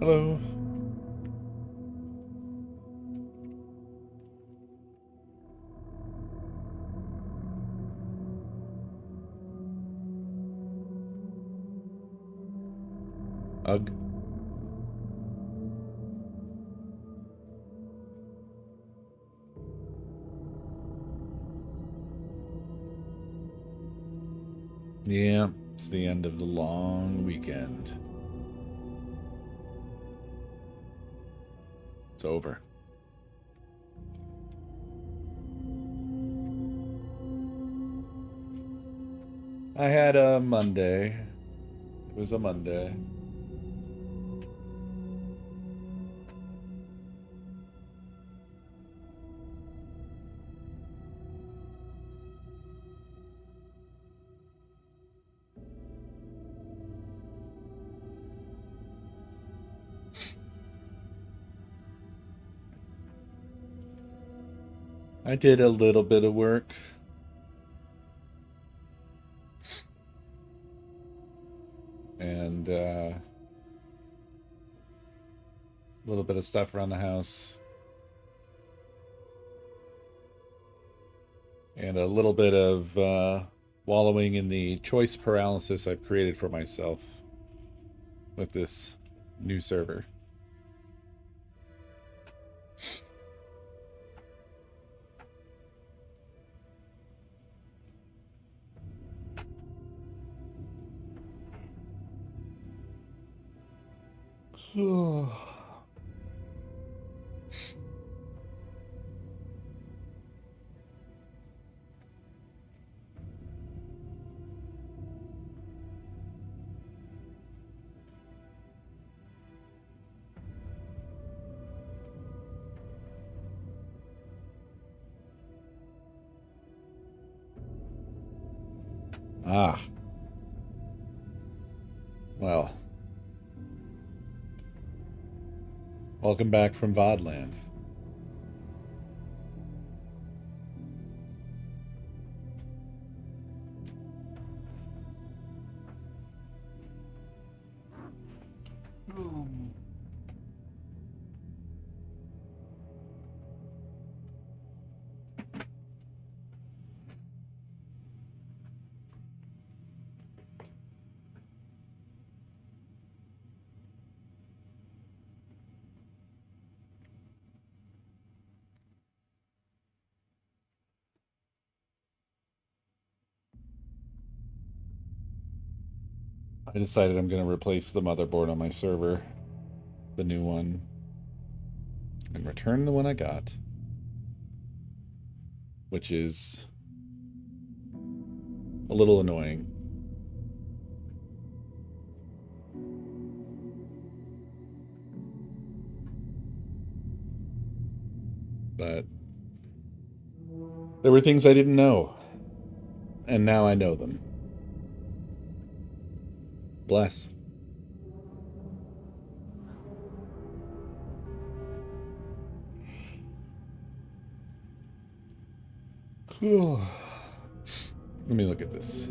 Hello. Ugh. Yeah, it's the end of the long weekend. It's over. I had a Monday. It was a Monday. I did a little bit of work. And a little bit of stuff around the house. And a little bit of wallowing in the choice paralysis I've created for myself with this new server. Ah. Well. Welcome back from Vodland. I decided I'm going to replace the motherboard on my server, the new one, and return the one I got, which is a little annoying. But there were things I didn't know, and now I know them. Bless. Let me look at this.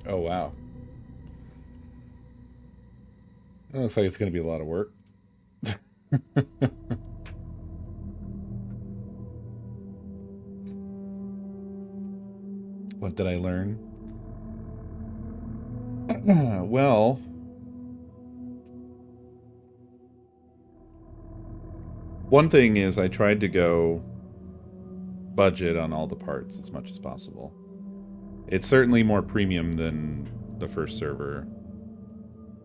Oh, wow. It looks like it's going to be a lot of work. What did I learn? Well, one thing is I tried to go budget on all the parts as much as possible. It's certainly more premium than the first server,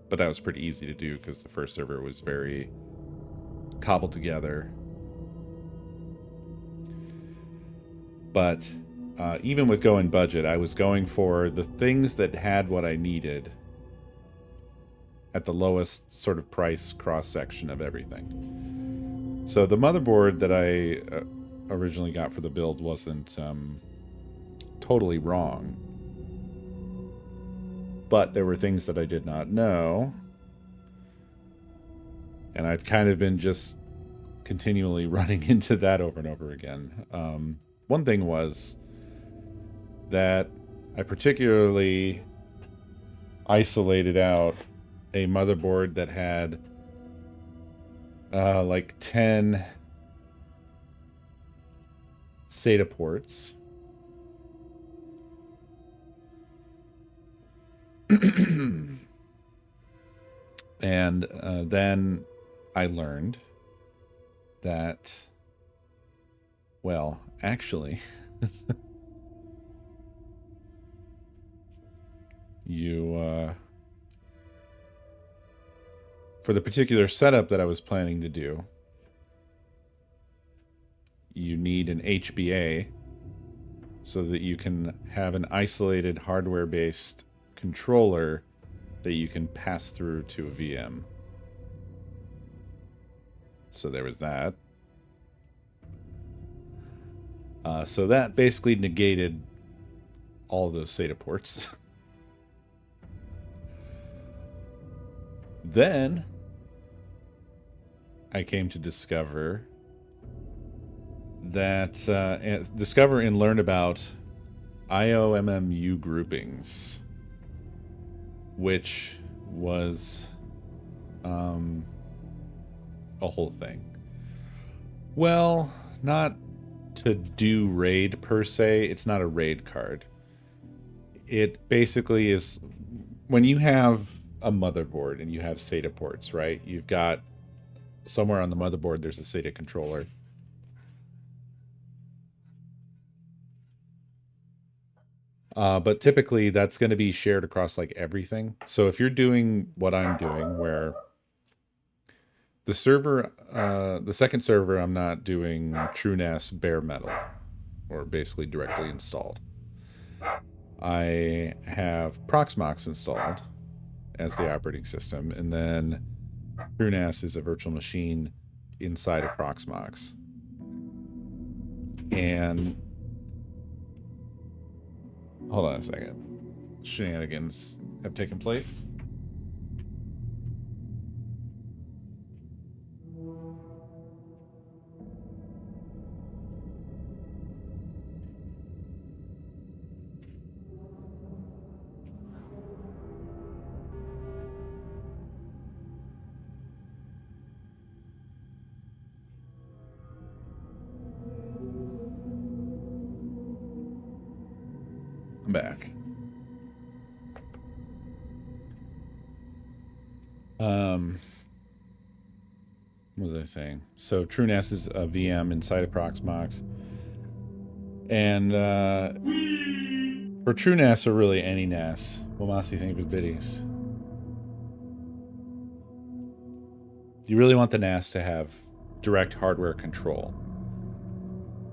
but that was pretty easy to do because the first server was very cobbled together. But even with going budget, I was going for the things that had what I needed at the lowest sort of price cross-section of everything. So the motherboard that I originally got for the build wasn't totally wrong. But there were things that I did not know. And I've kind of been just continually running into that over and over again. One thing was that I particularly isolated out a motherboard that had like 10 SATA ports. And then I learned that, well, actually, you, for the particular setup that I was planning to do, you need an HBA so that you can have an isolated hardware-based controller that you can pass through to a VM. So there was that. So that basically negated all of those SATA ports. Then I came to discover that discover and learn about IOMMU groupings, which was a whole thing. Well, not to do raid per se. It's not a raid card. It basically is when you have a motherboard and you have SATA ports, right? You've got somewhere on the motherboard there's a SATA controller. But typically that's going to be shared across like everything. So if you're doing what I'm doing, where the server, the second server, I'm not doing TrueNAS bare metal, or basically directly installed. I have Proxmox installed as the operating system, and then TrueNAS is a virtual machine inside of Proxmox. And hold on a second. Shenanigans have taken place. I'm back. What was I saying? So TrueNAS is a VM inside of Proxmox. And for TrueNAS or really any NAS, what must you think of biddies? You really want the NAS to have direct hardware control.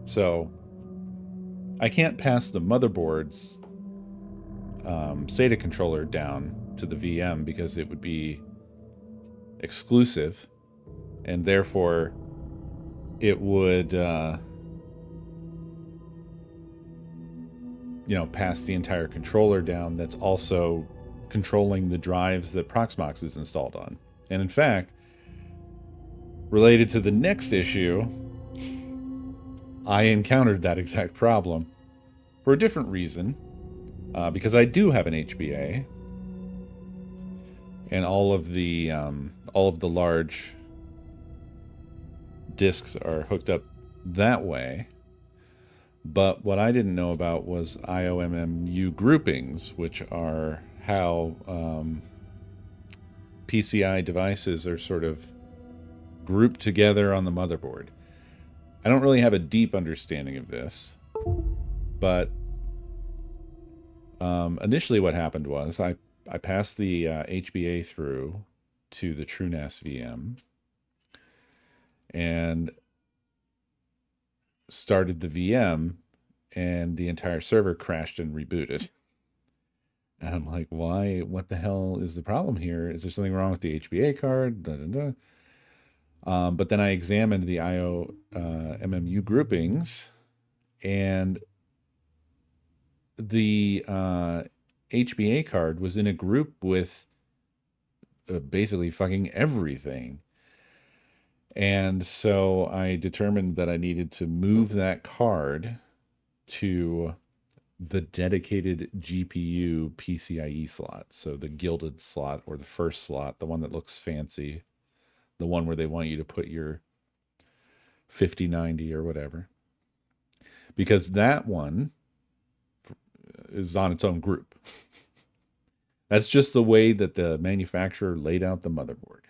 So I can't pass the motherboard's SATA controller down to the VM because it would be exclusive, and therefore it would pass the entire controller down that's also controlling the drives that Proxmox is installed on. And in fact, related to the next issue, I encountered that exact problem for a different reason, because I do have an HBA, and all of the large disks are hooked up that way. But what I didn't know about was IOMMU groupings, which are how PCI devices are sort of grouped together on the motherboard. I don't really have a deep understanding of this, but initially what happened was I passed the HBA through to the TrueNAS VM and started the VM, and the entire server crashed and rebooted. And I'm like, why? What the hell is the problem here? Is there something wrong with the HBA card? Da, da, da. But then I examined the IOMMU groupings, and the HBA card was in a group with basically fucking everything. And so I determined that I needed to move that card to the dedicated GPU PCIe slot. So the gilded slot or the first slot, the one that looks fancy, the one where they want you to put your 5090 or whatever. Because that one is on its own group. That's just the way that the manufacturer laid out the motherboard.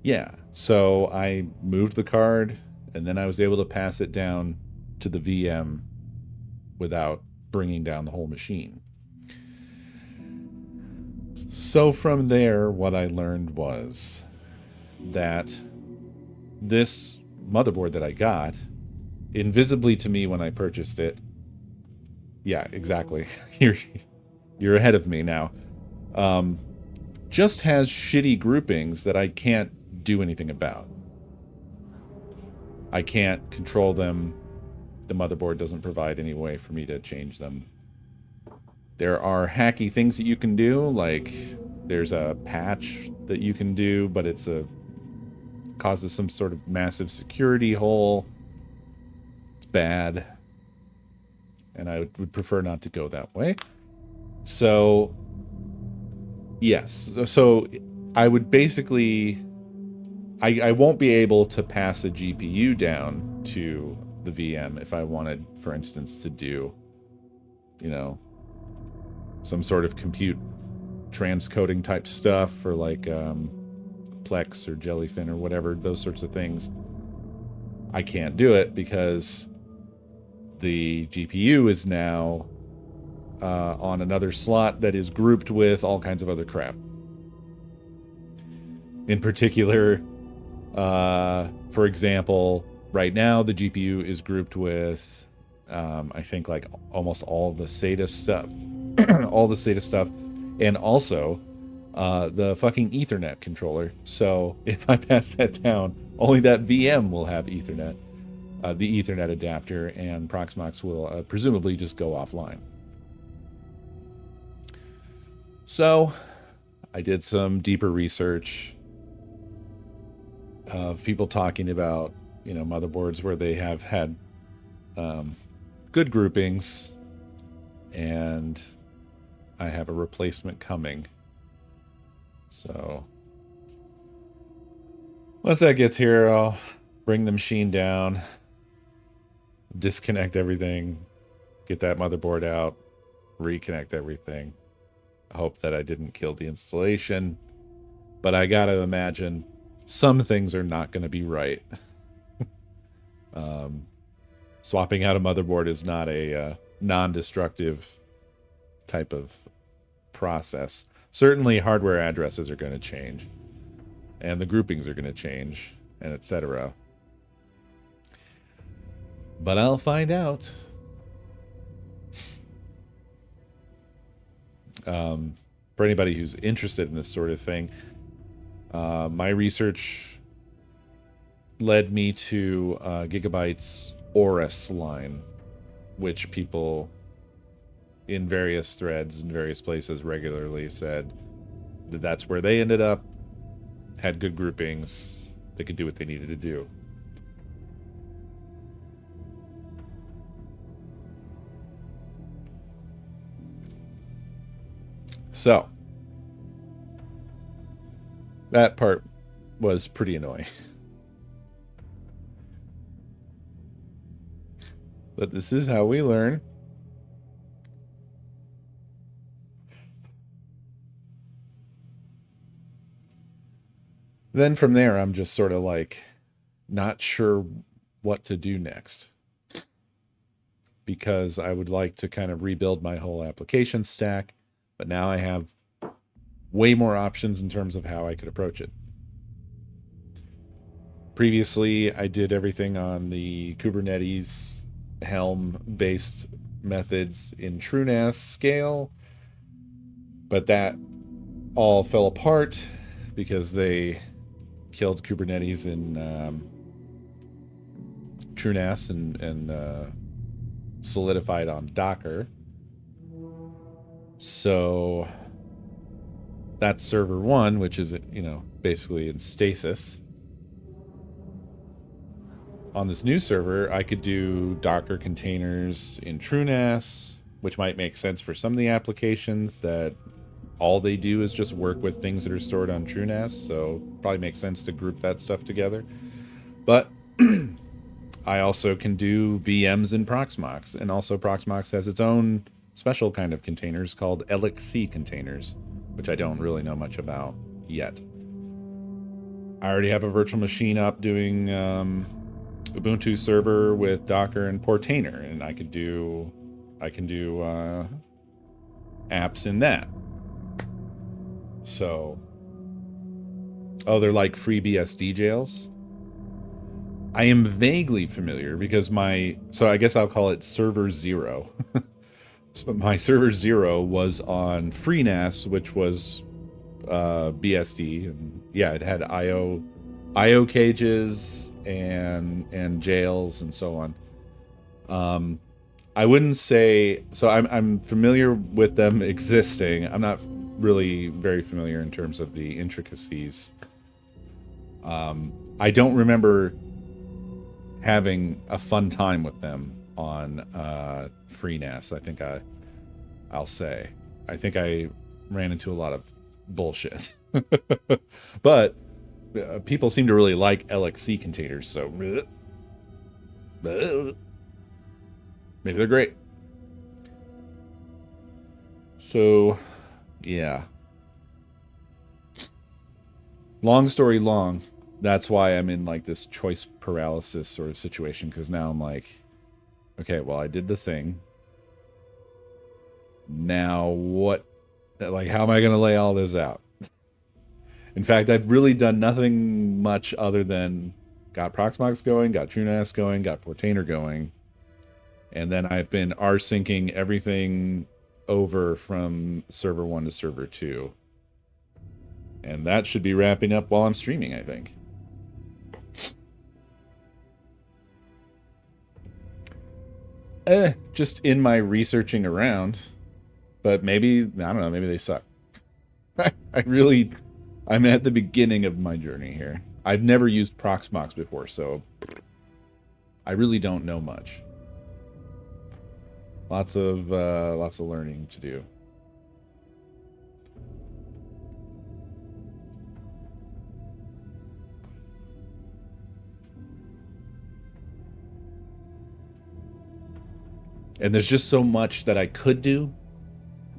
Yeah, so I moved the card and then I was able to pass it down to the VM without bringing down the whole machine. So from there, what I learned was that this motherboard that I got, invisibly to me when I purchased it, yeah, exactly. You're ahead of me now. Just has shitty groupings that I can't do anything about. I can't control them. The motherboard doesn't provide any way for me to change them. There are hacky things that you can do, like there's a patch that you can do, but causes some sort of massive security hole. It's bad. And I would prefer not to go that way. So, yes. So I would basically... I won't be able to pass a GPU down to the VM if I wanted, for instance, to do, some sort of compute transcoding type stuff for like Plex or Jellyfin or whatever, those sorts of things. I can't do it because the GPU is now on another slot that is grouped with all kinds of other crap. In particular, for example, right now the GPU is grouped with, I think, like almost all the SATA stuff, all the SATA stuff, and also the fucking Ethernet controller. So if I pass that down, only that VM will have Ethernet, the Ethernet adapter, and Proxmox will presumably just go offline. So I did some deeper research of people talking about, motherboards where they have had good groupings, and I have a replacement coming. So once that gets here, I'll bring the machine down, disconnect everything, get that motherboard out, reconnect everything. I hope that I didn't kill the installation, but I gotta imagine some things are not going to be right. Swapping out a motherboard is not a non-destructive type of process. Certainly hardware addresses are going to change, and the groupings are going to change, and etc. But I'll find out. For anybody who's interested in this sort of thing, my research led me to Gigabyte's Aorus line, which people in various threads in various places regularly said that that's where they ended up, had good groupings, they could do what they needed to do. So that part was pretty annoying. But this is how we learn. Then from there, I'm just sort of like not sure what to do next, because I would like to kind of rebuild my whole application stack, but now I have way more options in terms of how I could approach it. Previously, I did everything on the Kubernetes Helm-based methods in TrueNAS scale, but that all fell apart because they killed Kubernetes in TrueNAS and solidified on Docker. So that's server 1, which is, basically in stasis. on this new server, I could do Docker containers in TrueNAS, which might make sense for some of the applications that all they do is just work with things that are stored on TrueNAS, so probably makes sense to group that stuff together. But I also can do VMs in Proxmox, and also Proxmox has its own special kind of containers called LXC containers, which I don't really know much about yet. I already have a virtual machine up doing Ubuntu server with Docker and Portainer, and I can do apps in that. So, oh, they're like free BSD jails. I am vaguely familiar because so I guess I'll call it server 0. So my server 0 was on FreeNAS, which was BSD, and yeah, it had IO cages and jails and so on. I wouldn't say so. I'm familiar with them existing. I'm not really very familiar in terms of the intricacies. I don't remember having a fun time with them on FreeNAS. I'll say. I think I ran into a lot of bullshit. But people seem to really like LXC containers, so maybe they're great. So, yeah. Long story long, that's why I'm in like this choice paralysis sort of situation, because now I'm like, okay, well, I did the thing. Now what? Like, how am I going to lay all this out? In fact, I've really done nothing much other than got Proxmox going, got TrueNAS going, got Portainer going, and then I've been rsyncing everything over from server 1 to server 2. And that should be wrapping up while I'm streaming, I think. Just in my researching around. But maybe, I don't know, maybe they suck. I'm at the beginning of my journey here. I've never used Proxmox before, so I really don't know much. Lots of learning to do. And there's just so much that I could do.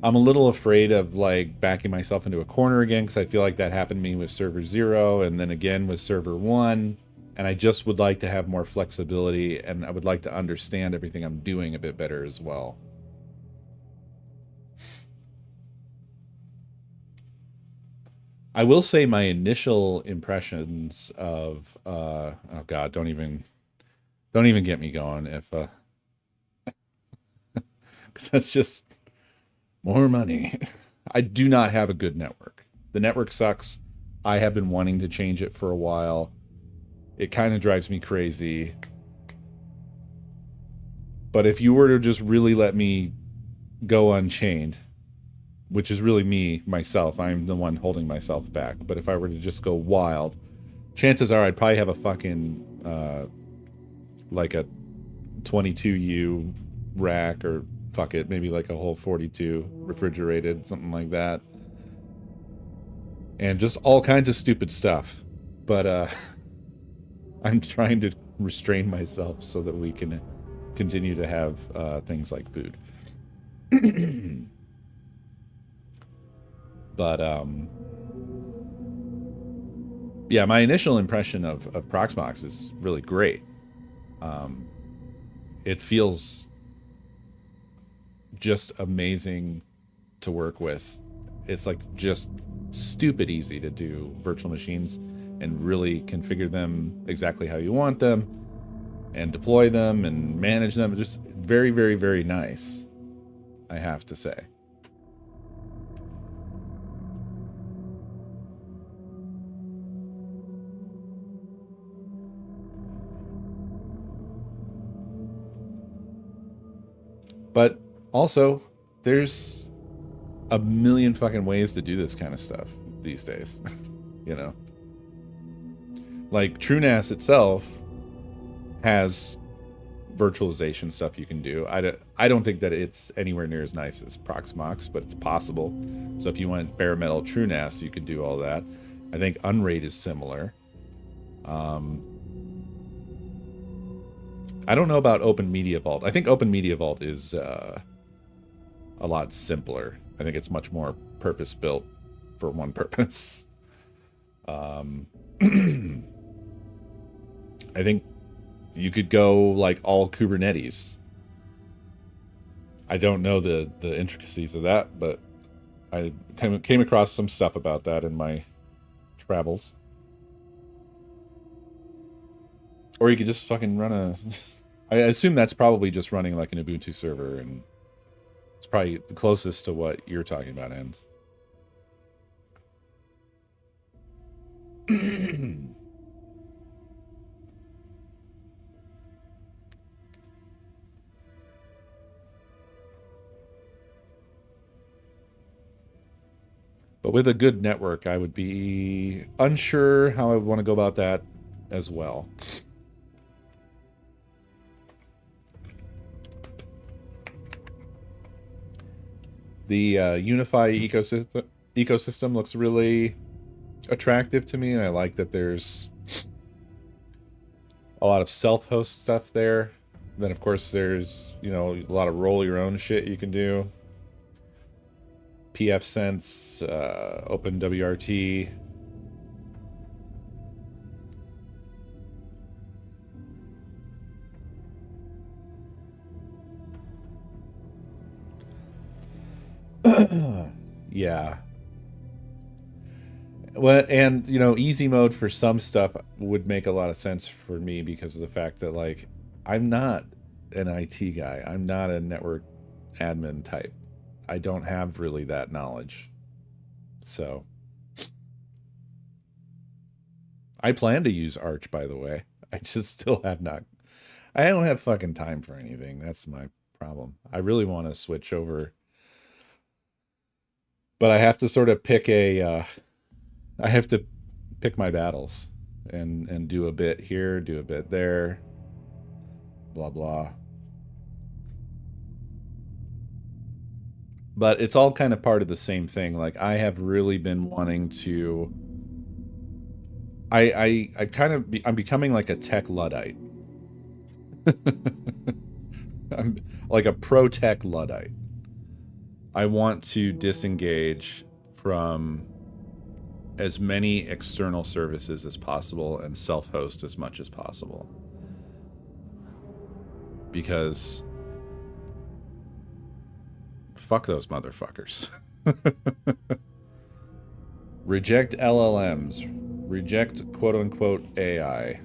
I'm a little afraid of like backing myself into a corner again, because I feel like that happened to me with server 0 and then again with server 1. And I just would like to have more flexibility, and I would like to understand everything I'm doing a bit better as well. I will say my initial impressions of oh god, don't even get me going if because that's just more money. I do not have a good network. The network sucks. I have been wanting to change it for a while. It kind of drives me crazy. But if you were to just really let me go unchained, which is really me, myself, I'm the one holding myself back. But if I were to just go wild, chances are I'd probably have a fucking, like a 22U rack, or fuck it, maybe like a whole 42 refrigerated, something like that. And just all kinds of stupid stuff. But I'm trying to restrain myself so that we can continue to have things like food. But yeah, my initial impression of Proxmox is really great. It feels just amazing to work with. It's like just stupid easy to do virtual machines and really configure them exactly how you want them and deploy them and manage them. Just very, very, very nice, I have to say. But also, there's a million fucking ways to do this kind of stuff these days. You know? Like, TrueNAS itself has virtualization stuff you can do. I don't think that it's anywhere near as nice as Proxmox, but it's possible. So if you went bare metal TrueNAS, you could do all that. I think Unraid is similar. I don't know about Open Media Vault. I think Open Media Vault is a lot simpler. I think it's much more purpose-built for one purpose. I think you could go like all Kubernetes. I don't know the intricacies of that, but I came across some stuff about that in my travels. Or you could just fucking run a... I assume that's probably just running like an Ubuntu server, and it's probably the closest to what you're talking about, Ends. But with a good network, I would be unsure how I would want to go about that as well. The Unify ecosystem looks really attractive to me, and I like that there's a lot of self-host stuff there. Then, of course, there's, you know, a lot of roll your own shit you can do. pfSense, OpenWRT. Yeah. Well, and, you know, easy mode for some stuff would make a lot of sense for me because of the fact that, like, I'm not an IT guy. I'm not a network admin type. I don't have really that knowledge. So I plan to use Arch, by the way. I just still have not. I don't have fucking time for anything. That's my problem. I really want to switch over, but I have to sort of pick a I have to pick my battles and do a bit here, do a bit there, blah blah. But it's all kind of part of the same thing. Like, I have really been wanting to I'm becoming like a tech Luddite. I'm like a pro tech Luddite. I want to disengage from as many external services as possible and self-host as much as possible. Because fuck those motherfuckers. Reject LLMs. Reject quote-unquote AI.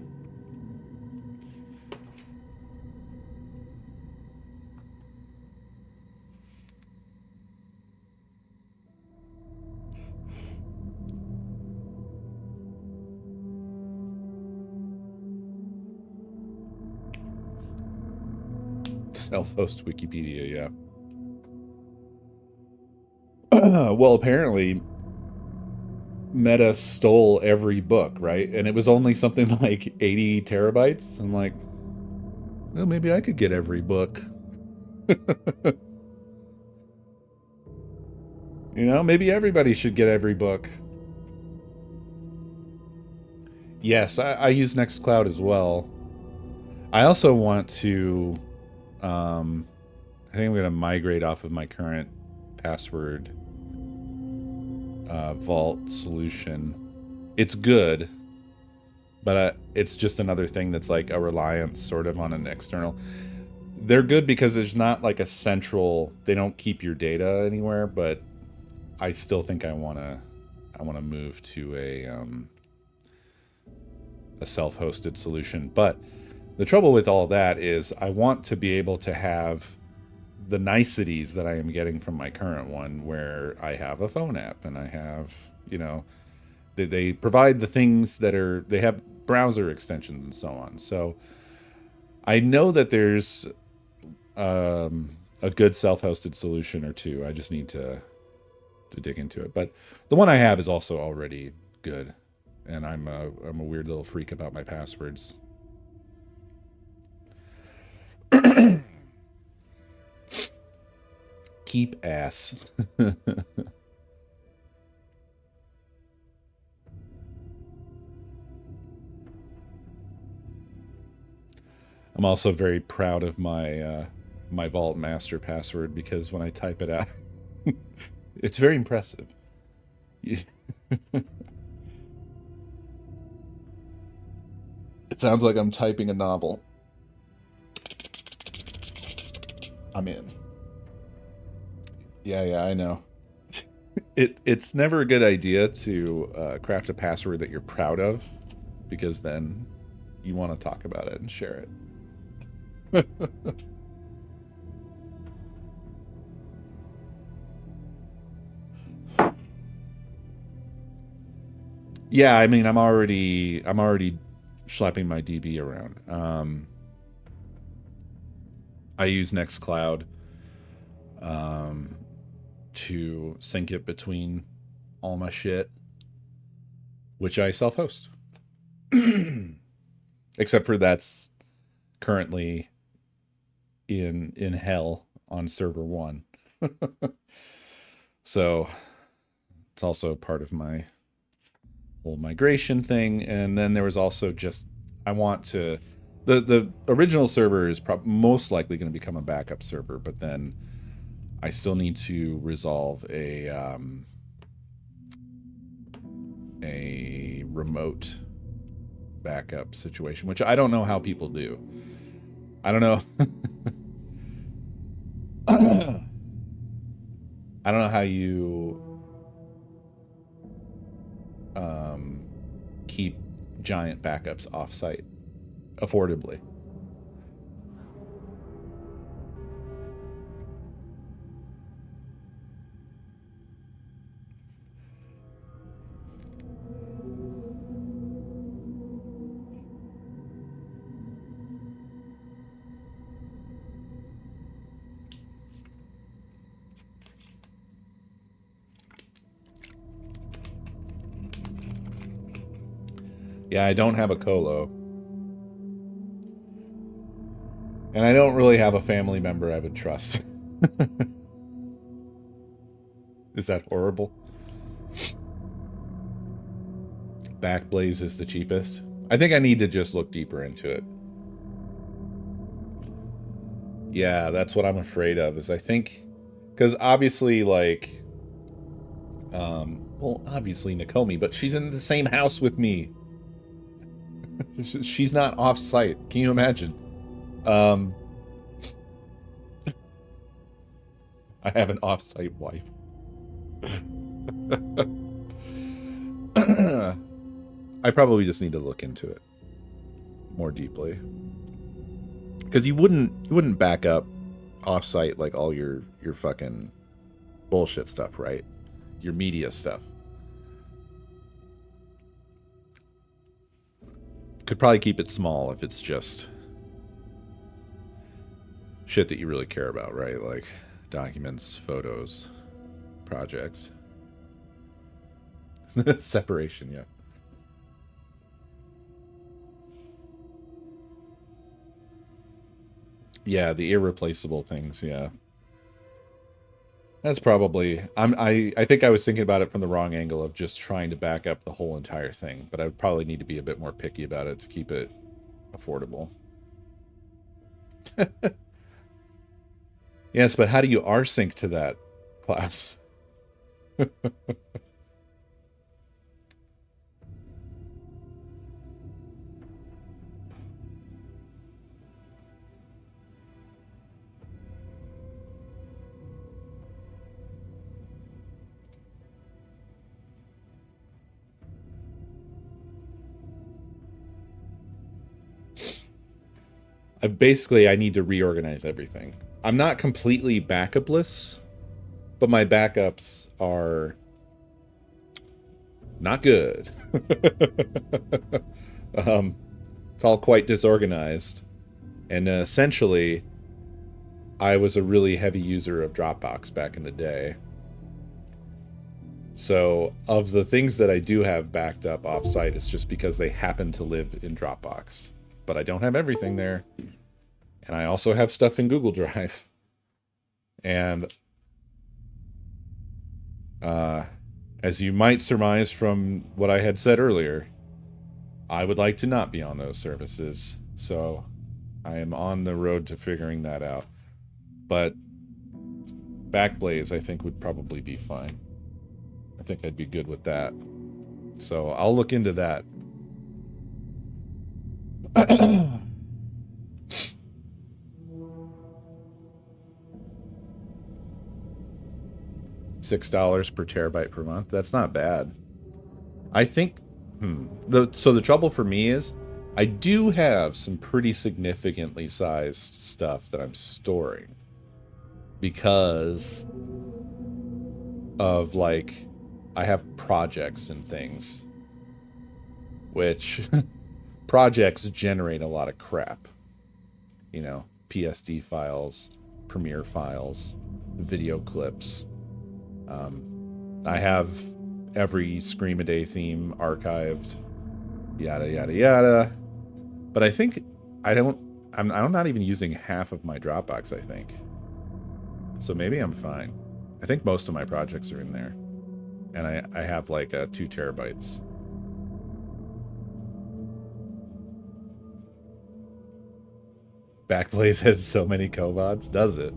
Self-host Wikipedia, yeah. Well, apparently Meta stole every book, right? And it was only something like 80 terabytes. I'm like, well, maybe I could get every book. You know, maybe everybody should get every book. Yes, I use Nextcloud as well. I also want to, I think I'm going to migrate off of my current password vault solution. It's good, but it's just another thing that's like a reliance sort of on an external. They're good because there's not like a central, they don't keep your data anywhere, but I still think I want to move to a self-hosted solution. But the trouble with all that is I want to be able to have the niceties that I am getting from my current one, where I have a phone app and I have, you know, they provide the things that are, they have browser extensions and so on. So I know that there's a good self-hosted solution or two. I just need to dig into it. But the one I have is also already good, and I'm a weird little freak about my passwords. Keep ass. I'm also very proud of my my Vault Master password because when I type it out, it's very impressive. It sounds like I'm typing a novel. I'm in. Yeah, I know. It's never a good idea to craft a password that you're proud of, because then you want to talk about it and share it. Yeah, I mean, I'm already schlepping my DB around. I use Nextcloud to sync it between all my shit, which I self-host. Except for that's currently in hell on server 1. So it's also part of my whole migration thing. And then there was also just, I want to, the original server is most likely going to become a backup server, but then I still need to resolve a remote backup situation, which I don't know how people do. I don't know. I don't know how you keep giant backups off-site affordably. Yeah, I don't have a colo. And I don't really have a family member I would trust. Is that horrible? Backblaze is the cheapest. I think I need to just look deeper into it. Yeah, that's what I'm afraid of, is I think, because obviously, like, well, obviously Nakomi, but she's in the same house with me. She's not off-site. Can you imagine? I have an off-site wife. I probably just need to look into it more deeply, because you wouldn't back up off-site like all your fucking bullshit stuff, right? Your media stuff. Could probably keep it small if it's just shit that you really care about, right? Like documents, photos, projects. Separation, yeah. Yeah, the irreplaceable things, yeah. That's probably, I think I was thinking about it from the wrong angle of just trying to back up the whole entire thing, but I would probably need to be a bit more picky about it to keep it affordable. Yes, but how do you rsync to that class? I need to reorganize everything. I'm not completely backupless, but my backups are not good. It's all quite disorganized. And essentially, I was a really heavy user of Dropbox back in the day. So, of the things that I do have backed up offsite, it's just because they happen to live in Dropbox. But I don't have everything there. And I also have stuff in Google Drive. And as you might surmise from what I had said earlier, I would like to not be on those services. So I am on the road to figuring that out. But Backblaze, I think, would probably be fine. I think I'd be good with that. So I'll look into that. $6 per terabyte per month. That's not bad. I think. So the trouble for me is, I do have some pretty significantly sized stuff that I'm storing because of, like, I have projects and things, which projects generate a lot of crap. You know, PSD files, Premiere files, video clips. I have every Screamaday theme archived, yada yada yada. But I think I'm not even using half of my Dropbox, I think. So maybe I'm fine. I think most of my projects are in there. And I have like 2 terabytes. Backblaze has so many cobots, does it?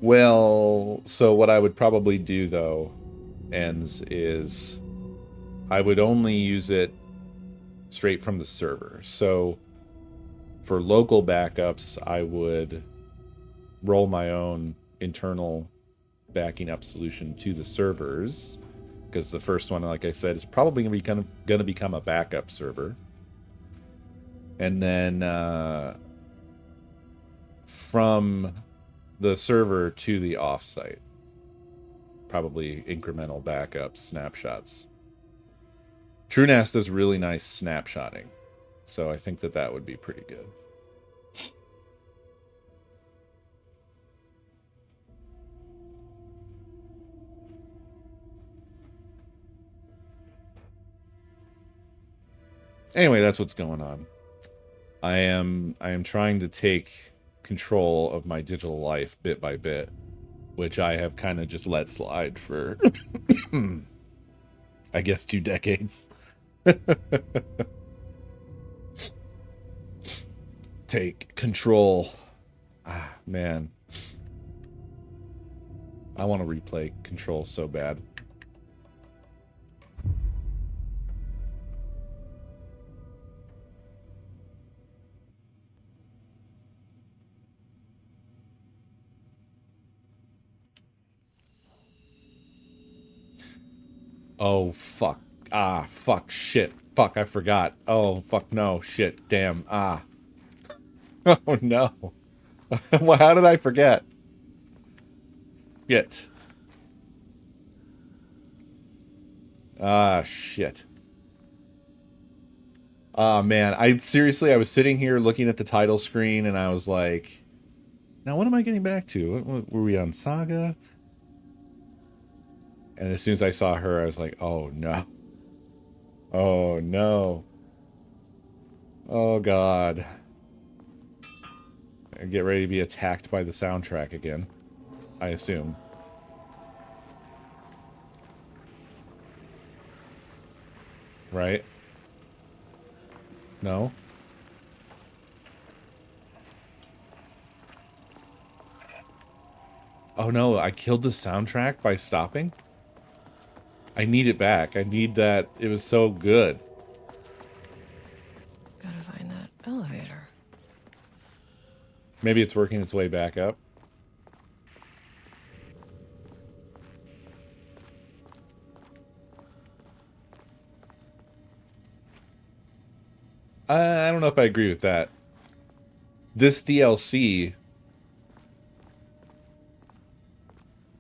Well, so what I would probably do, though, is I would only use it straight from the server. So for local backups, I would roll my own internal backing up solution to the servers, because the first one, like I said, is probably going to become a backup server. And then from the server to the offsite, probably incremental backups, snapshots. TrueNAS does really nice snapshotting, so I think that would be pretty good. Anyway, that's what's going on. I am trying to take control of my digital life bit by bit, which I have kind of just let slide for I guess 2 decades. Take control. Ah, man. I want to replay Control so bad. Oh, fuck. Ah, fuck, shit. Fuck, I forgot. Oh, fuck, no, shit, damn, ah. Oh, no. Well, how did I forget? Shit. Ah, shit. Ah, man, I was sitting here looking at the title screen, and I was like, now what am I getting back to? Were we on Saga? And as soon as I saw her, I was like, oh, no. Oh, no. Oh, God. I get ready to be attacked by the soundtrack again, I assume. Right? No? Oh, no, I killed the soundtrack by stopping? I need it back. I need that. It was so good. Gotta find that elevator. Maybe it's working its way back up. I don't know if I agree with that. This DLC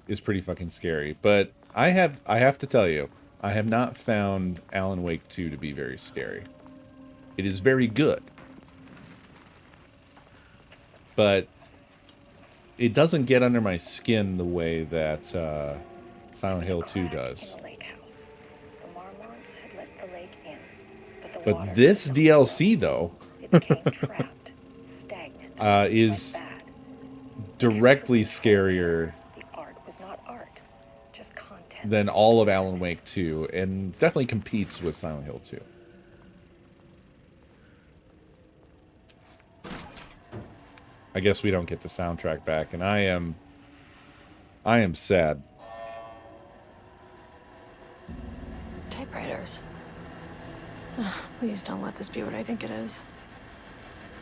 is pretty fucking scary, but I have to tell you, I have not found Alan Wake 2 to be very scary. It is very good. but it doesn't get under my skin the way that Silent Hill 2 does. In the lake house. The Marmonts had let the lake in, but the water But this did not DLC, flow. though, It became trapped, stagnant, is and bad. directly scarier The art was not art, just content. than all of Alan Wake 2, and definitely competes with Silent Hill 2. I guess we don't get the soundtrack back, and I am sad. Typewriters. Please don't let this be what I think it is.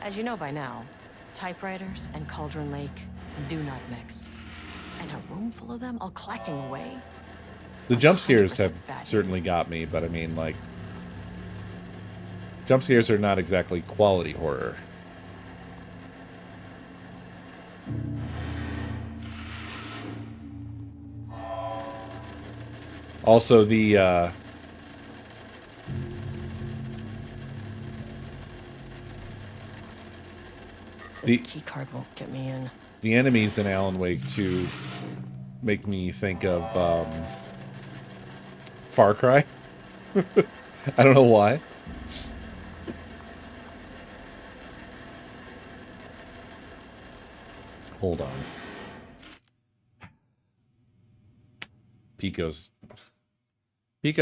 As you know by now, typewriters and Cauldron Lake do not mix. And a room full of them all clacking away. The jump scares 100% have bad certainly news. got me, but I mean, like, jump scares are not exactly quality horror. Also, the This key card won't get me in. the enemies in Alan Wake 2 make me think of Far Cry. I don't know why. Hold on. Pico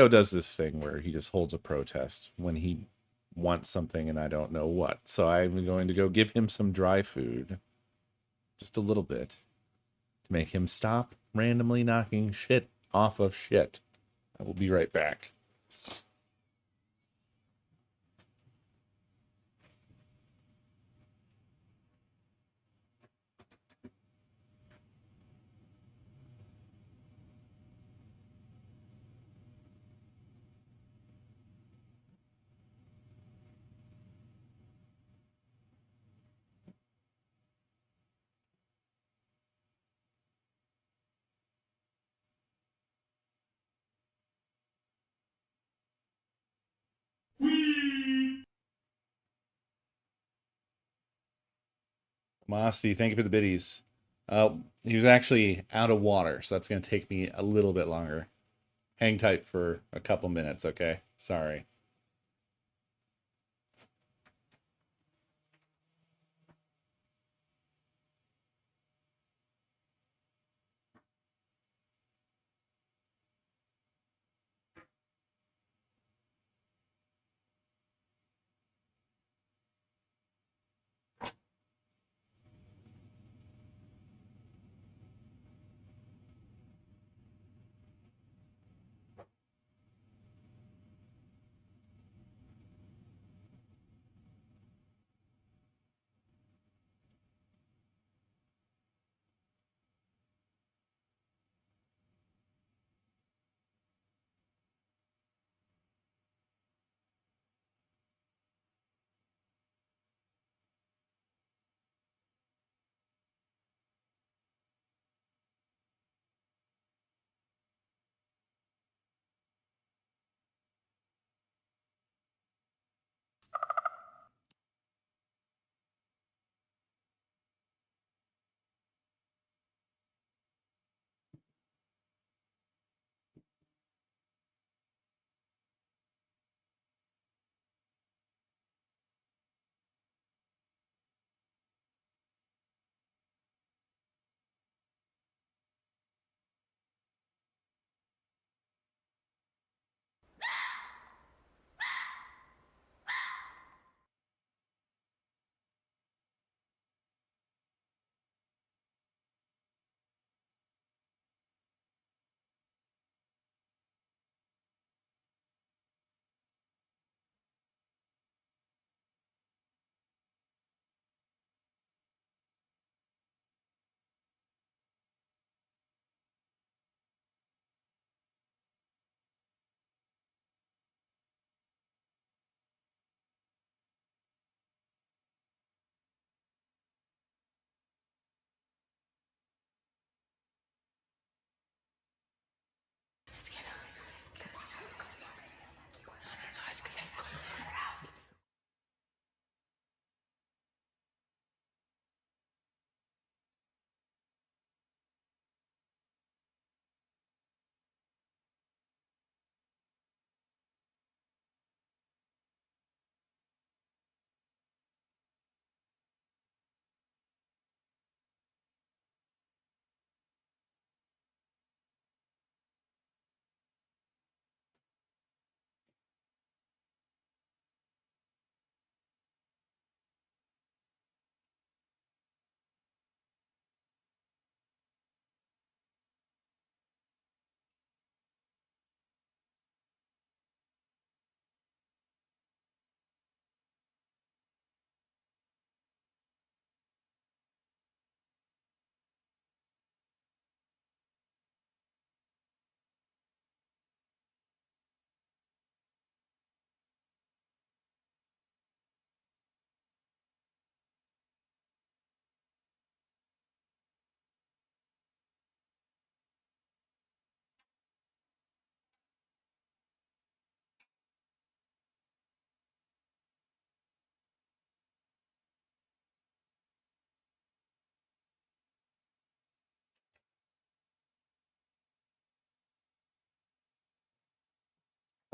does this thing where he just holds a protest when he wants something and I don't know what. So I'm going to go give him some dry food. Just a little bit. To make him stop randomly knocking shit off of shit. I will be right back. Mossy, thank you for the biddies. He was actually out of water, so that's going to take me a little bit longer. Hang tight for a couple minutes, okay? Sorry.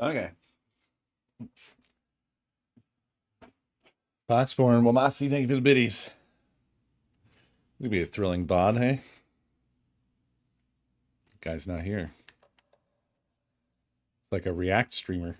Okay. Foxborn, Wamasi, thank you for the biddies. This would be a thrilling VOD, hey? Guy's not here. It's like a React streamer.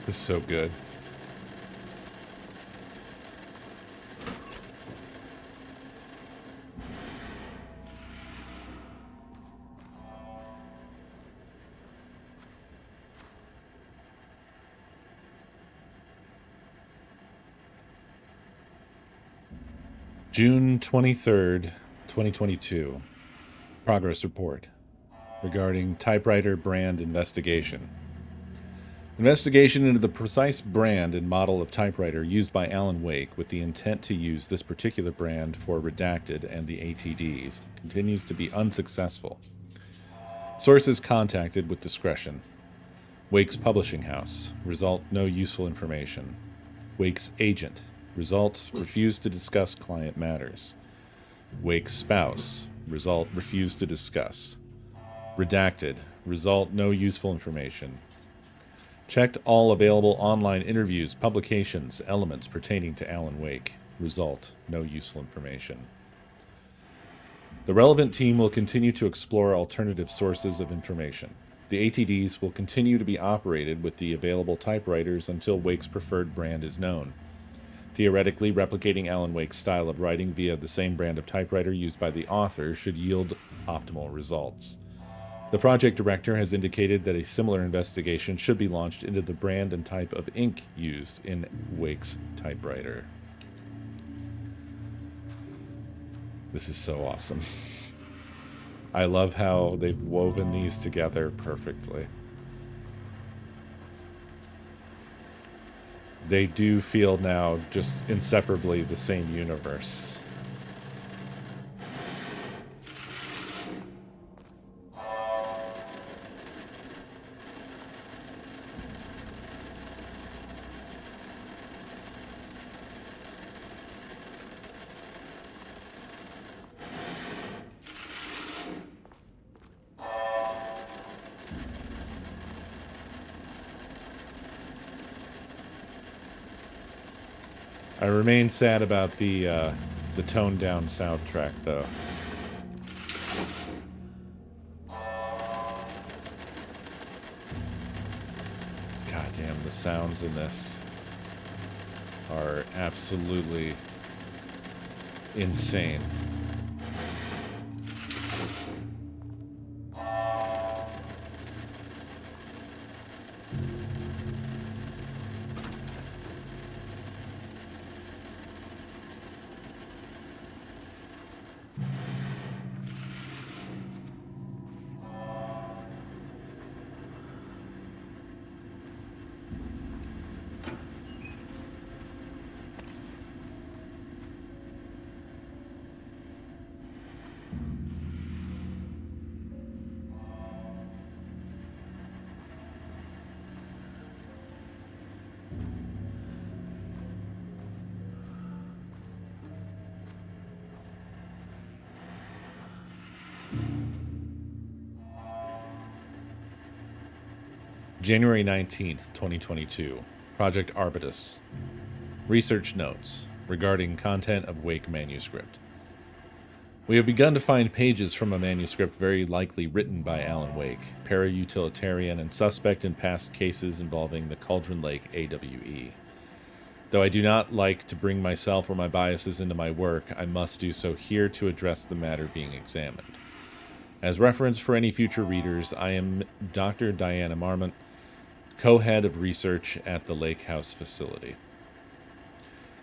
This is so good. June 23rd, 2022. Progress report regarding typewriter brand investigation. Investigation into the precise brand and model of typewriter used by Alan Wake with the intent to use this particular brand for Redacted and the ATDs continues to be unsuccessful. Sources contacted with discretion. Wake's publishing house. Result, no useful information. Wake's agent. Result, refused to discuss client matters. Wake's spouse. Result, refused to discuss. Redacted. Result, no useful information. Checked all available online interviews, publications, elements pertaining to Alan Wake. Result, no useful information. The relevant team will continue to explore alternative sources of information. The ATDs will continue to be operated with the available typewriters until Wake's preferred brand is known. Theoretically, replicating Alan Wake's style of writing via the same brand of typewriter used by the author should yield optimal results. The project director has indicated that a similar investigation should be launched into the brand and type of ink used in Wake's typewriter. This is so awesome. I love how they've woven these together perfectly. They do feel now just inseparably the same universe. I remain sad about the toned down soundtrack, though. God damn, the sounds in this are absolutely insane. January 19th, 2022. Project Arbutus. Research notes regarding content of Wake manuscript. We have begun to find pages from a manuscript very likely written by Alan Wake, para-utilitarian and suspect in past cases involving the Cauldron Lake AWE. Though I do not like to bring myself or my biases into my work, I must do so here to address the matter being examined. As reference for any future readers, I am Dr. Diana Marmont, co-head of research at the Lake House facility.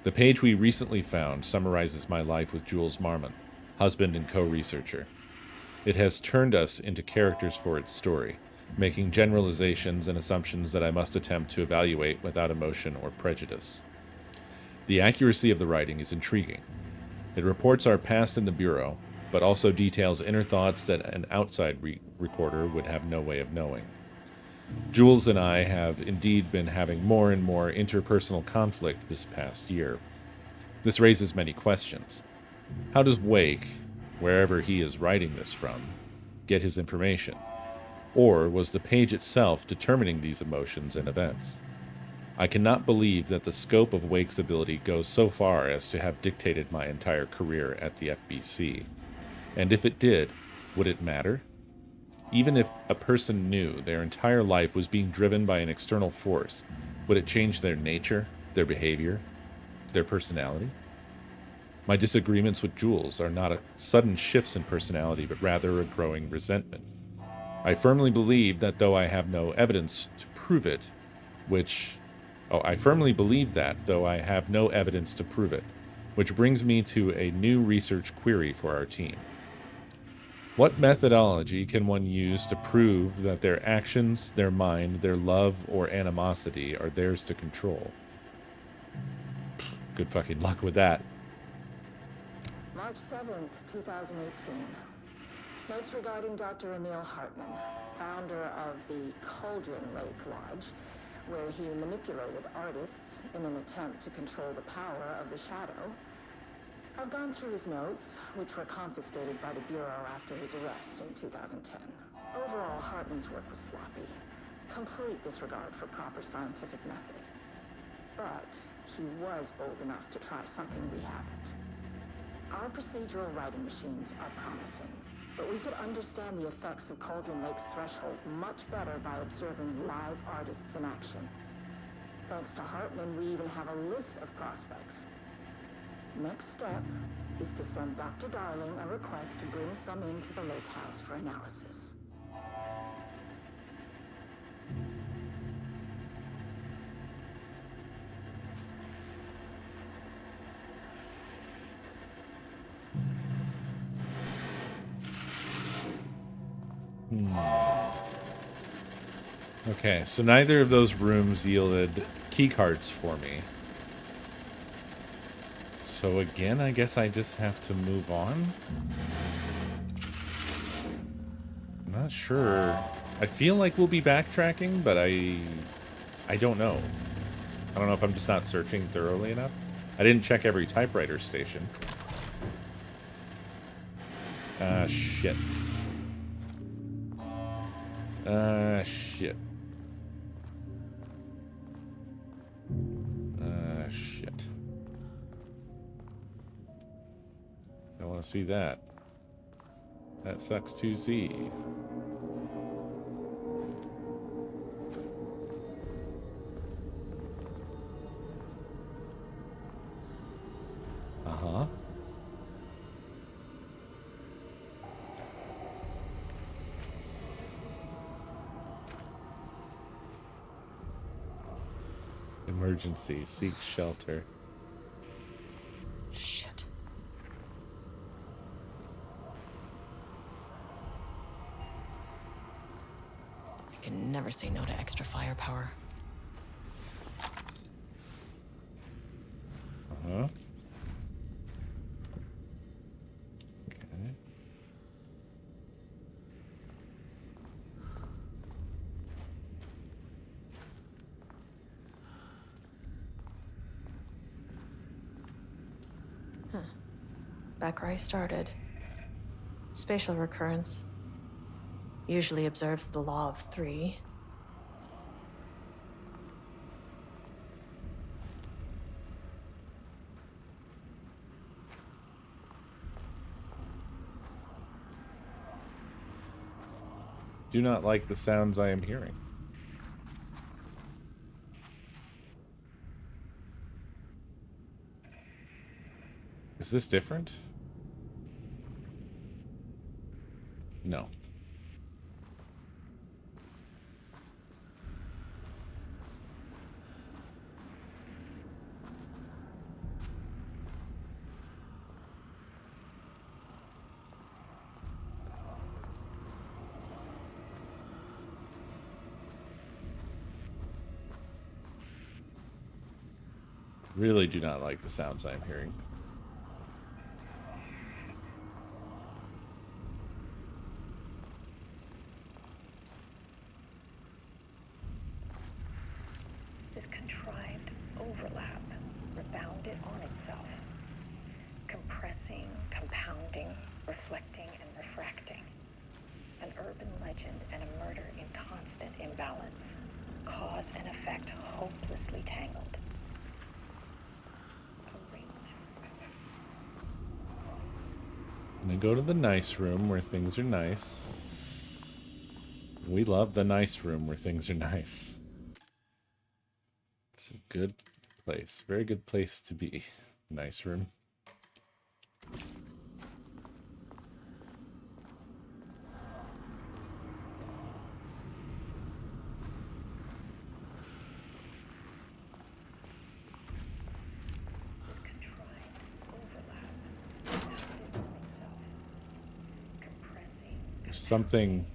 The page we recently found summarizes my life with Jules Marmon, husband and co-researcher. It has turned us into characters for its story, making generalizations and assumptions that I must attempt to evaluate without emotion or prejudice. The accuracy of the writing is intriguing. It reports our past in the Bureau, but also details inner thoughts that an outside recorder would have no way of knowing. Jules and I have indeed been having more and more interpersonal conflict this past year. This raises many questions. How does Wake, wherever he is writing this from, get his information? Or was the page itself determining these emotions and events? I cannot believe that the scope of Wake's ability goes so far as to have dictated my entire career at the FBC. And if it did, would it matter? Even if a person knew their entire life was being driven by an external force, would it change their nature, their behavior, their personality? My disagreements with Jules are not sudden shifts in personality, but rather a growing resentment. I firmly believe that though I have no evidence to prove it, which brings me to a new research query for our team. What methodology can one use to prove that their actions, their mind, their love, or animosity are theirs to control? Good fucking luck with that. March 7th, 2018. Notes regarding Dr. Emil Hartman, founder of the Cauldron Lake Lodge, where he manipulated artists in an attempt to control the power of the shadow. I've gone through his notes, which were confiscated by the Bureau after his arrest in 2010. Overall, Hartman's work was sloppy. Complete disregard for proper scientific method. But he was bold enough to try something we haven't. Our procedural writing machines are promising, but we could understand the effects of Cauldron Lake's threshold much better by observing live artists in action. Thanks to Hartman, we even have a list of prospects. Next step is to send Dr. Darling a request to bring some into the lake house for analysis. Okay, so neither of those rooms yielded key cards for me. So again, I guess I just have to move on? I'm not sure. I feel like we'll be backtracking, but I don't know. I don't know if I'm just not searching thoroughly enough. I didn't check every typewriter station. Ah, shit. Shit. Shit. I want to see that. That sucks to see. Uh-huh. Emergency. Seek shelter. Shit. I can never say no to extra firepower. Uh-huh. Okay. Back where I started. Spatial recurrence. Usually observes the law of 3. Do not like the sounds I am hearing. Is this different? No. Really do not like the sounds I'm hearing. This contrived overlap rebounded on itself, compressing, compounding, reflecting, and refracting. An urban legend and a murder in constant imbalance, cause and effect hopelessly tangled. And then go to the nice room where things are nice. We love the nice room where things are nice. It's a good place. Very good place to be. Nice room. There's something.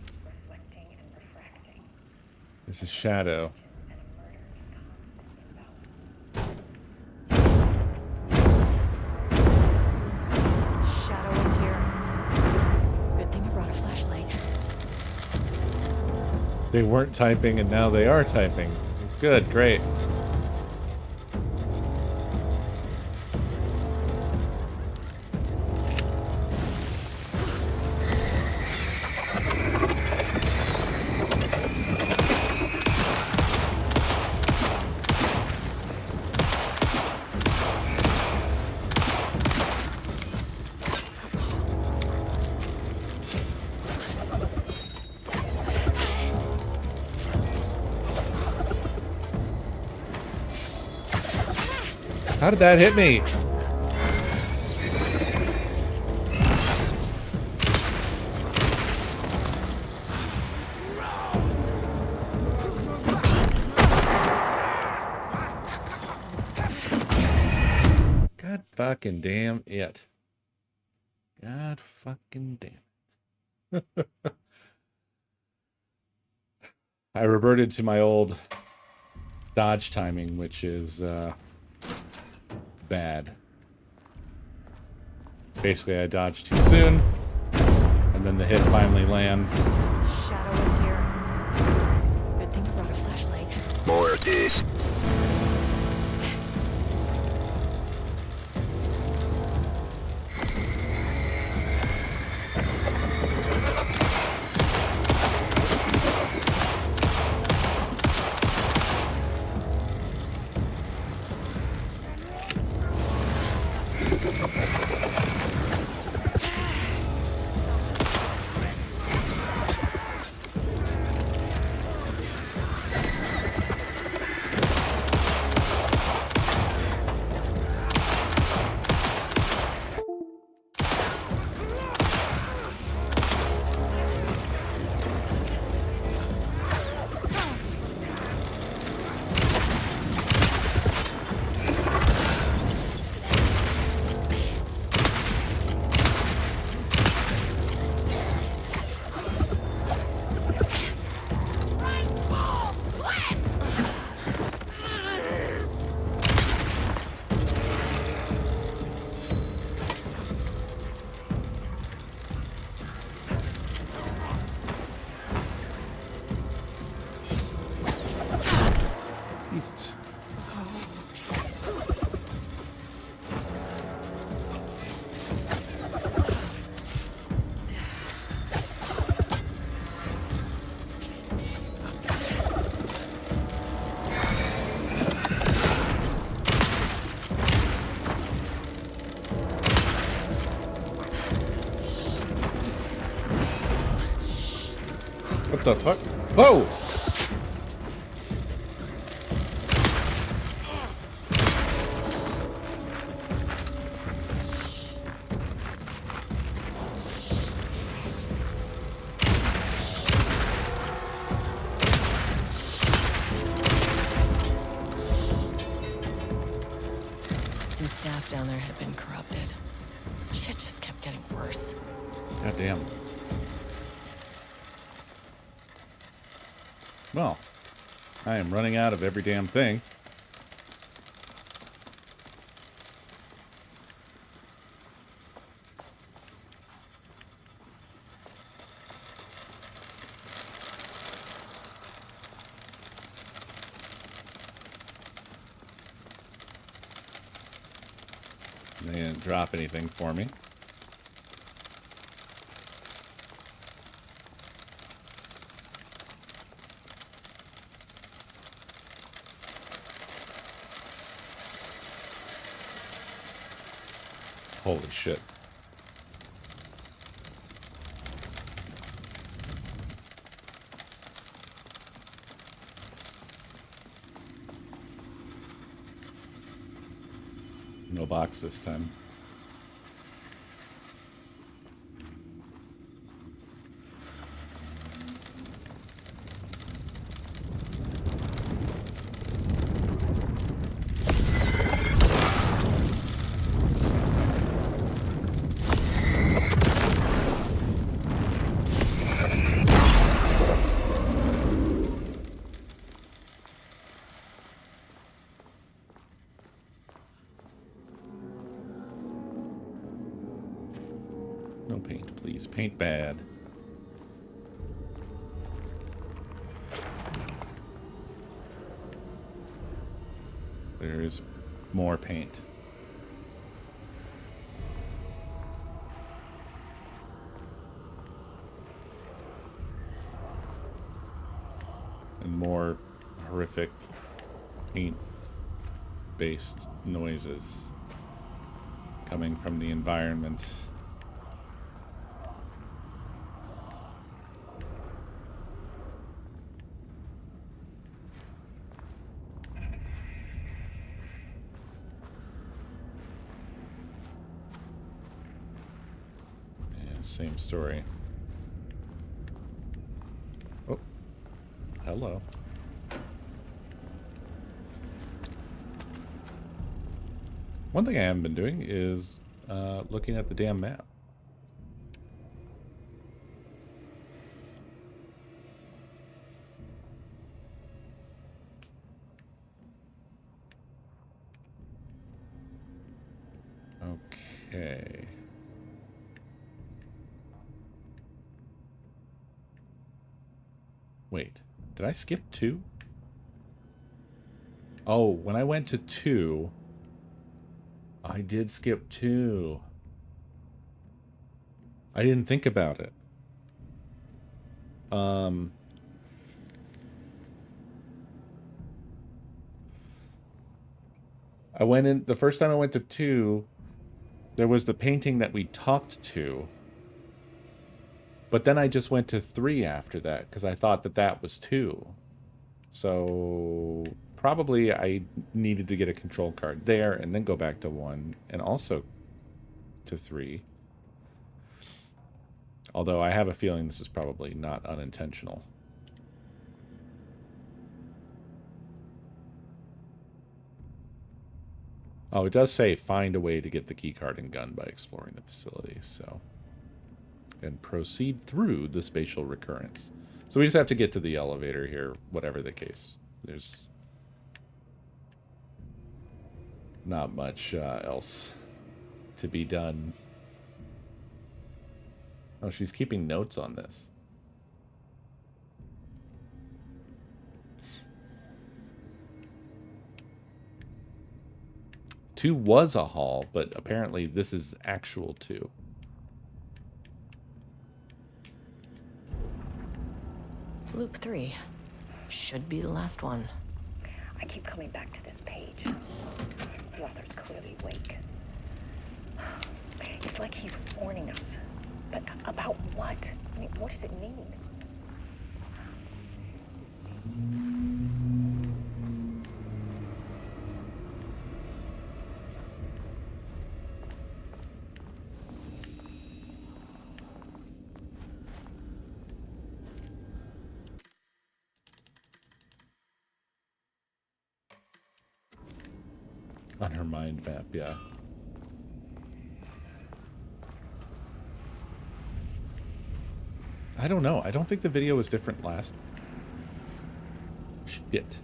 There's a shadow. The shadow is here. Good thing you brought a flashlight. They weren't typing and now they are typing. Good, great. How did that hit me? God fucking damn it. God fucking damn it. I reverted to my old dodge timing, which is bad. Basically, I dodged too soon, and then the hit finally lands. The shadow is here. Good thing you brought a flashlight. More of this. Jesus. What the fuck? Whoa! Some staff down there had been corrupted. Shit just kept getting worse. God damn. Well, I am running out of every damn thing. They didn't drop anything for me. Holy shit. No box this time. No paint, please. Paint bad. There is more paint. And more horrific paint-based noises coming from the environment. Same story. Oh, hello. One thing I haven't been doing is looking at the damn map. Okay. Wait, did I skip 2? Oh, when I went to 2, I did skip 2. I didn't think about it. I went in, the first time I went to 2, there was the painting that we talked to. But then I just went to 3 after that, because I thought that that was 2. So probably I needed to get a control card there, and then go back to 1, and also to 3. Although I have a feeling this is probably not unintentional. Oh, it does say find a way to get the keycard and gun by exploring the facility, so... And proceed through the spatial recurrence. So we just have to get to the elevator here, whatever the case. There's not much else to be done. Oh, she's keeping notes on this. Two was a hall, but apparently this is actual 2. Loop 3. Should be the last one. I keep coming back to this page. The author's clearly awake. It's like he's warning us. But about what? I mean, what does it mean? On her mind map, yeah. I don't know. I don't think the video was different last. Shit.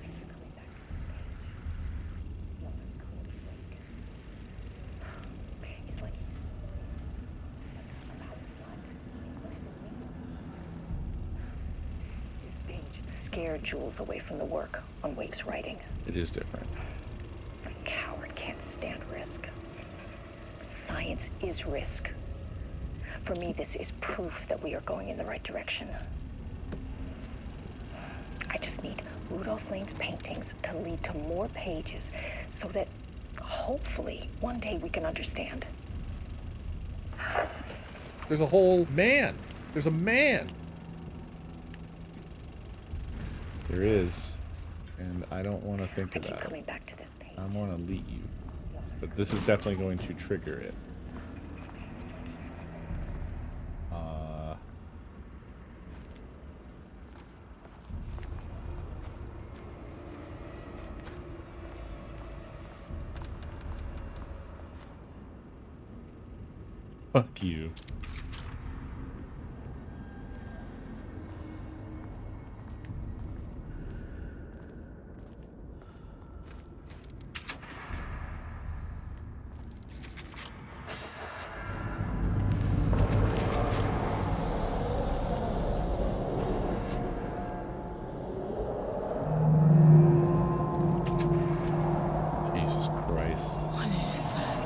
This page scared Jules away from the work on Wake's writing. It is different. A coward can't stand risk. science is risk. For me, this is proof that we are going in the right direction. I just need Rudolph Lane's paintings to lead to more pages so that hopefully one day we can understand. There's a whole man. There's a man. There is. And I don't want to think I keep about coming it. back to this page. I want to lead you. But this is definitely going to trigger it. Fuck you. Jesus Christ. What is that?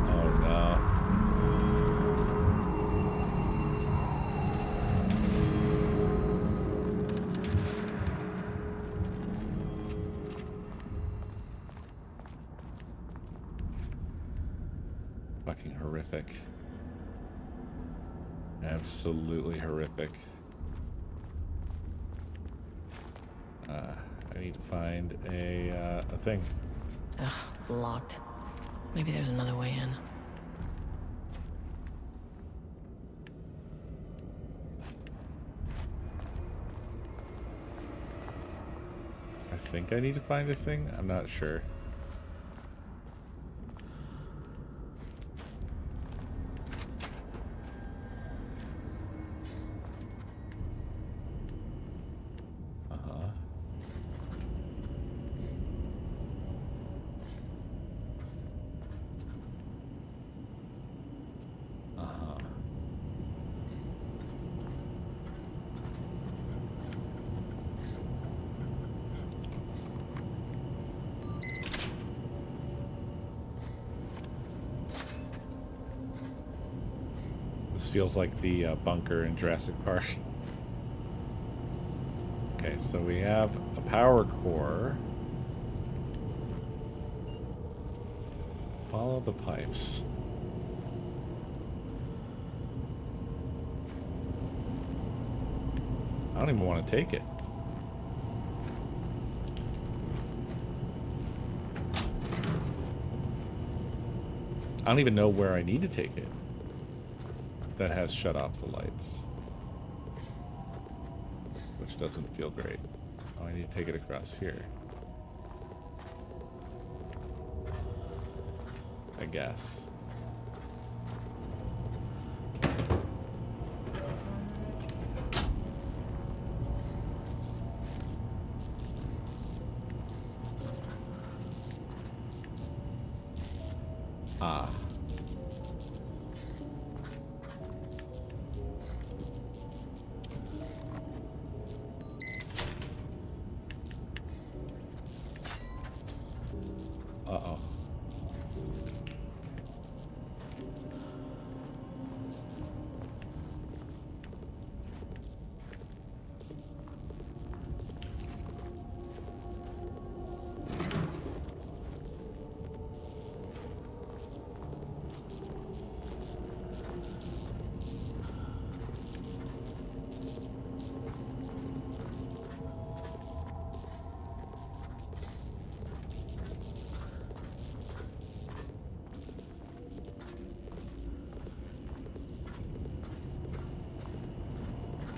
Oh no. Fucking horrific. Absolutely horrific. I need to find a thing. Ugh, locked. Maybe there's another way in. I think I need to find a thing. I'm not sure. This feels like the bunker in Jurassic Park. Okay, so we have a power core. Follow the pipes. I don't even want to take it. I don't even know where I need to take it. That has shut off the lights. Which doesn't feel great. Oh, I need to take it across here. I guess. Ah. Uh-oh.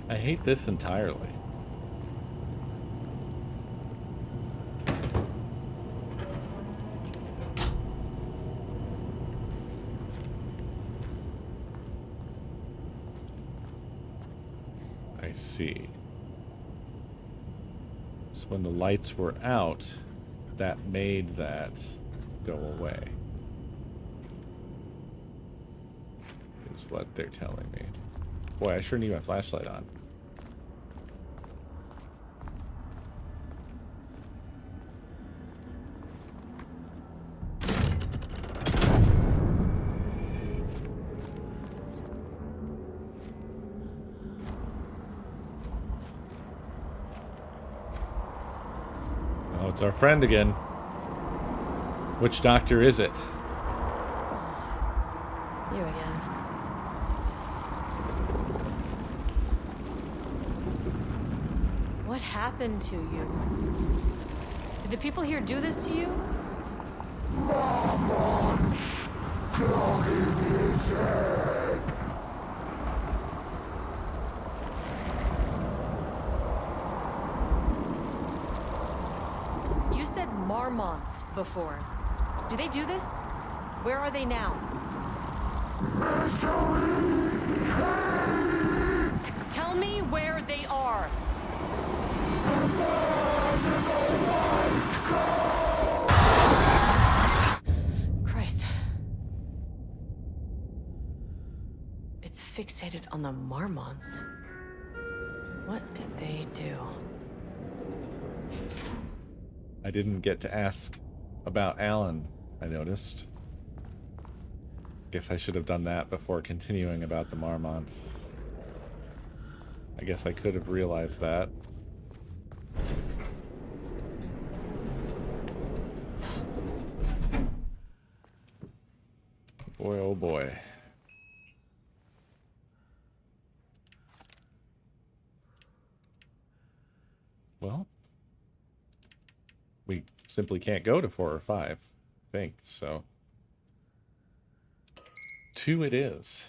I hate this entirely. I see. So when the lights were out, that made that go away. Is what they're telling me. Boy, I sure need my flashlight on. Oh, it's our friend again. Which doctor is it? You again. What happened to you? Did the people here do this to you? You said marmots before. Do they do this? Where are they now? Tell me where they are. Christ. It's fixated on the marmots. What did they do? I didn't get to ask about Alan, I noticed. Guess I should have done that before continuing about the marmots. I guess I could have realized that. Boy, oh boy. Well, we simply can't go to 4 or 5, I think, so 2 it is.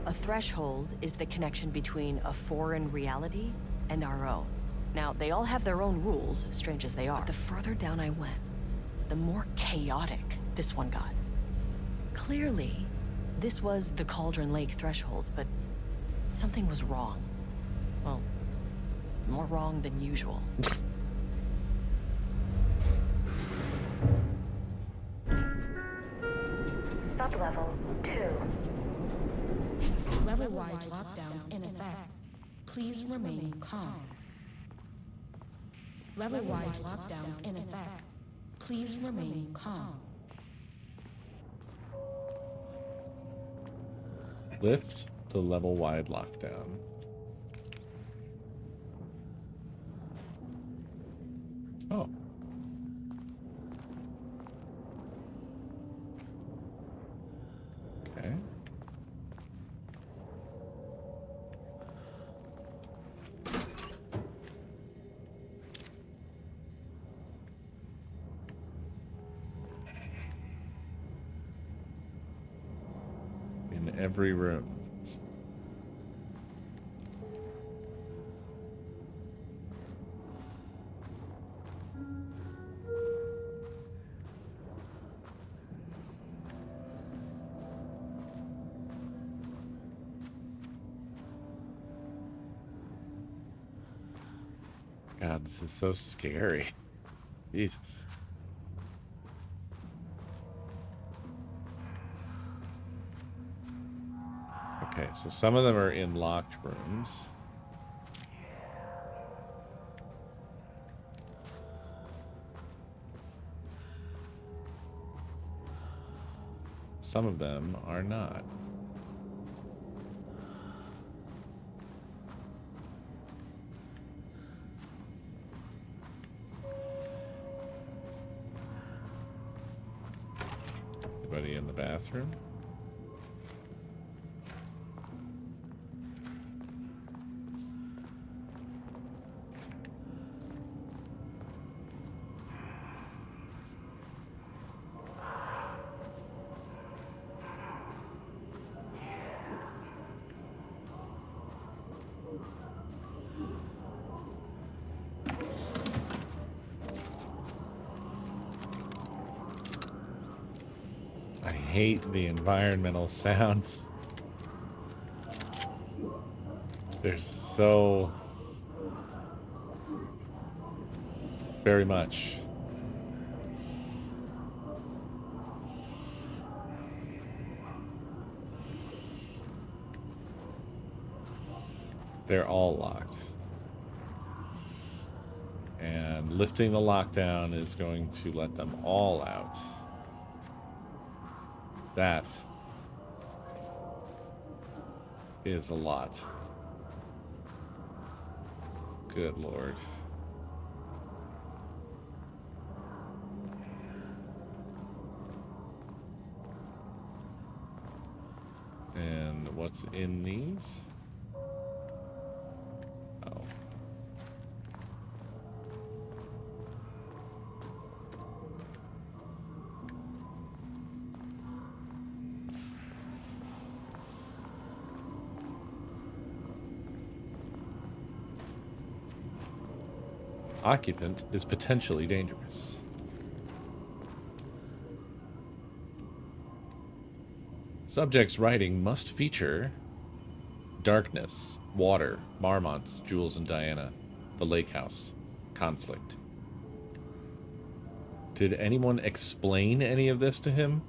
A threshold is the connection between a foreign reality and our own. Now, they all have their own rules, strange as they are. But the further down I went, the more chaotic this one got. Clearly, this was the Cauldron Lake threshold, but something was wrong. Well, more wrong than usual. Sublevel 2. Level-wide lockdown in effect. Please remain calm. Level-wide lockdown in effect. Please remain calm. Lift to level-wide lockdown. Oh. Okay. In every room. God, this is so scary. Jesus. Okay, so some of them are in locked rooms. Some of them are not. Anybody in the bathroom? I hate the environmental sounds. They're so very much. They're all locked. And lifting the lockdown is going to let them all out. That is a lot. Good Lord. And what's in these? Oh. Occupant is potentially dangerous. Subject's writing must feature darkness, water, Marmonts, Jules and Diana, the lake house, conflict. Did anyone explain any of this to him?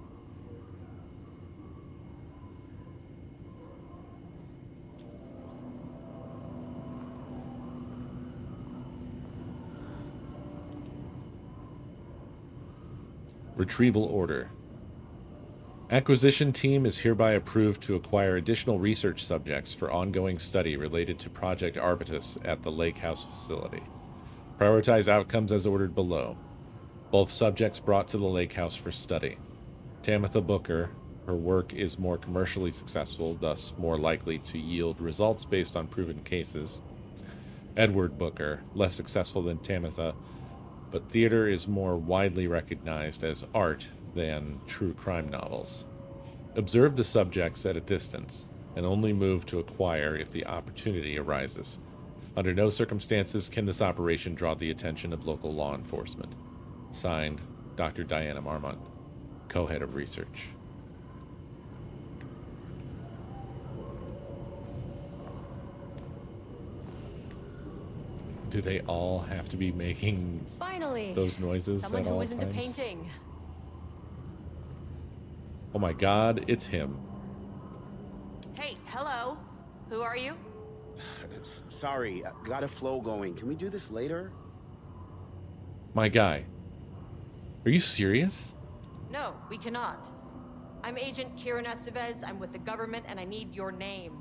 Retrieval order. Acquisition team is hereby approved to acquire additional research subjects for ongoing study related to Project Arbitus at the Lake House facility. Prioritize outcomes as ordered below. Both subjects brought to the Lake House for study. Tamitha Booker, her work is more commercially successful, thus more likely to yield results based on proven cases. Edward Booker, less successful than Tamitha, but theater is more widely recognized as art than true crime novels. Observe the subjects at a distance and only move to acquire if the opportunity arises. Under no circumstances can this operation draw the attention of local law enforcement. Signed, Dr. Diana Marmont, co-head of research. Do they all have to be making Finally, those noises someone at who all is into times? painting. Oh my God, it's him. Hey, hello. Who are you? Sorry, got a flow going. Can we do this later? My guy. Are you serious? No, we cannot. I'm Agent Kieran Estevez. I'm with the government, and I need your name.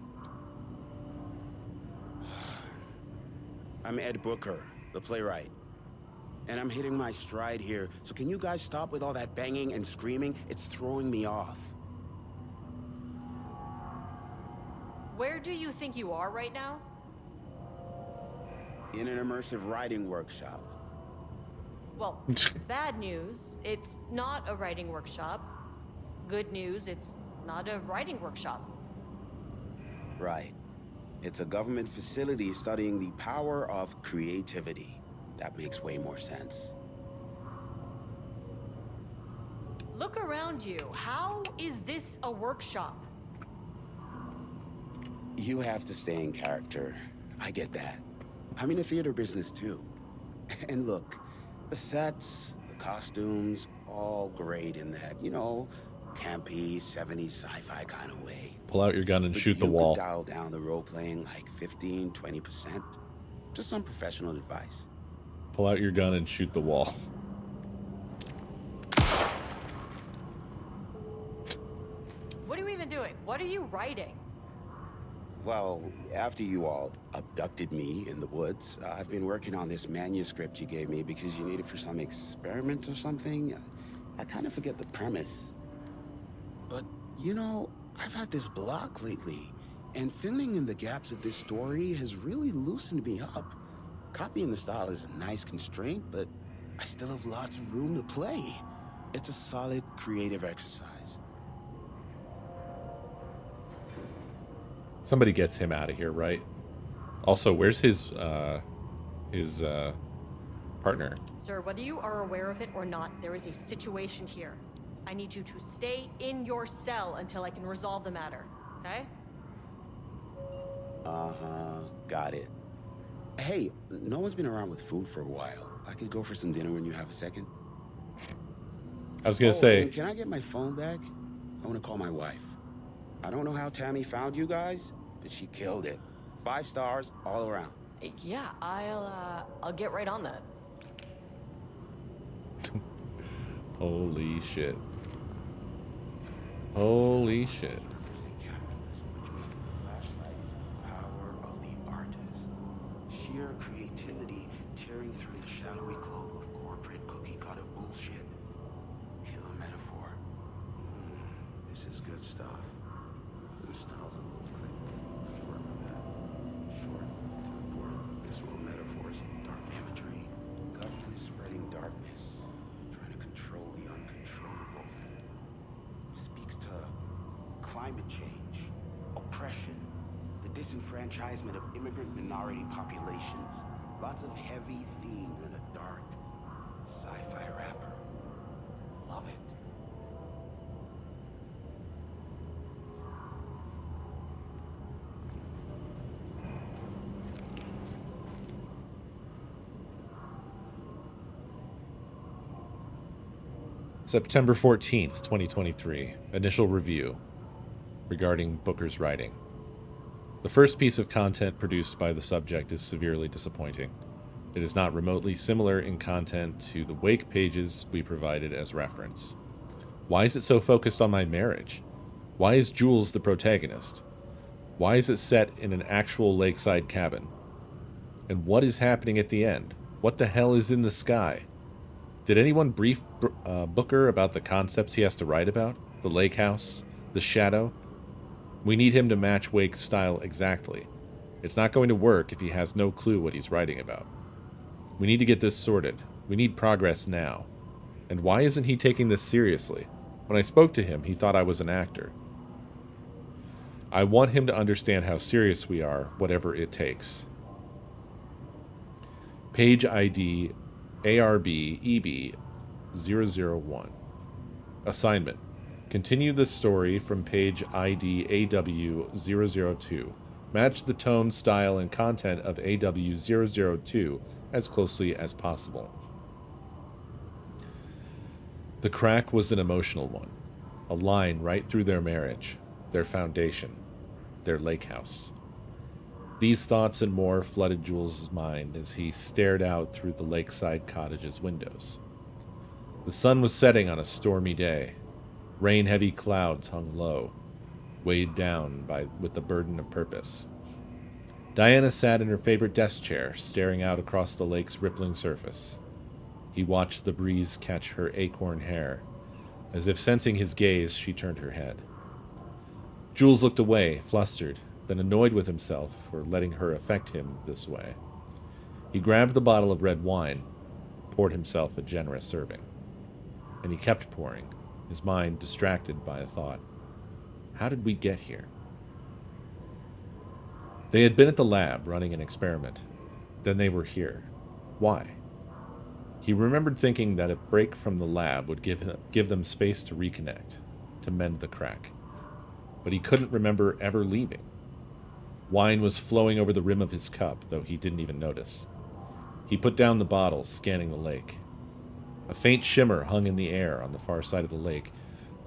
I'm Ed Booker, the playwright. And I'm hitting my stride here, so can you guys stop with all that banging and screaming? It's throwing me off. Where do you think you are right now? In an immersive writing workshop. Well, bad news, it's not a writing workshop. Good news, it's not a writing workshop. Right. It's a government facility studying the power of creativity. That makes way more sense. Look around you. How is this a workshop? You have to stay in character. I get that. I'm in the theater business too. And look, the sets, the costumes, all great in that, you know, campy, 70s sci-fi kind of way. Pull out your gun and But shoot the you wall. could dial down the role-playing like 15, 20%. Just some professional advice. Pull out your gun and shoot the wall. What are you even doing? What are you writing? Well, after you all abducted me in the woods, I've been working on this manuscript you gave me because you need it for some experiment or something. I kind of forget the premise. But, you know, I've had this block lately, and filling in the gaps of this story has really loosened me up. Copying the style is a nice constraint, but I still have lots of room to play. It's a solid creative exercise. Somebody gets him out of here, right? Also, where's his partner? Sir, whether you are aware of it or not, there is a situation here. I need you to stay in your cell until I can resolve the matter, okay? Uh-huh, got it. Hey, no one's been around with food for a while. I could go for some dinner when you have a second. I was gonna Oh, say, and can I get my phone back? I want to call my wife. I don't know how Tammy found you guys, but she killed it. 5 stars all around. Yeah, I'll get right on that. Holy shit. Holy shit. Capitalism, which means the flashlight is the power of the artist. Sheer creativity tearing through the shadowy cloak of corporate cookie-cutter bullshit. Killer metaphor. This is good stuff. Blue style's a little quick. Let's work with that. Short to the point. Visceral metaphors, dark imagery. Government is spreading darkness, trying to control the uncontrollable. It speaks to climate change, oppression, the disenfranchisement of immigrant minority populations. Lots of heavy themes in a dark sci-fi wrapper. Love it. September 14th, 2023. Initial review regarding Booker's writing. The first piece of content produced by the subject is severely disappointing. It is not remotely similar in content to the wake pages we provided as reference. Why is it so focused on my marriage? Why is Jules the protagonist? Why is it set in an actual lakeside cabin? And what is happening at the end? What the hell is in the sky? Did anyone brief Booker about the concepts he has to write about? The lake house? The shadow? We need him to match Wake's style exactly. It's not going to work if he has no clue what he's writing about. We need to get this sorted. We need progress now. And why isn't he taking this seriously? When I spoke to him, he thought I was an actor. I want him to understand how serious we are, whatever it takes. Page ID ARB-EB-001. Assignment. Continue the story from page ID AW-002. Match the tone, style, and content of AW-002 as closely as possible. The crack was an emotional one. A line right through their marriage, their foundation, their lake house. These thoughts and more flooded Jules' mind as he stared out through the lakeside cottage's windows. The sun was setting on a stormy day. Rain-heavy clouds hung low, weighed down with the burden of purpose. Diana sat in her favorite desk chair, staring out across the lake's rippling surface. He watched the breeze catch her acorn hair. As if sensing his gaze, she turned her head. Jules looked away, flustered, then annoyed with himself for letting her affect him this way. He grabbed the bottle of red wine, poured himself a generous serving. And he kept pouring, his mind distracted by a thought. How did we get here? They had been at the lab running an experiment. Then they were here. Why? He remembered thinking that a break from the lab would give them space to reconnect, to mend the crack. But he couldn't remember ever leaving. Wine was flowing over the rim of his cup, though he didn't even notice. He put down the bottle, scanning the lake. A faint shimmer hung in the air on the far side of the lake,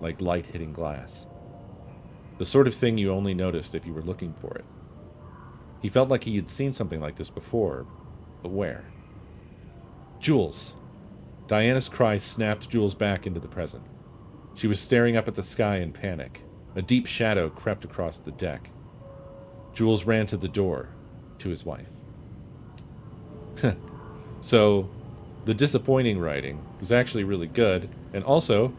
like light hitting glass. The sort of thing you only noticed if you were looking for it. He felt like he had seen something like this before, but where? Jules! Diana's cry snapped Jules back into the present. She was staring up at the sky in panic. A deep shadow crept across the deck. Jules ran to the door, to his wife. So, the disappointing writing was actually really good, and also,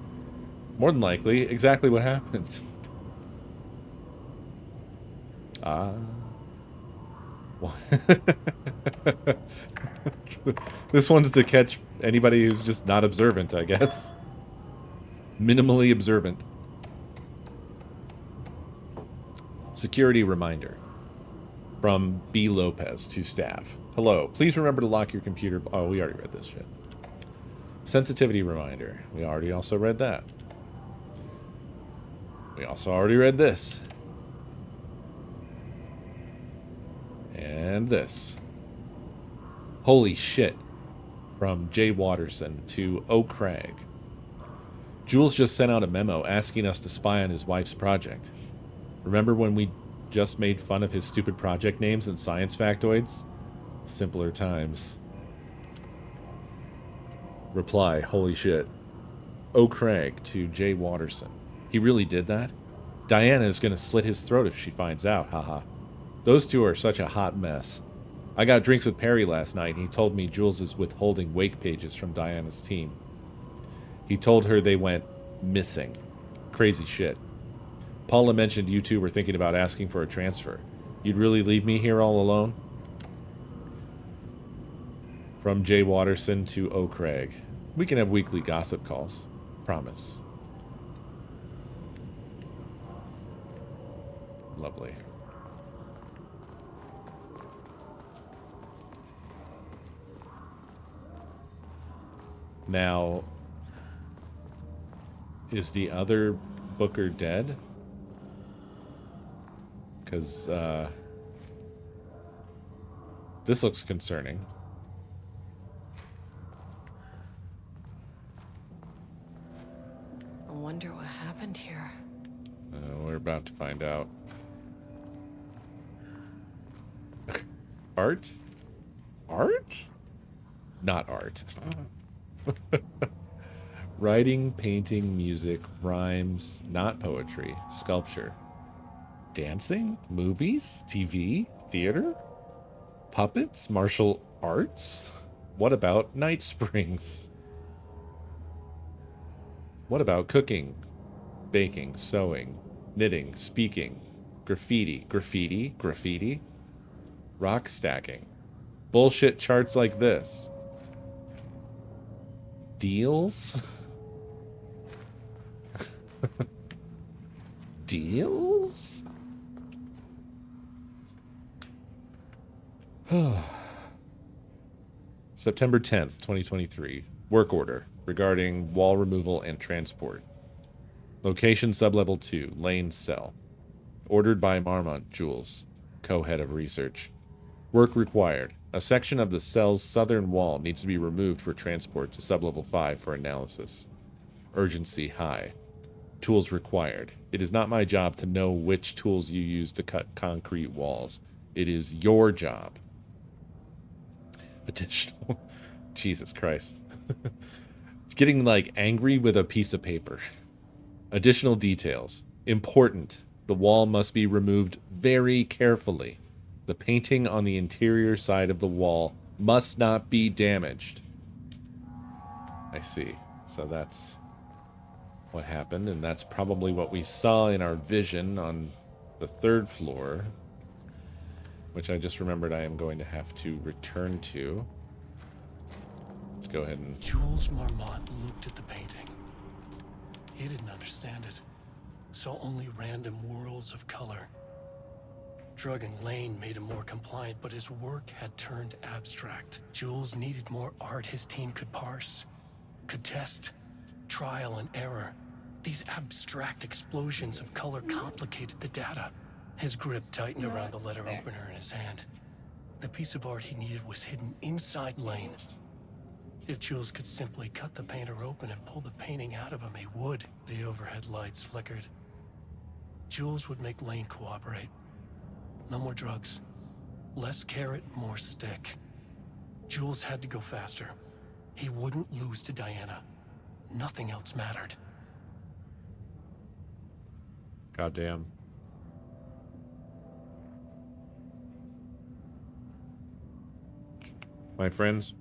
more than likely, exactly what happened. This one's to catch anybody who's just not observant, I guess. Minimally observant. Security reminder. From B. Lopez to staff. Hello, please remember to lock your computer... Oh, we already read this shit. Sensitivity reminder. We already also read that. We also already read this. And this. Holy shit. From Jay Watterson to O. Cragg. Jules just sent out a memo asking us to spy on his wife's project. Remember when we just made fun of his stupid project names and science factoids. Simpler times. Reply, holy shit. O. Craig to Jay Watterson. He really did that? Diana is going to slit his throat if she finds out, haha. Those two are such a hot mess. I got drinks with Perry last night, and he told me Jules is withholding wake pages from Diana's team. He told her they went missing. Crazy shit. Paula mentioned you two were thinking about asking for a transfer. You'd really leave me here all alone? From Jay Watterson to O. Craig. We can have weekly gossip calls. Promise. Lovely. Now, is the other Booker dead? Because, this looks concerning. I wonder what happened here. We're about to find out. Art? Art? Not art. Writing, painting, music, rhymes, not poetry, sculpture. Dancing? Movies? TV? Theater? Puppets? Martial arts? What about Night Springs? What about cooking, baking, sewing, knitting, speaking, graffiti, rock stacking, bullshit charts like this? Deals? Deals? September 10th, 2023. Work order regarding wall removal and transport. Location sublevel 2, Lane Cell. Ordered by Marmont Jules, co-head of research. Work required. A section of the cell's southern wall needs to be removed for transport to sublevel 5 for analysis. Urgency high. Tools required. It is not my job to know which tools you use to cut concrete walls. It is your job. Additional. Jesus Christ. Getting, like, angry with a piece of paper. Additional details. Important. The wall must be removed very carefully. The painting on the interior side of the wall must not be damaged. I see. So that's what happened, and that's probably what we saw in our vision on the 3rd floor, which I just remembered I am going to have to return to. Let's go ahead and... Jules Marmont looked at the painting. He didn't understand it. Saw only random whirls of color. Drugging Lane made him more compliant, but his work had turned abstract. Jules needed more art his team could parse, could test, trial and error. These abstract explosions of color complicated the data. His grip tightened around the letter opener in his hand. The piece of art he needed was hidden inside Lane. If Jules could simply cut the painter open and pull the painting out of him, he would. The overhead lights flickered. Jules would make Lane cooperate. No more drugs. Less carrot, more stick. Jules had to go faster. He wouldn't lose to Diana. Nothing else mattered. Goddamn. My friends,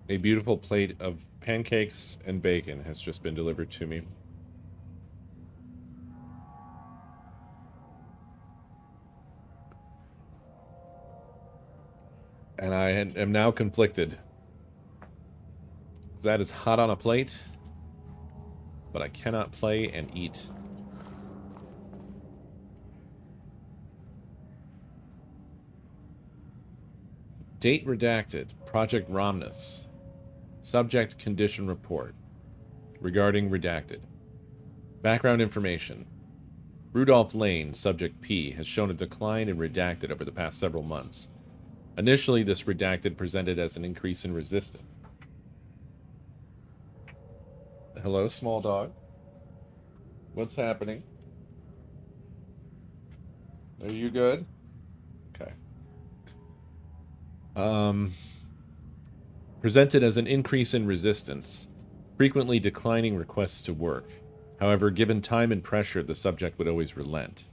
a beautiful plate of pancakes and bacon has just been delivered to me. And I am now conflicted. That is hot on a plate, but I cannot play and eat. Date redacted. Project Romnus. Subject condition report. Regarding redacted. Background information. Rudolph Lane, subject P, has shown a decline in redacted over the past several months. Initially, this redacted presented as an increase in resistance. Hello, small dog. What's happening? Are you good? Okay. Presented as an increase in resistance, frequently declining requests to work. However, given time and pressure, the subject would always relent.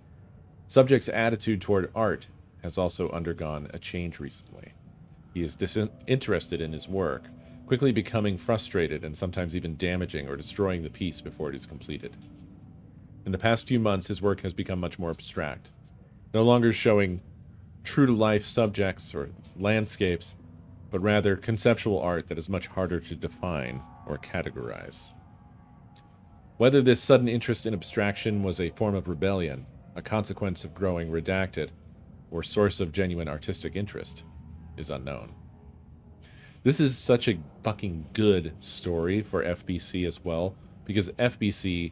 Subject's attitude toward art has also undergone a change recently. He is disinterested in his work, quickly becoming frustrated and sometimes even damaging or destroying the piece before it is completed. In the past few months, his work has become much more abstract, no longer showing true-to-life subjects or landscapes, but rather conceptual art that is much harder to define or categorize. Whether this sudden interest in abstraction was a form of rebellion, a consequence of growing redacted, or source of genuine artistic interest, is unknown. This is such a fucking good story for FBC as well, because FBC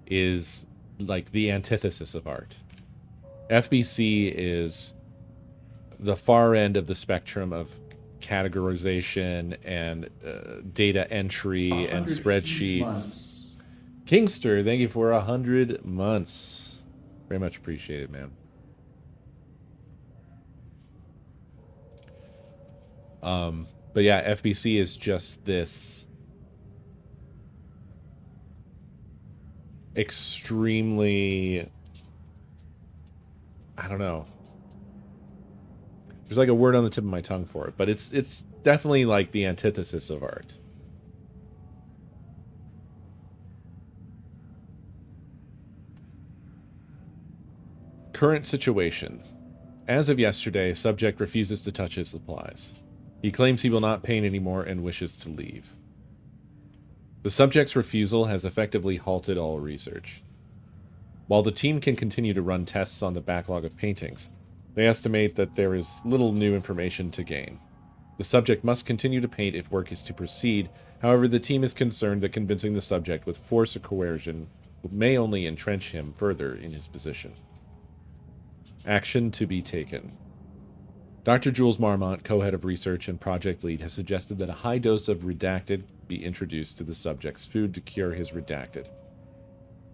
is like the antithesis of art. FBC is the far end of the spectrum of categorization and data entry and spreadsheets. Kingster, thank you for 100 months. Very much appreciated, man. But yeah, FBC is just this extremely, I don't know. There's like a word on the tip of my tongue for it, but it's definitely like the antithesis of art. Current situation. As of yesterday, subject refuses to touch his supplies. He claims he will not paint anymore and wishes to leave. The subject's refusal has effectively halted all research. While the team can continue to run tests on the backlog of paintings, they estimate that there is little new information to gain. The subject must continue to paint if work is to proceed. However, the team is concerned that convincing the subject with force or coercion may only entrench him further in his position. Action to be taken. Dr. Jules Marmont, co-head of research and project lead, has suggested that a high dose of redacted be introduced to the subject's food to cure his redacted.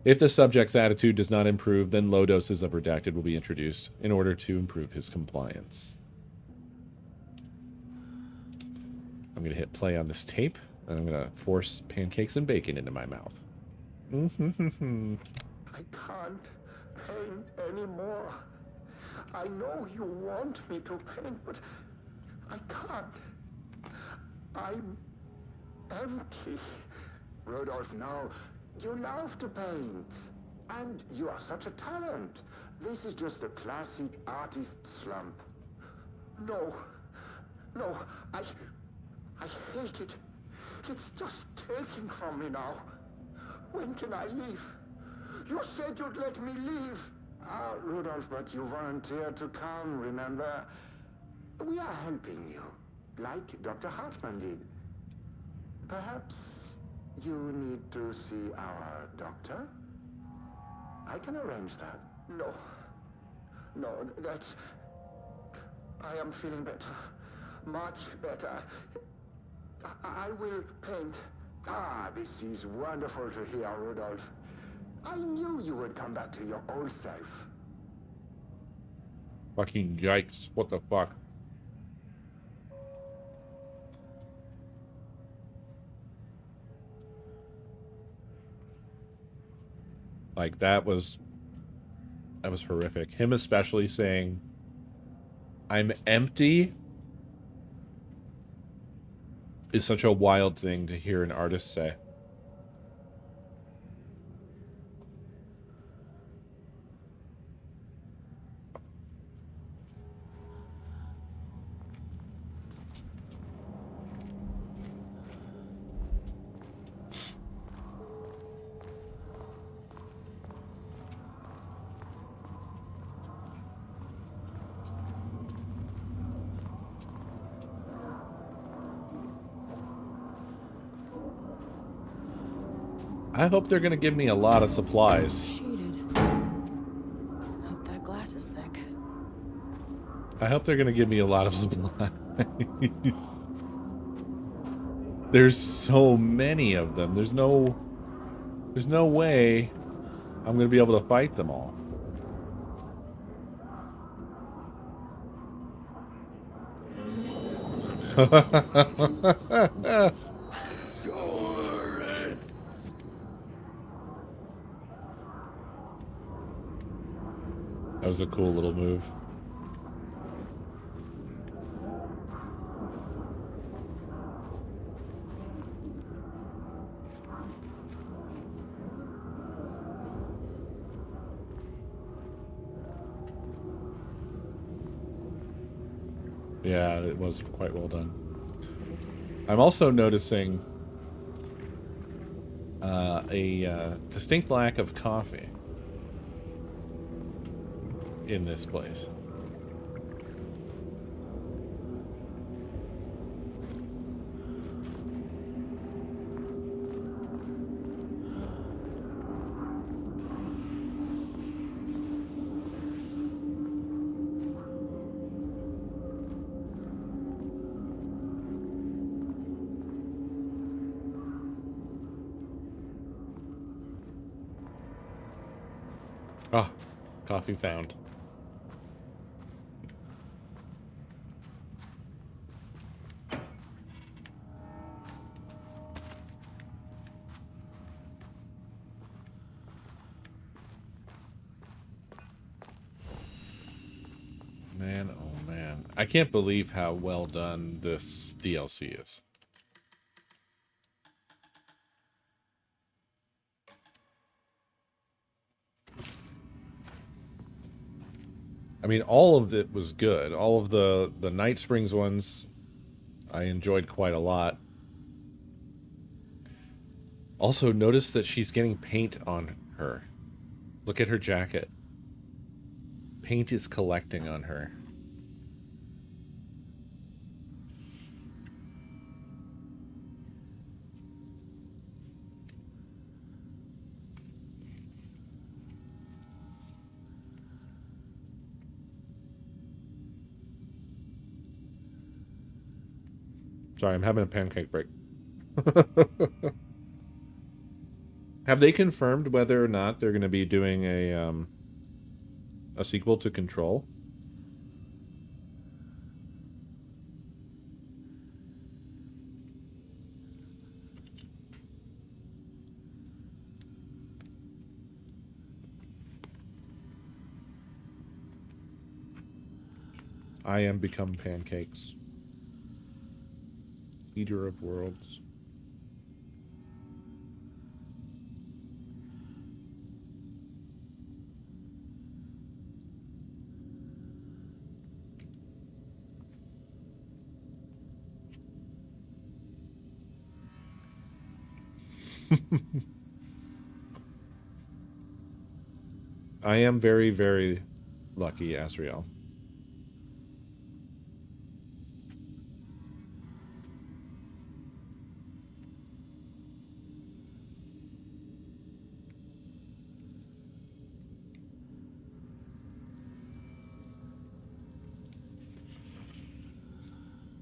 If the subject's attitude does not improve, then low doses of redacted will be introduced in order to improve his compliance. I'm going to hit play on this tape, and I'm going to force pancakes and bacon into my mouth. I can't paint anymore. I know you want me to paint, but I can't. I'm empty. Rudolph, no. You love to paint. And you are such a talent. This is just the classic artist slump. No. I hate it. It's just taking from me now. When can I leave? You said you'd let me leave. Rudolph, but you volunteered to come, remember? We are helping you, like Dr. Hartman did. Perhaps you need to see our doctor? I can arrange that. No, that's... I am feeling better. Much better. I will paint. This is wonderful to hear, Rudolph. I knew you would come back to your old self. Fucking yikes. What the fuck? Like, that was horrific. Him especially saying, "I'm empty," is such a wild thing to hear an artist say. I hope they're going to give me a lot of supplies. Shaded. Hope that glass is thick. I hope they're going to give me a lot of supplies. There's so many of them. There's no way I'm going to be able to fight them all. That was a cool little move. Yeah, it was quite well done. I'm also noticing a distinct lack of coffee in this place. Ah, coffee found. Man, oh man. I can't believe how well done this DLC is. I mean, all of it was good. All of the Night Springs ones I enjoyed quite a lot. Also, notice that she's getting paint on her. Look at her jacket. Paint is collecting on her. Sorry, I'm having a pancake break. Have they confirmed whether or not they're going to be doing a sequel to Control? I am become pancakes. Eater of worlds. I am very, very lucky, Asriel.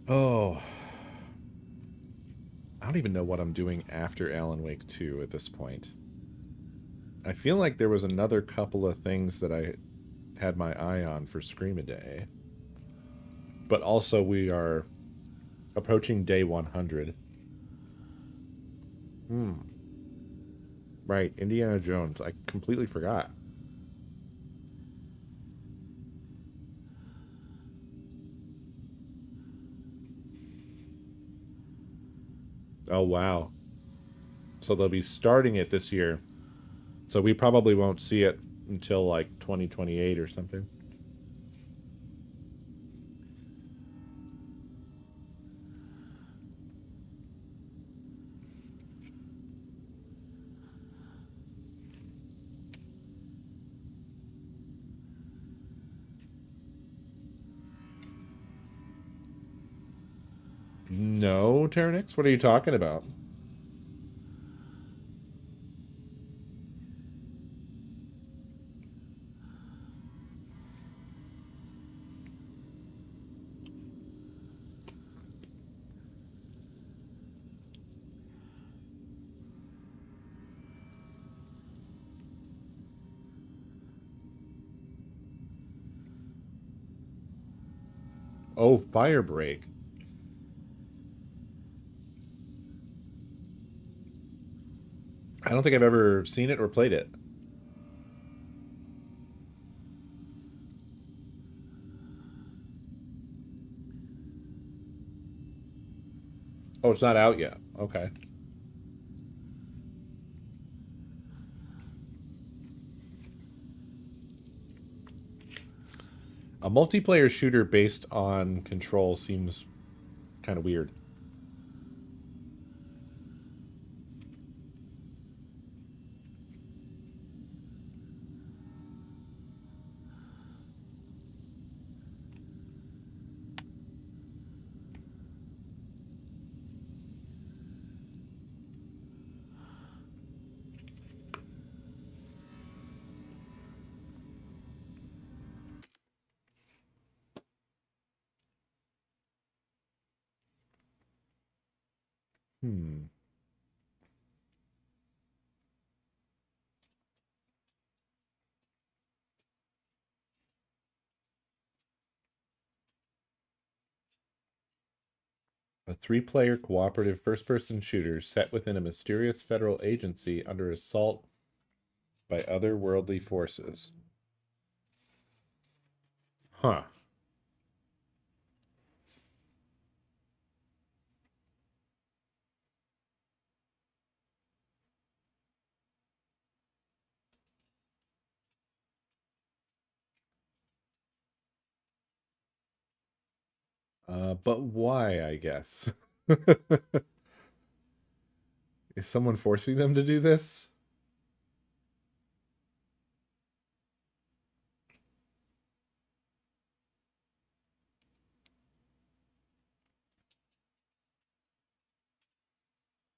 Oh. I don't even know what I'm doing after Alan Wake 2 at this point. I feel like there was another couple of things that I had my eye on for SCREAMADAY. But also we are approaching day 100. Right, Indiana Jones. I completely forgot. Oh, wow. So they'll be starting it this year. So we probably won't see it until like 2028 or something. No, Ternix? What are you talking about? Oh, Fire Break. I don't think I've ever seen it or played it. Oh, it's not out yet. Okay. A multiplayer shooter based on Control seems kind of weird. Hmm. A three-player cooperative first-person shooter set within a mysterious federal agency under assault by otherworldly forces. Huh. But why, I guess? Is someone forcing them to do this?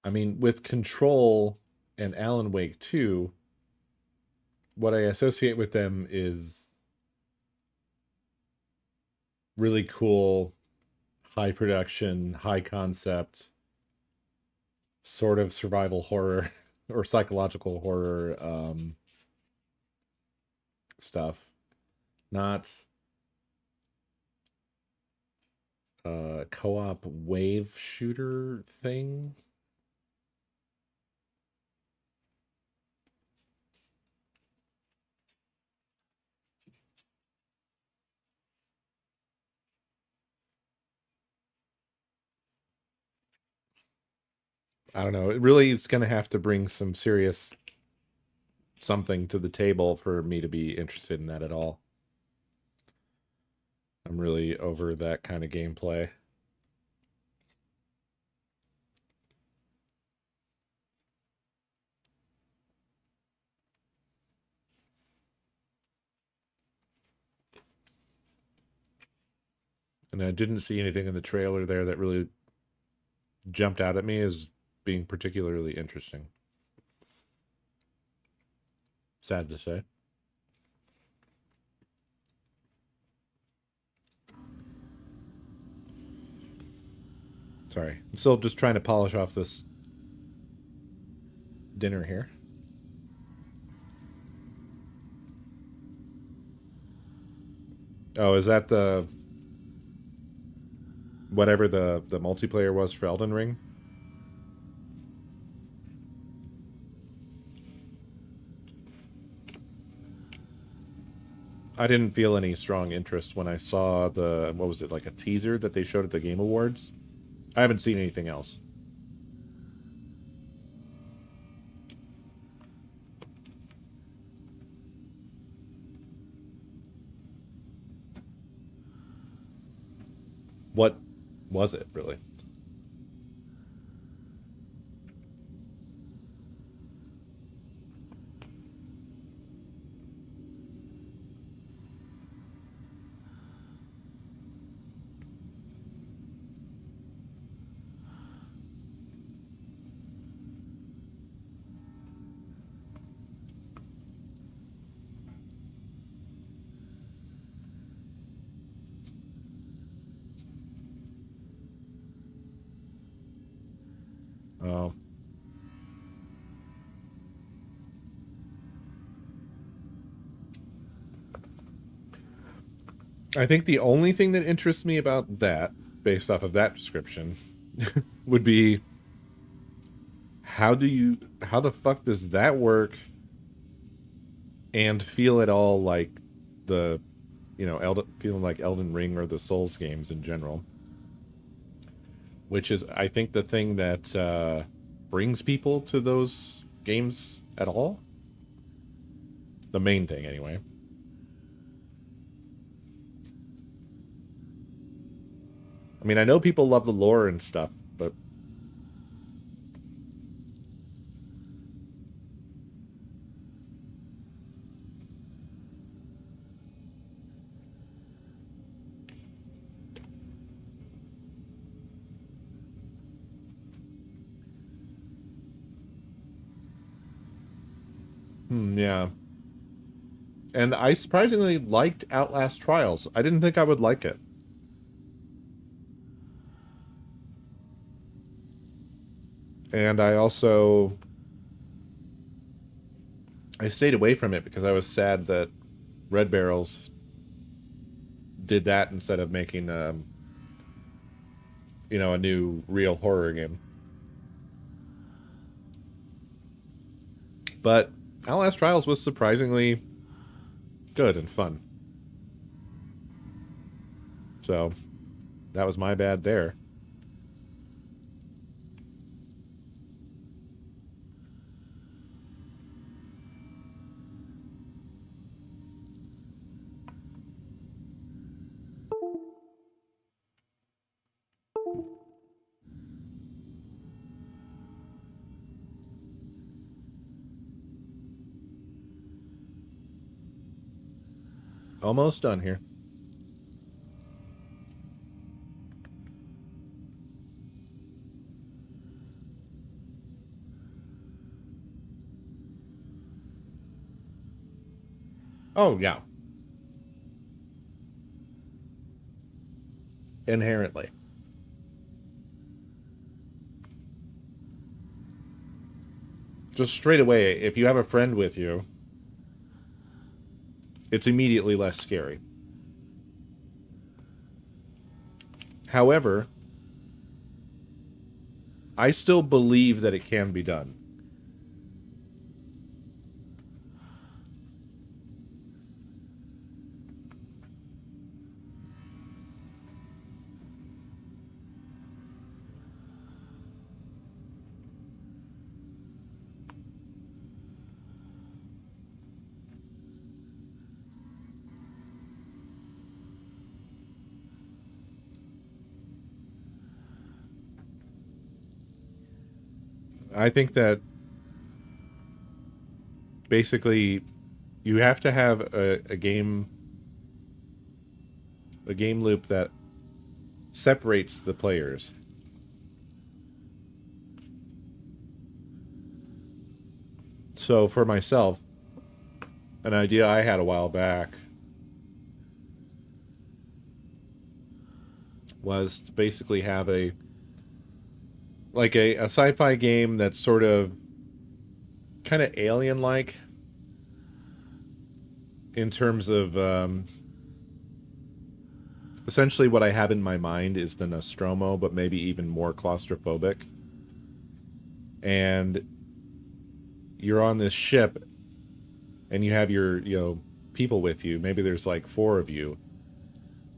I mean, with Control and Alan Wake 2, what I associate with them is really cool, high production, high concept, sort of survival horror or psychological horror stuff. Not co-op wave shooter thing. I don't know. It really is going to have to bring some serious something to the table for me to be interested in that at all. I'm really over that kind of gameplay. And I didn't see anything in the trailer there that really jumped out at me as being particularly interesting. Sad to say. Sorry. I'm still just trying to polish off this dinner here. Oh, is that the whatever the multiplayer was for Elden Ring? I didn't feel any strong interest when I saw the, what was it, like a teaser that they showed at the Game Awards? I haven't seen anything else. What was it, really? I think the only thing that interests me about that, based off of that description, would be how the fuck does that work and feel at all like the, feeling like Elden Ring or the Souls games in general, which is, I think, the thing that brings people to those games at all. The main thing, anyway. I mean, I know people love the lore and stuff, but yeah. And I surprisingly liked Outlast Trials. I didn't think I would like it. And I stayed away from it because I was sad that Red Barrels did that instead of making a new real horror game. But Outlast Trials was surprisingly good and fun. So that was my bad there. Almost done here. Oh, yeah. Inherently. Just straight away, if you have a friend with you, it's immediately less scary. However, I still believe that it can be done. I think that basically you have to have a game loop that separates the players. So for myself, an idea I had a while back was to basically have a sci-fi game that's sort of kind of alien-like in terms of essentially what I have in my mind is the Nostromo, but maybe even more claustrophobic. And you're on this ship and you have your, people with you. Maybe there's like 4 of you.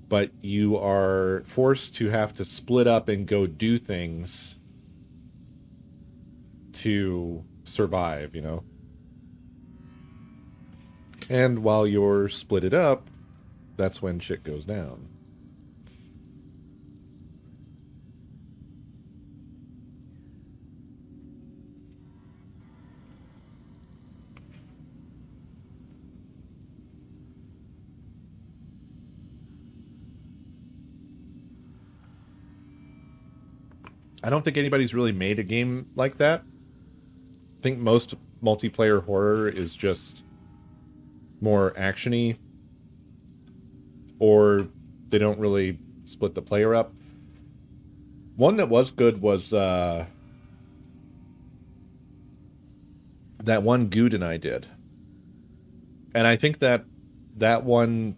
But you are forced to have to split up and go do things to survive, And while you're split it up, that's when shit goes down. I don't think anybody's really made a game like that. I think most multiplayer horror is just more actiony, or they don't really split the player up. One that was good was that one Good and I did. And I think that one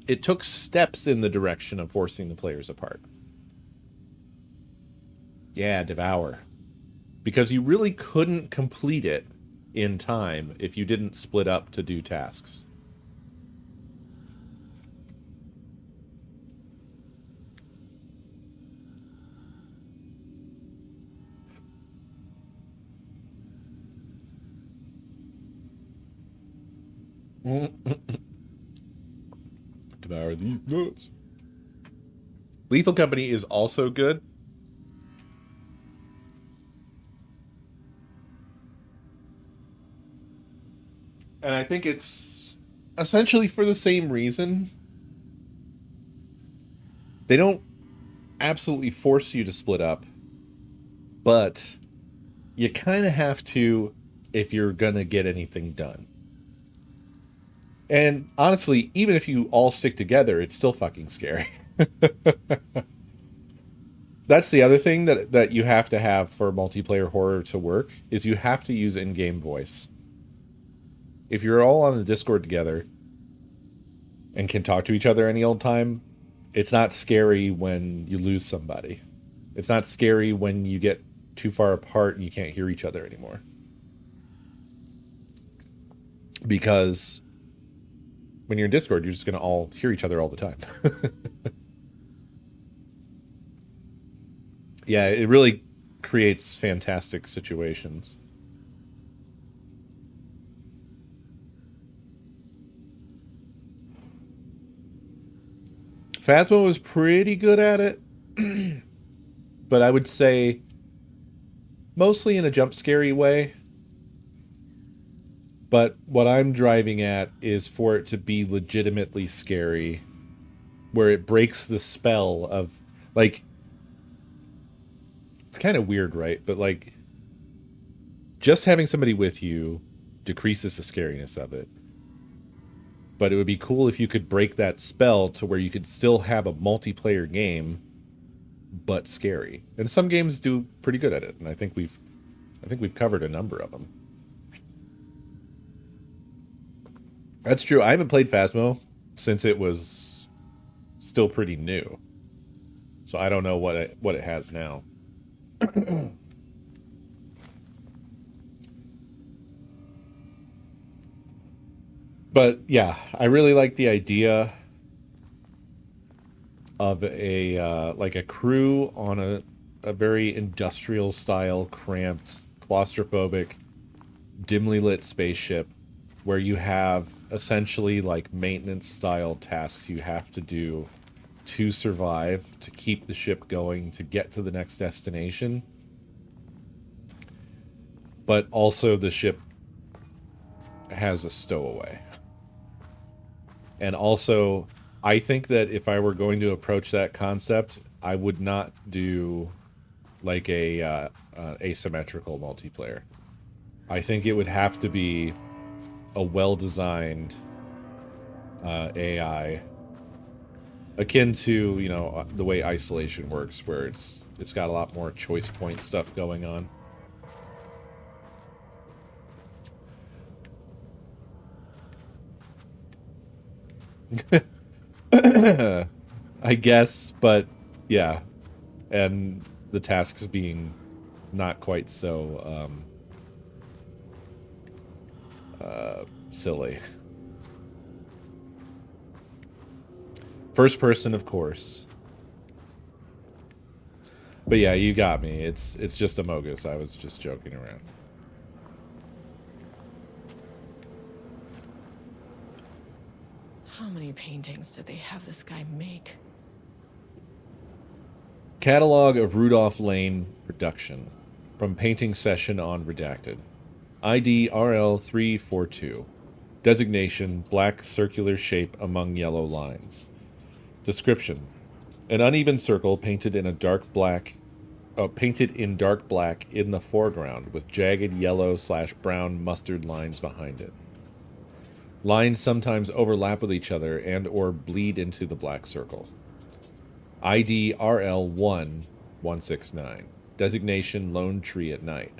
it took steps in the direction of forcing the players apart. Yeah, Devour. Because you really couldn't complete it in time if you didn't split up to do tasks. Devour these nuts. Lethal Company is also good. And I think it's essentially for the same reason. They don't absolutely force you to split up, but you kind of have to if you're going to get anything done. And honestly, even if you all stick together, it's still fucking scary. That's the other thing that you have to have for multiplayer horror to work, is you have to use in-game voice. If you're all on the Discord together and can talk to each other any old time, it's not scary when you lose somebody. It's not scary when you get too far apart and you can't hear each other anymore. Because when you're in Discord, you're just going to all hear each other all the time. Yeah, it really creates fantastic situations. Phasmo was pretty good at it, but I would say mostly in a jump scary way. But what I'm driving at is for it to be legitimately scary, where it breaks the spell of, like, it's kind of weird, right? But, like, just having somebody with you decreases the scariness of it. But it would be cool if you could break that spell to where you could still have a multiplayer game, but scary. And some games do pretty good at it, and I think we've covered a number of them. That's true. I haven't played Phasmo since it was still pretty new, so I don't know what it has now. But yeah, I really like the idea of a like a crew on a very industrial style, cramped, claustrophobic, dimly lit spaceship, where you have essentially like maintenance style tasks you have to do to survive, to keep the ship going, to get to the next destination. But also the ship has a stowaway. And also, I think that if I were going to approach that concept, I would not do like a asymmetrical multiplayer. I think it would have to be a well-designed AI, akin to, you know, the way Isolation works, where it's got a lot more choice point stuff going on. I guess, but yeah. And the tasks being not quite so silly. First person, of course. But yeah, you got me. It's just Amogus. I was just joking around. How many paintings did they have this guy make? Catalog of Rudolph Lane Production. From Painting Session on Redacted. ID RL342. Designation, black circular shape among yellow lines. Description: an uneven circle painted in dark black in the foreground, with jagged yellow/brown mustard lines behind it. Lines sometimes overlap with each other and or bleed into the black circle. ID RL1169. Designation, lone tree at night.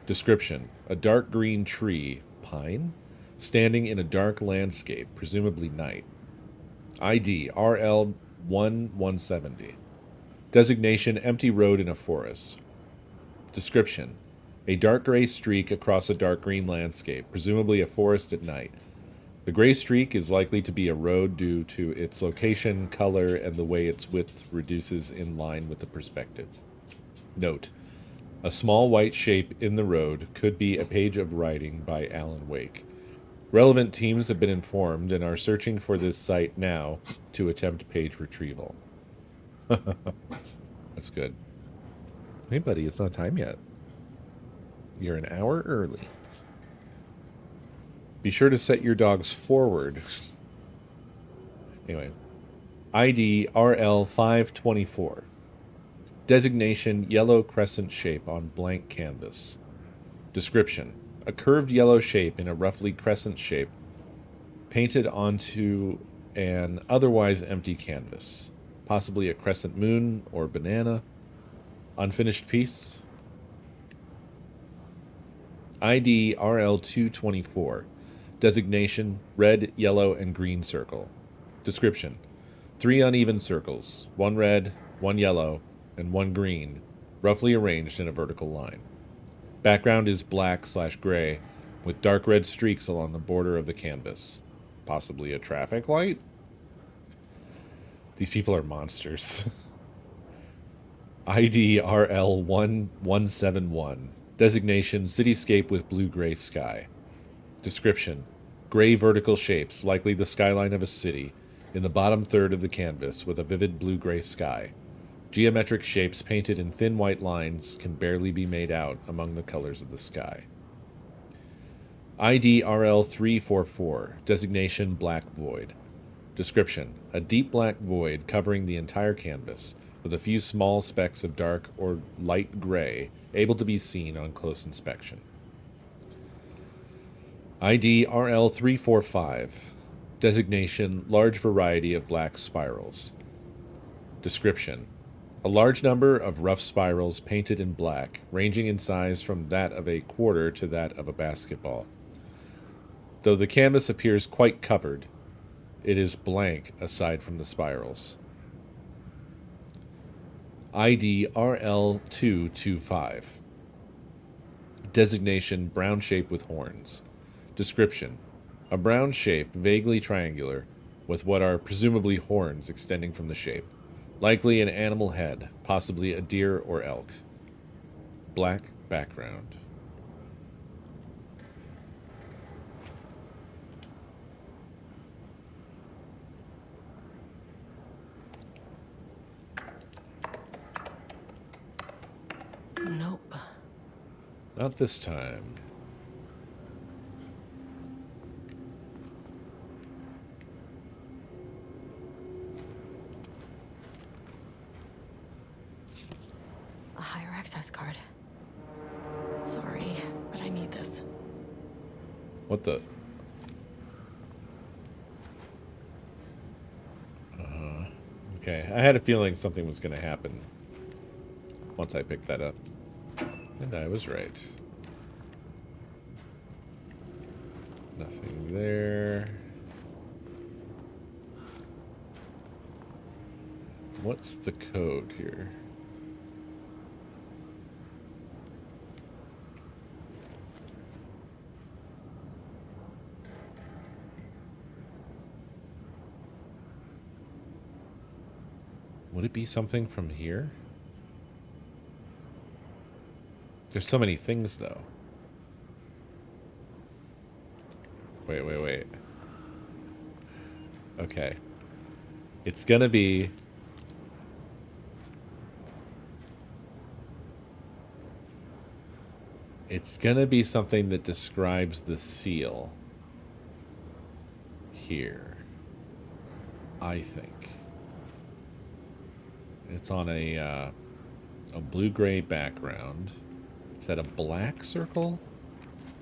Description: a dark green tree, pine, standing in a dark landscape, presumably night. ID RL1170. Designation empty road in a forest. Description: a dark gray streak across a dark green landscape, presumably a forest at night. The gray streak is likely to be a road due to its location, color, and the way its width reduces in line with the perspective. Note: a small white shape in the road could be a page of writing by Alan Wake. Relevant teams have been informed and are searching for this site now to attempt page retrieval. That's good. Hey, buddy, it's not time yet. You're an hour early. Be sure to set your dogs forward. Anyway, ID RL524. Designation yellow crescent shape on blank canvas. Description: a curved yellow shape in a roughly crescent shape painted onto an otherwise empty canvas. Possibly a crescent moon or banana. Unfinished piece. ID RL224. Designation red, yellow, and green circle. Description: 3 uneven circles, 1 red, 1 yellow, and 1 green, roughly arranged in a vertical line. Background is black/gray, with dark red streaks along the border of the canvas. Possibly a traffic light? These people are monsters. ID RL1171. Designation cityscape with blue-gray sky. Description: gray vertical shapes, likely the skyline of a city, in the bottom third of the canvas with a vivid blue-gray sky. Geometric shapes painted in thin white lines can barely be made out among the colors of the sky. ID RL344. Designation black void. Description: a deep black void covering the entire canvas, with a few small specks of dark or light gray able to be seen on close inspection. ID RL345. Designation large variety of black spirals. Description: a large number of rough spirals painted in black, ranging in size from that of a quarter to that of a basketball. Though the canvas appears quite covered, it is blank aside from the spirals. ID RL225. Designation brown shape with horns. Description: a brown shape, vaguely triangular, with what are presumably horns extending from the shape. Likely an animal head, possibly a deer or elk. Black background. Nope. Not this time. A higher access card. Sorry, but I need this. What the? Okay, I had a feeling something was going to happen once I picked that up. And I was right. Nothing there. What's the code here? Would it be something from here? There's so many things, though. Wait. Okay. It's gonna be... It's gonna be something that describes the seal. Here. I think. It's on a blue-gray background. Is that a black circle?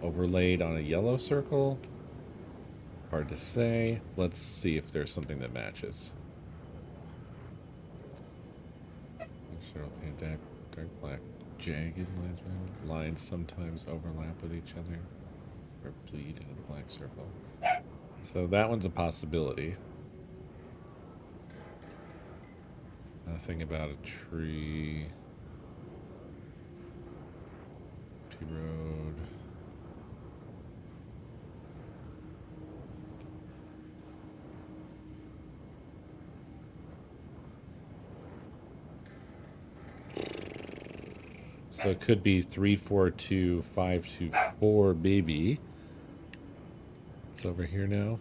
Overlaid on a yellow circle? Hard to say. Let's see if there's something that matches. Dark black. Jagged lines sometimes overlap with each other or bleed into the black circle. So that one's a possibility. Nothing about a tree. T road. So it could be 342524, baby. It's over here now.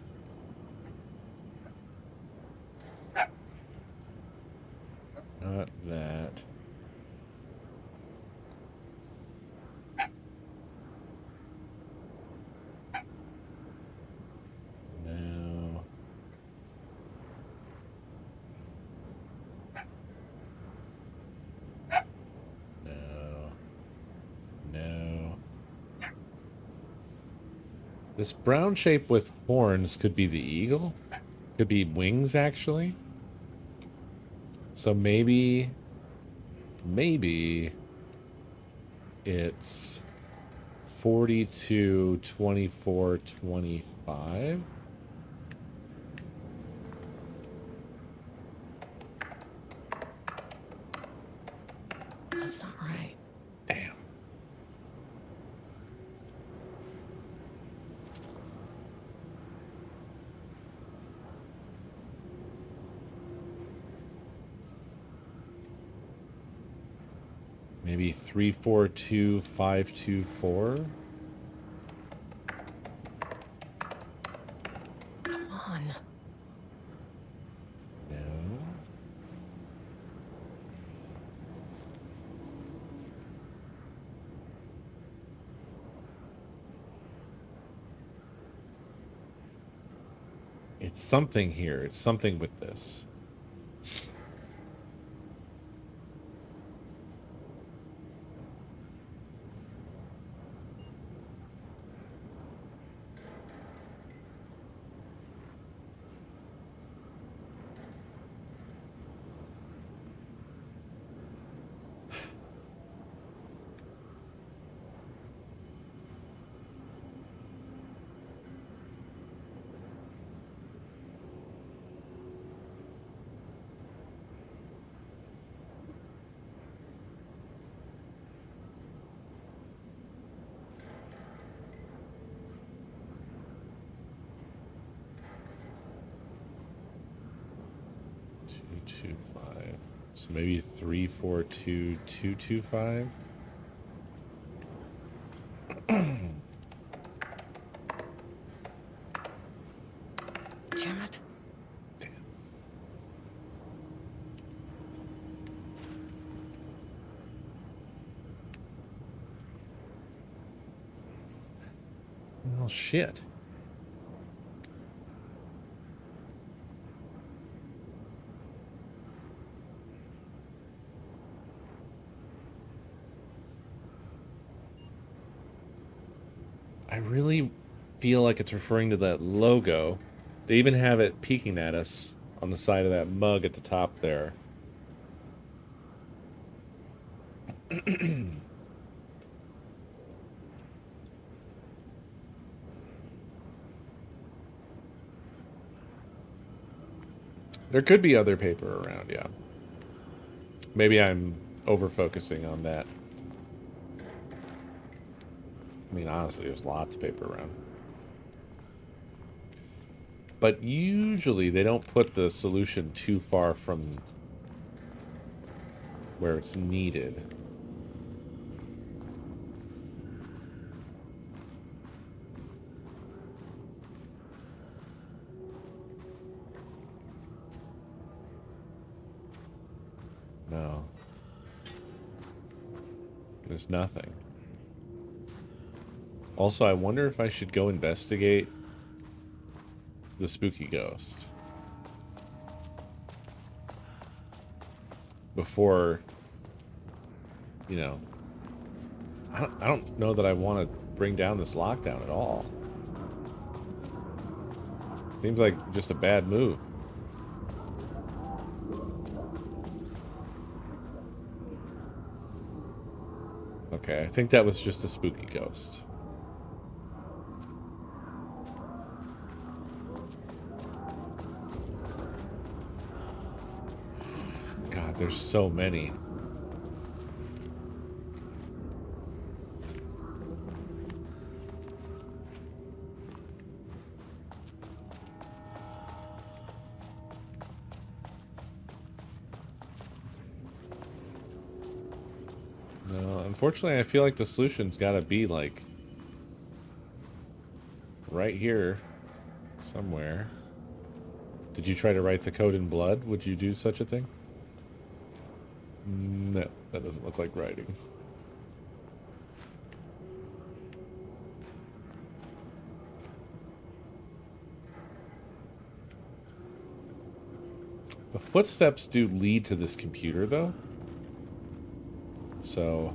Not that. No. No. No. This brown shape with horns could be the eagle. Could be wings, actually. So maybe it's 42, 24, 25. That's not right. Damn. Maybe 342524. Come on. No. It's something here. It's something with this. So maybe 342225. Damn it. Damn. Well, shit. I really feel like it's referring to that logo. They even have it peeking at us on the side of that mug at the top there. There could be other paper around, yeah. Maybe I'm over-focusing on that. I mean, honestly, there's lots of paper around. But usually they don't put the solution too far from where it's needed. No. There's nothing. Also, I wonder if I should go investigate the spooky ghost before, you know, I don't know that I want to bring down this lockdown at all. Seems like just a bad move. Okay, I think that was just a spooky ghost. God, God, there's so many. No, unfortunately, I feel like the solution's got to be, like, right here somewhere. Did you try to write the code in blood? Would you do such a thing? No, that doesn't look like writing. The footsteps do lead to this computer, though. So...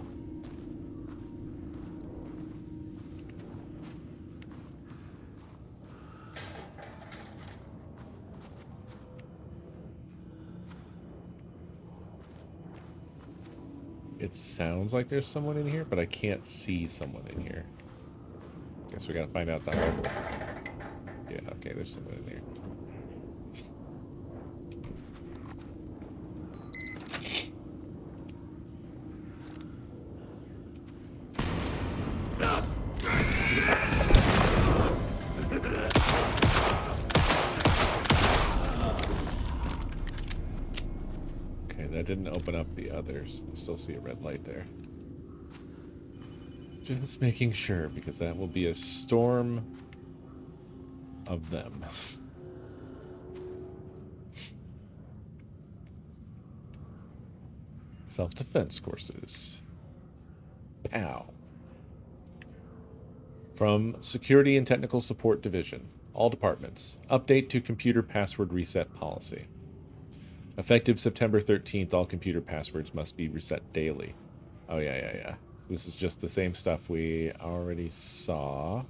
it sounds like there's someone in here, but I can't see someone in here. Guess we gotta find out the hard way. Yeah, okay, there's someone in here. That didn't open up the others. I still see a red light there. Just making sure, because that will be a storm of them. Self-defense courses. Pow. From Security and Technical Support Division. All departments. Update to computer password reset policy. Effective September 13th, all computer passwords must be reset daily. Oh, yeah. This is just the same stuff we already saw.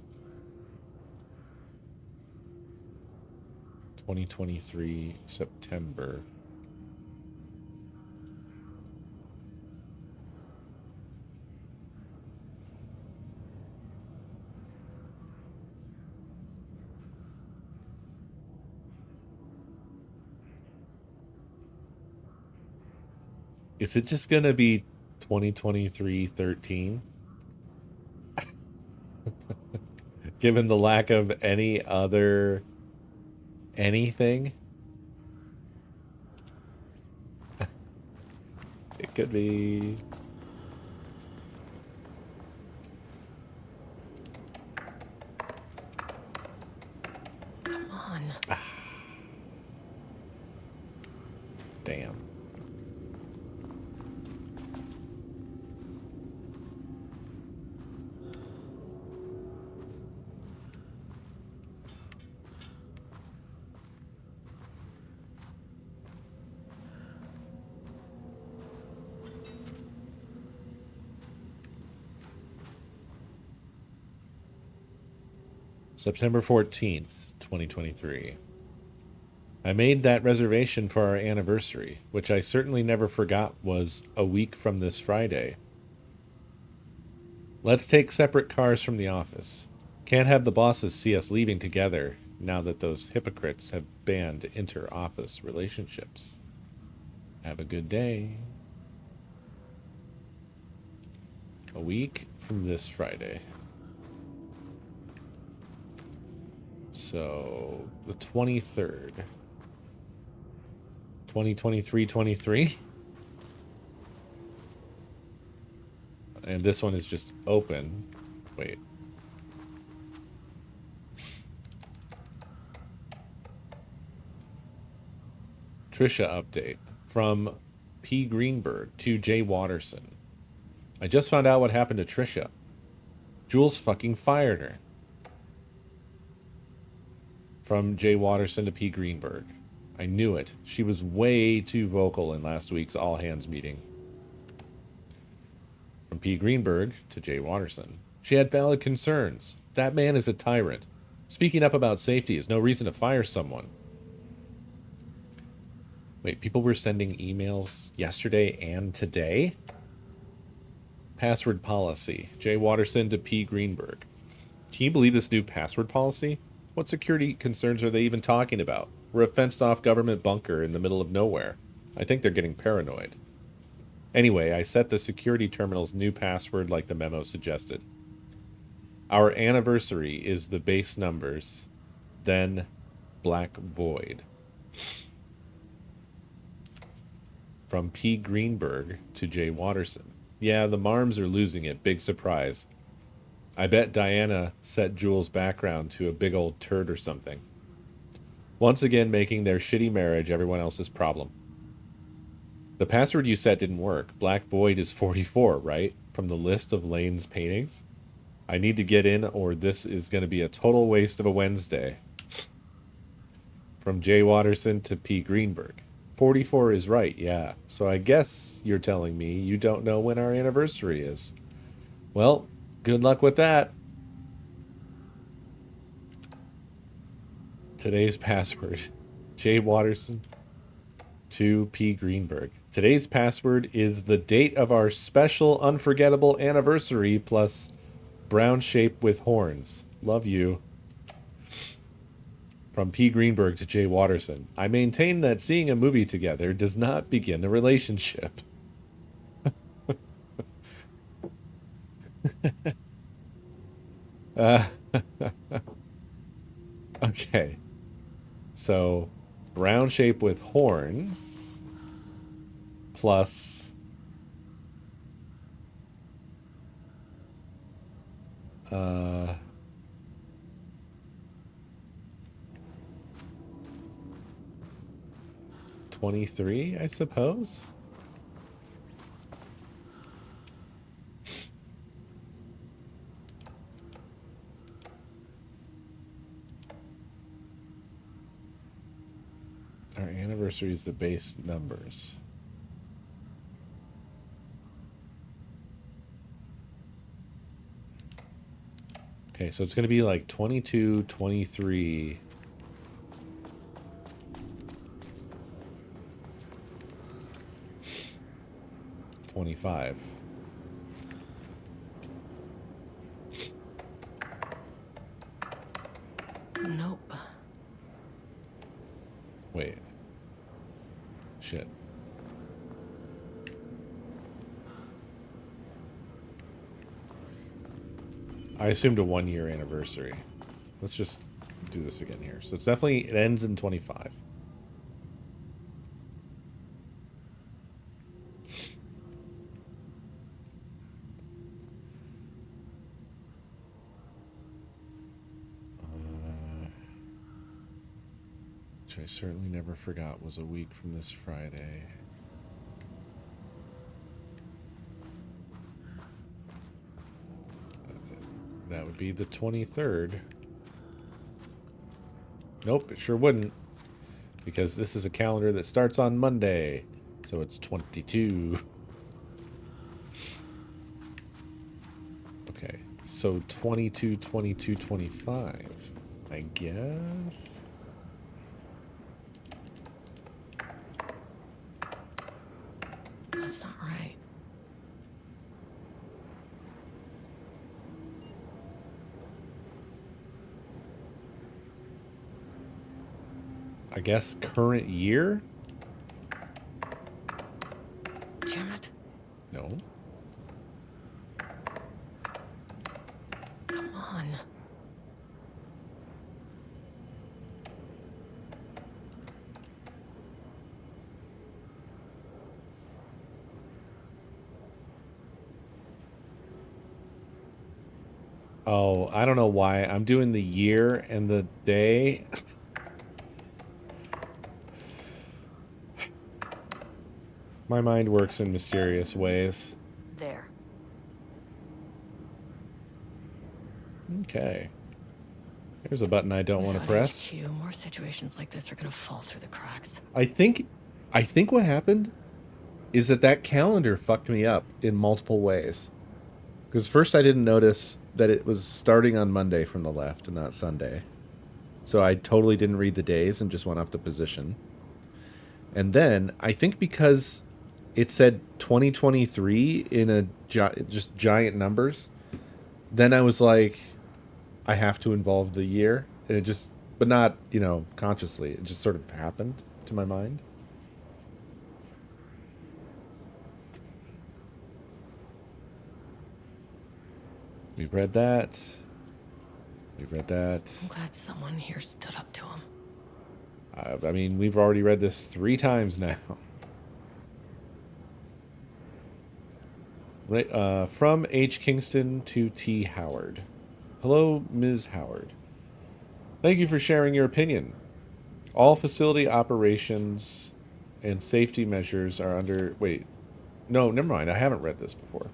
2023, September. Is it just going to be 2023-13? Given the lack of any other anything? It could be... Come on. Damn. September 14th, 2023. I made that reservation for our anniversary, which I certainly never forgot was a week from this Friday. Let's take separate cars from the office. Can't have the bosses see us leaving together now that those hypocrites have banned inter-office relationships. Have a good day. A week from this Friday. So, the 23rd. 2023-23. And this one is just open. Wait. Trisha update. From P. Greenberg to J. Watterson. I just found out what happened to Trisha. Jules fucking fired her. From J. Watterson to P. Greenberg. I knew it. She was way too vocal in last week's all-hands meeting. From P. Greenberg to J. Watterson. She had valid concerns. That man is a tyrant. Speaking up about safety is no reason to fire someone. Wait, people were sending emails yesterday and today? Password policy. J. Watterson to P. Greenberg. Can you believe this new password policy? What security concerns are they even talking about? We're a fenced-off government bunker in the middle of nowhere. I think they're getting paranoid. Anyway, I set the security terminal's new password like the memo suggested. Our anniversary is the base numbers, then Black Void. From P. Greenberg to J. Watterson. Yeah, the Marms are losing it. Big surprise. I bet Diana set Jules' background to a big old turd or something. Once again, making their shitty marriage everyone else's problem. The password you set didn't work. Black Void is 44, right? From the list of Lane's paintings? I need to get in or this is going to be a total waste of a Wednesday. From J. Watterson to P. Greenberg. 44 is right, yeah. So I guess you're telling me you don't know when our anniversary is. Well, good luck with that. Today's password. J. Watterson to P. Greenberg. Today's password is the date of our special unforgettable anniversary plus brown shape with horns. Love you. From P. Greenberg to J. Watterson. I maintain that seeing a movie together does not begin a relationship. Okay. So, brown shape with horns plus 23, I suppose. Our anniversary is the base numbers. Okay, so it's going to be like 22, 23. $25. Nope. Wait. Shit. I assumed a 1-year anniversary. Let's just do this again here. So it's definitely, it ends in 25. Which I certainly never forgot was a week from this Friday. That would be the 23rd. Nope, it sure wouldn't. Because this is a calendar that starts on Monday. So it's 22. Okay, so 22, 22, 25. I guess. That's not right. I guess current year? Damn it. No. Come on. Oh, I don't know why. I'm doing the year and the day. My mind works in mysterious ways. There. Okay. There's a button I don't want to Without press. HQ, more situations like this are gonna fall through the cracks. I think what happened is that calendar fucked me up in multiple ways. Because first I didn't notice that it was starting on Monday from the left and not Sunday. So I totally didn't read the days and just went off the position. And then I think because it said 2023 in a just giant numbers, then I was like, I have to involve the year. And it just, but not, consciously. It just sort of happened to my mind. We've read that. We've read that. I'm glad someone here stood up to him. I mean, we've already read this 3 times now. Right, from H. Kingston to T. Howard. Hello, Ms. Howard. Thank you for sharing your opinion. All facility operations and safety measures are under... Wait. No, never mind. I haven't read this before.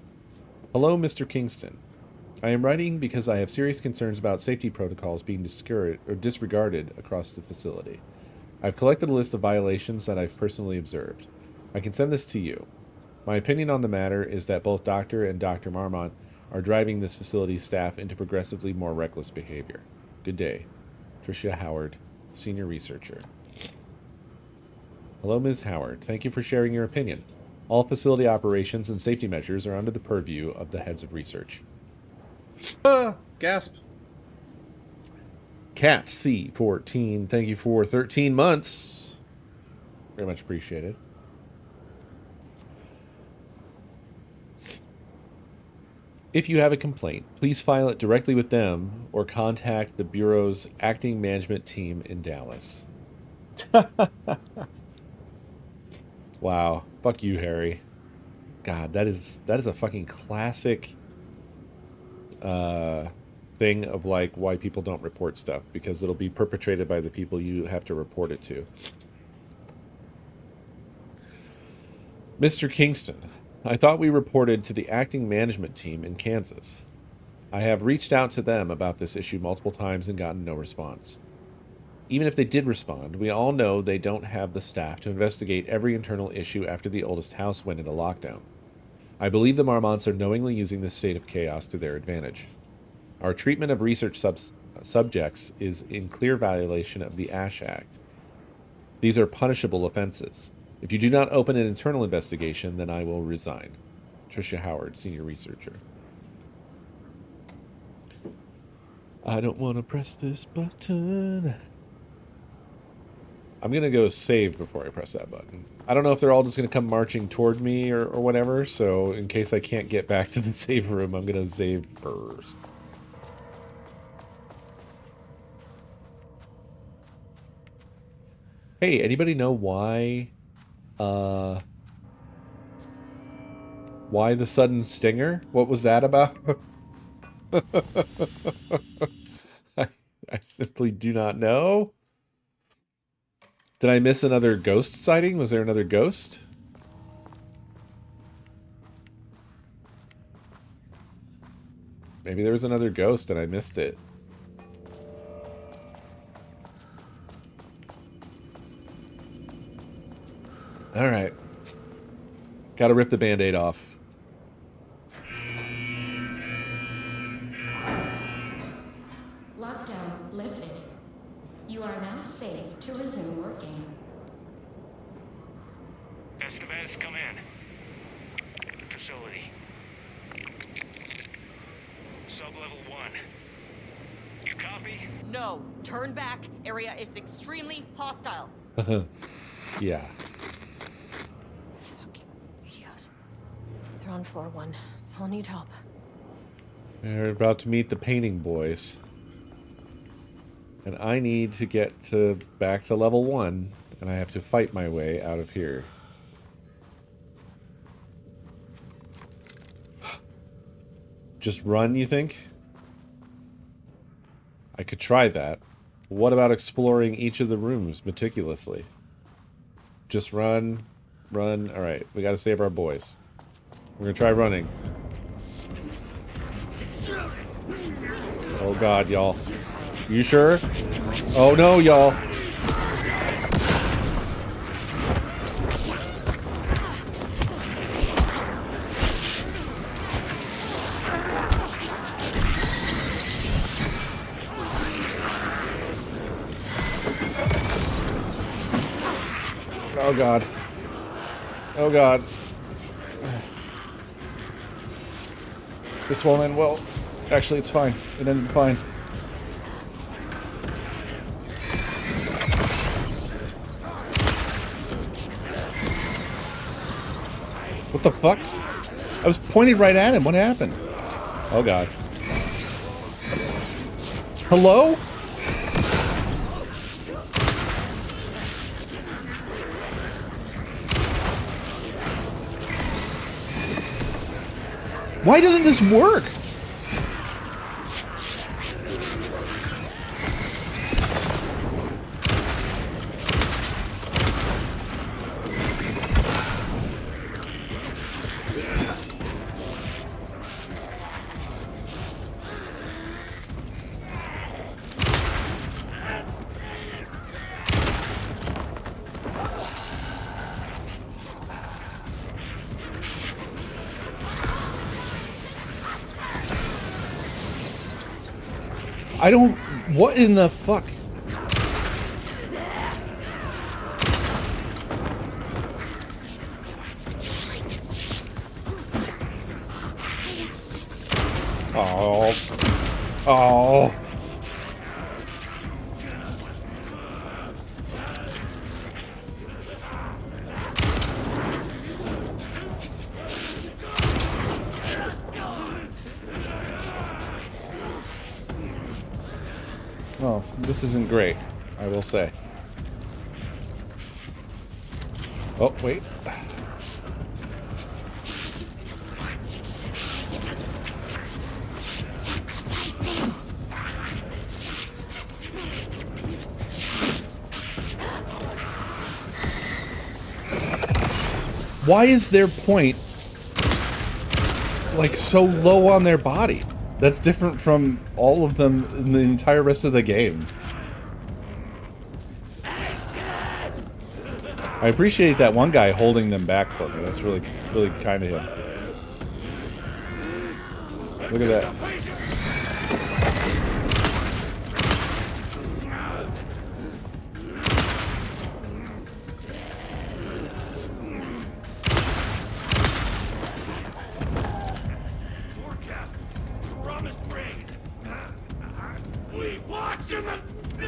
Hello, Mr. Kingston. I am writing because I have serious concerns about safety protocols being disregarded across the facility. I've collected a list of violations that I've personally observed. I can send this to you. My opinion on the matter is that both Dr. and Dr. Marmont are driving this facility's staff into progressively more reckless behavior. Good day. Tricia Howard, Senior Researcher. Hello, Ms. Howard. Thank you for sharing your opinion. All facility operations and safety measures are under the purview of the heads of research. Gasp. Cat C14, thank you for 13 months. Very much appreciated. If you have a complaint, please file it directly with them or contact the Bureau's acting management team in Dallas. Wow. Fuck you, Harry. God, that is a fucking classic thing of like why people don't report stuff, because it'll be perpetrated by the people you have to report it to. Mr. Kingston, I thought we reported to the acting management team in Kansas. I have reached out to them about this issue multiple times and gotten no response. Even if they did respond, we all know they don't have the staff to investigate every internal issue after the oldest house went into lockdown. I believe the Marmonts are knowingly using this state of chaos to their advantage. Our treatment of research subjects is in clear violation of the Ash Act. These are punishable offenses. If you do not open an internal investigation, then I will resign. Tricia Howard, Senior Researcher. I don't want to press this button. I'm going to go save before I press that button. I don't know if they're all just going to come marching toward me or whatever, so in case I can't get back to the save room, I'm going to save first. Hey, anybody know why the sudden stinger? What was that about? I simply do not know. Did I miss another ghost sighting? Was there another ghost? Maybe there was another ghost and I missed it. Alright. Gotta rip the band-aid off. Lockdown lifted. You are now safe to resume working. Escobar, come in. Facility. Sub-level 1. You copy? No, turn back. Area is extremely hostile. Yeah. Fucking radios. They're on floor 1. I'll need help. We're about to meet the painting boys. And I need to get back to level 1, and I have to fight my way out of here. Just run, you think? I could try that. What about exploring each of the rooms meticulously? Just run, run. Alright, we gotta save our boys. We're gonna try running. Oh god, y'all. You sure? Oh no, y'all. Oh god. Oh god. This won't end well. Actually, it's fine. It ended fine. What the fuck? I was pointed right at him. What happened? Oh god. Hello? Why doesn't this work? I don't... What in the fuck? Oh. Oh. Oh, this isn't great, I will say. Oh, wait. Why is their point like so low on their body? That's different from all of them in the entire rest of the game. I appreciate that one guy holding them back for me. That's really, really kind of him. Look at that.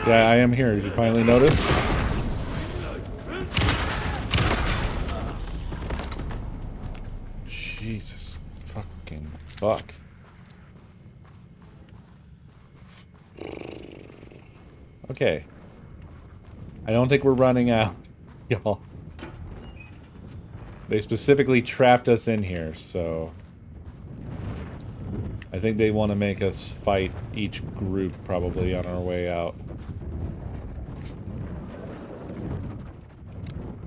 Yeah, I am here. Did you finally notice? Jesus fucking fuck. Okay. I don't think we're running out, y'all. They specifically trapped us in here, so... I think they want to make us fight each group probably on our way out.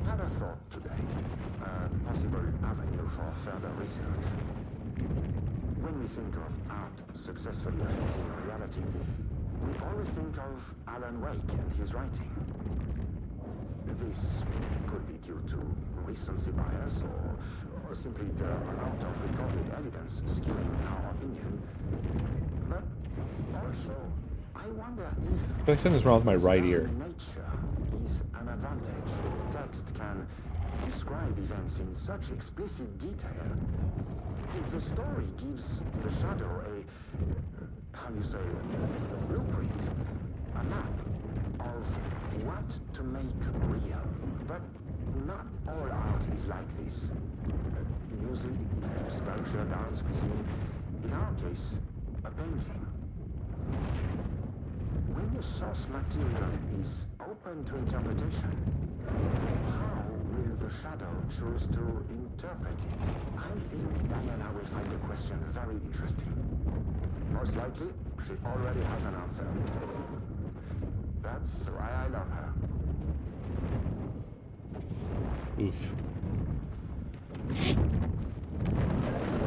Had a thought today. A possible avenue for further research. When we think of art successfully affecting reality, we always think of Alan Wake and his writing. This could be due to recency bias or simply the amount of recorded evidence skewing our opinion. But also, I wonder if... I feel like something's wrong with my right ear. Nature is an advantage. Text can describe events in such explicit detail. If the story gives the shadow a, how you say, a blueprint, a map of what to make real. But not all art is like this. Music, sculpture, dance, cuisine. In our case, a painting. When the source material is open to interpretation, how will the shadow choose to interpret it? I think Diana will find the question very interesting. Most likely, she already has an answer. That's why I love her. Oof.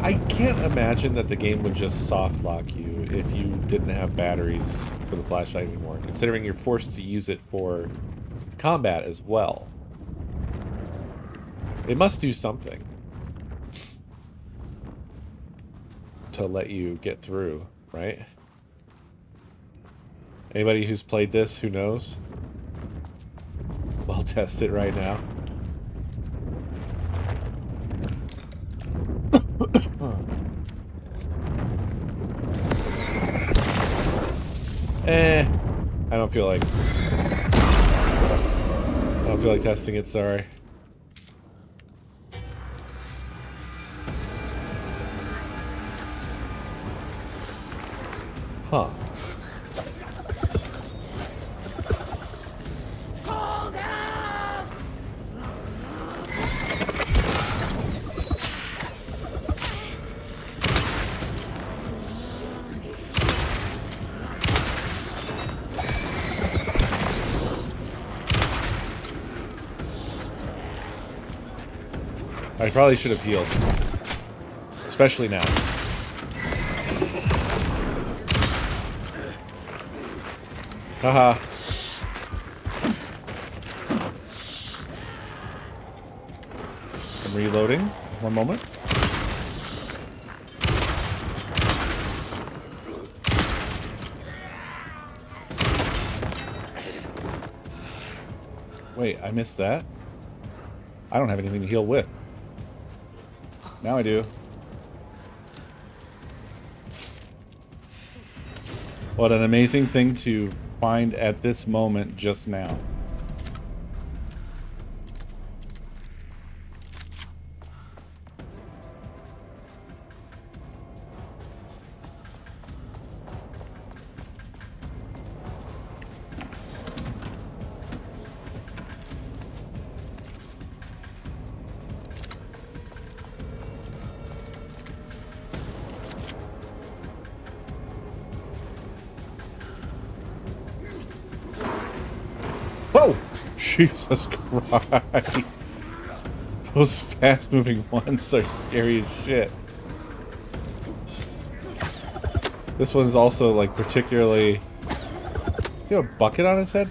I can't imagine that the game would just soft lock you if you didn't have batteries for the flashlight anymore, considering you're forced to use it for combat as well. It must do something to let you get through, right? Anybody who's played this, who knows? I'll test it right now. I don't feel like testing it, sorry. Huh. I probably should have healed. Especially now. Haha. I'm reloading. One moment. Wait, I missed that? I don't have anything to heal with. Now I do. What an amazing thing to find at this moment just now. Whoa! Jesus Christ. Those fast-moving ones are scary as shit. This one's also, like, particularly... Does he have a bucket on his head?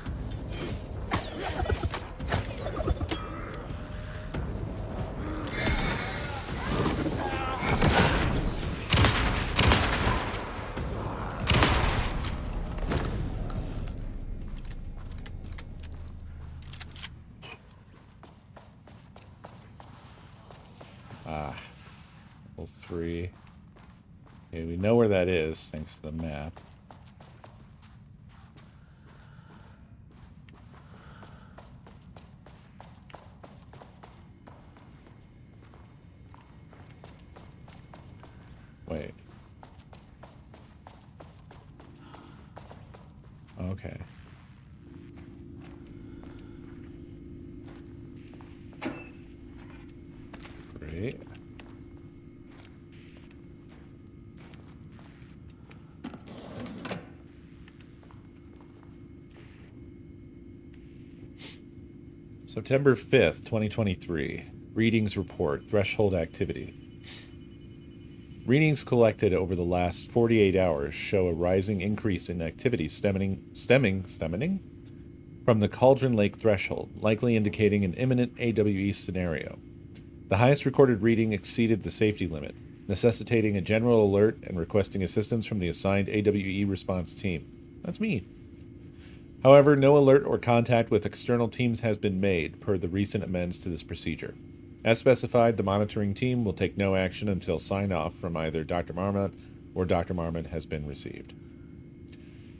Level 3. Okay, we know where that is, thanks to the map. Wait. Okay. Great. September 5th, 2023. Readings report. Threshold activity. Readings collected over the last 48 hours show a rising increase in activity stemming from the Cauldron Lake threshold, likely indicating an imminent AWE scenario. The highest recorded reading exceeded the safety limit, necessitating a general alert and requesting assistance from the assigned AWE response team. That's me. However, no alert or contact with external teams has been made per the recent amends to this procedure. As specified, the monitoring team will take no action until sign-off from either Dr. Marmot or Dr. Marmot has been received.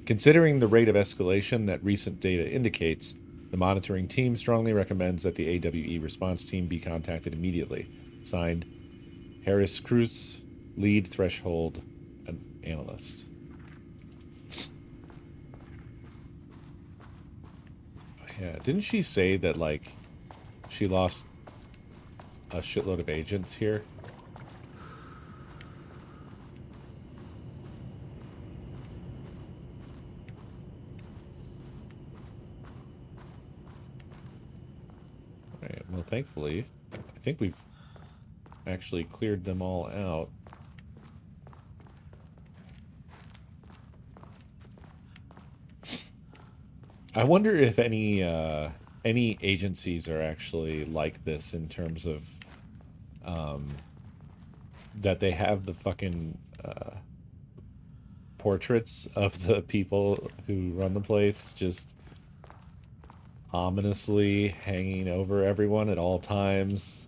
Considering the rate of escalation that recent data indicates, the monitoring team strongly recommends that the AWE response team be contacted immediately. Signed, Harris Cruz, Lead Threshold Analyst. Yeah, didn't she say that, like, she lost a shitload of agents here? Alright, well, thankfully, I think we've actually cleared them all out. I wonder if any agencies are actually like this in terms of that they have the fucking portraits of the people who run the place just ominously hanging over everyone at all times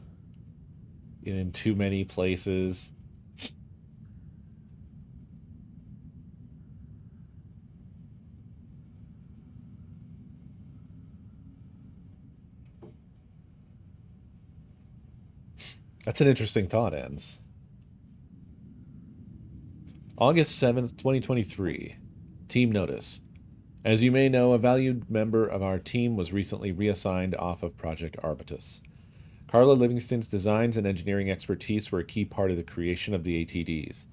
in too many places. That's an interesting thought, Ends. August 7th, 2023. Team notice. As you may know, a valued member of our team was recently reassigned off of Project Arbitus. Carla Livingston's designs and engineering expertise were a key part of the creation of the ATDs.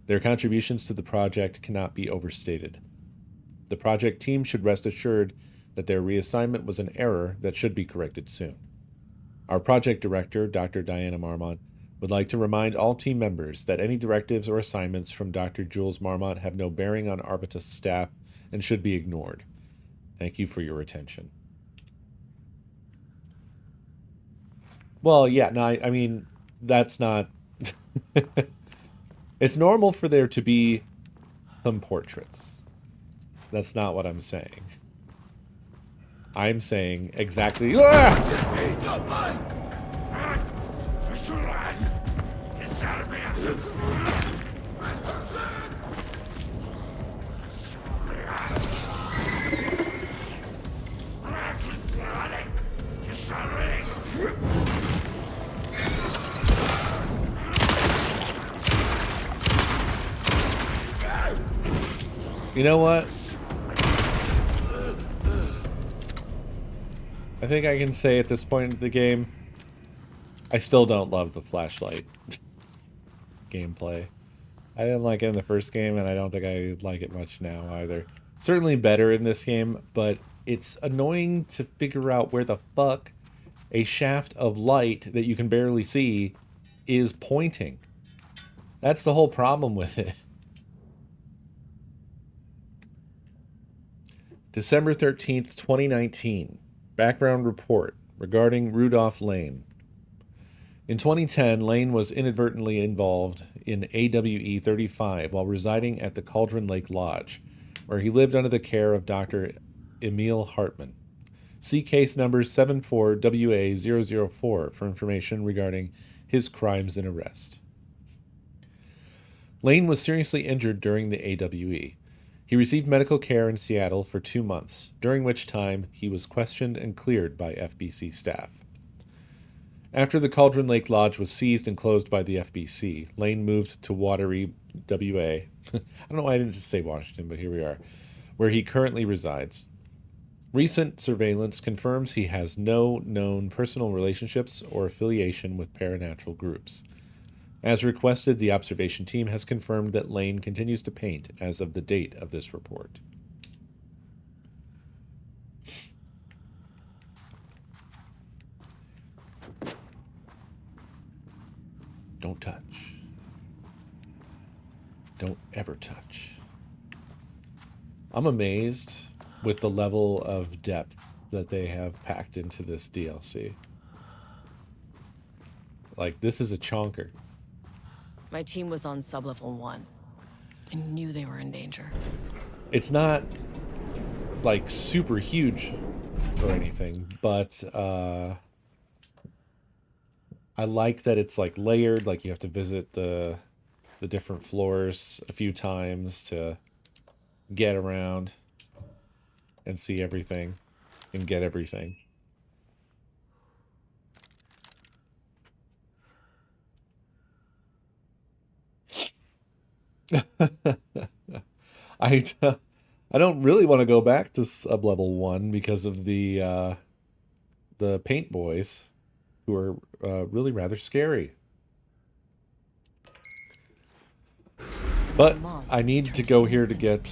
Their contributions to the project cannot be overstated. The project team should rest assured that their reassignment was an error that should be corrected soon. Our project director, Dr. Diana Marmont, would like to remind all team members that any directives or assignments from Dr. Jules Marmont have no bearing on Arbitus staff and should be ignored. Thank you for your attention. Well, yeah, no, I mean, that's not... It's normal for there to be some portraits. That's not what I'm saying. I'm saying exactly... You know what? I think I can say at this point in the game, I still don't love the flashlight gameplay. I didn't like it in the first game, and I don't think I like it much now either. Certainly better in this game, but it's annoying to figure out where the fuck a shaft of light that you can barely see is pointing. That's the whole problem with it. December 13th, 2019. Background report regarding Rudolph Lane. In 2010, Lane was inadvertently involved in AWE 35 while residing at the Cauldron Lake Lodge, where he lived under the care of Dr. Emil Hartman. See case number 74WA004 for information regarding his crimes and arrest. Lane was seriously injured during the AWE. He received medical care in Seattle for 2 months, during which time he was questioned and cleared by FBC staff. After the Cauldron Lake Lodge was seized and closed by the FBC, Lane moved to Wateree, WA. I don't know why I didn't just say Washington, but here we are, where he currently resides. Recent surveillance confirms he has no known personal relationships or affiliation with paranatural groups. As requested, the observation team has confirmed that Lane continues to paint as of the date of this report. Don't touch. Don't ever touch. I'm amazed with the level of depth that they have packed into this DLC. Like, this is a chonker. My team was on sublevel 1. I knew they were in danger. It's not, like, super huge or anything, but I like that it's, like, layered. Like, you have to visit the different floors a few times to get around and see everything and get everything. I don't really want to go back to sublevel 1 because of the paint boys, who are really rather scary. But I need to go here to get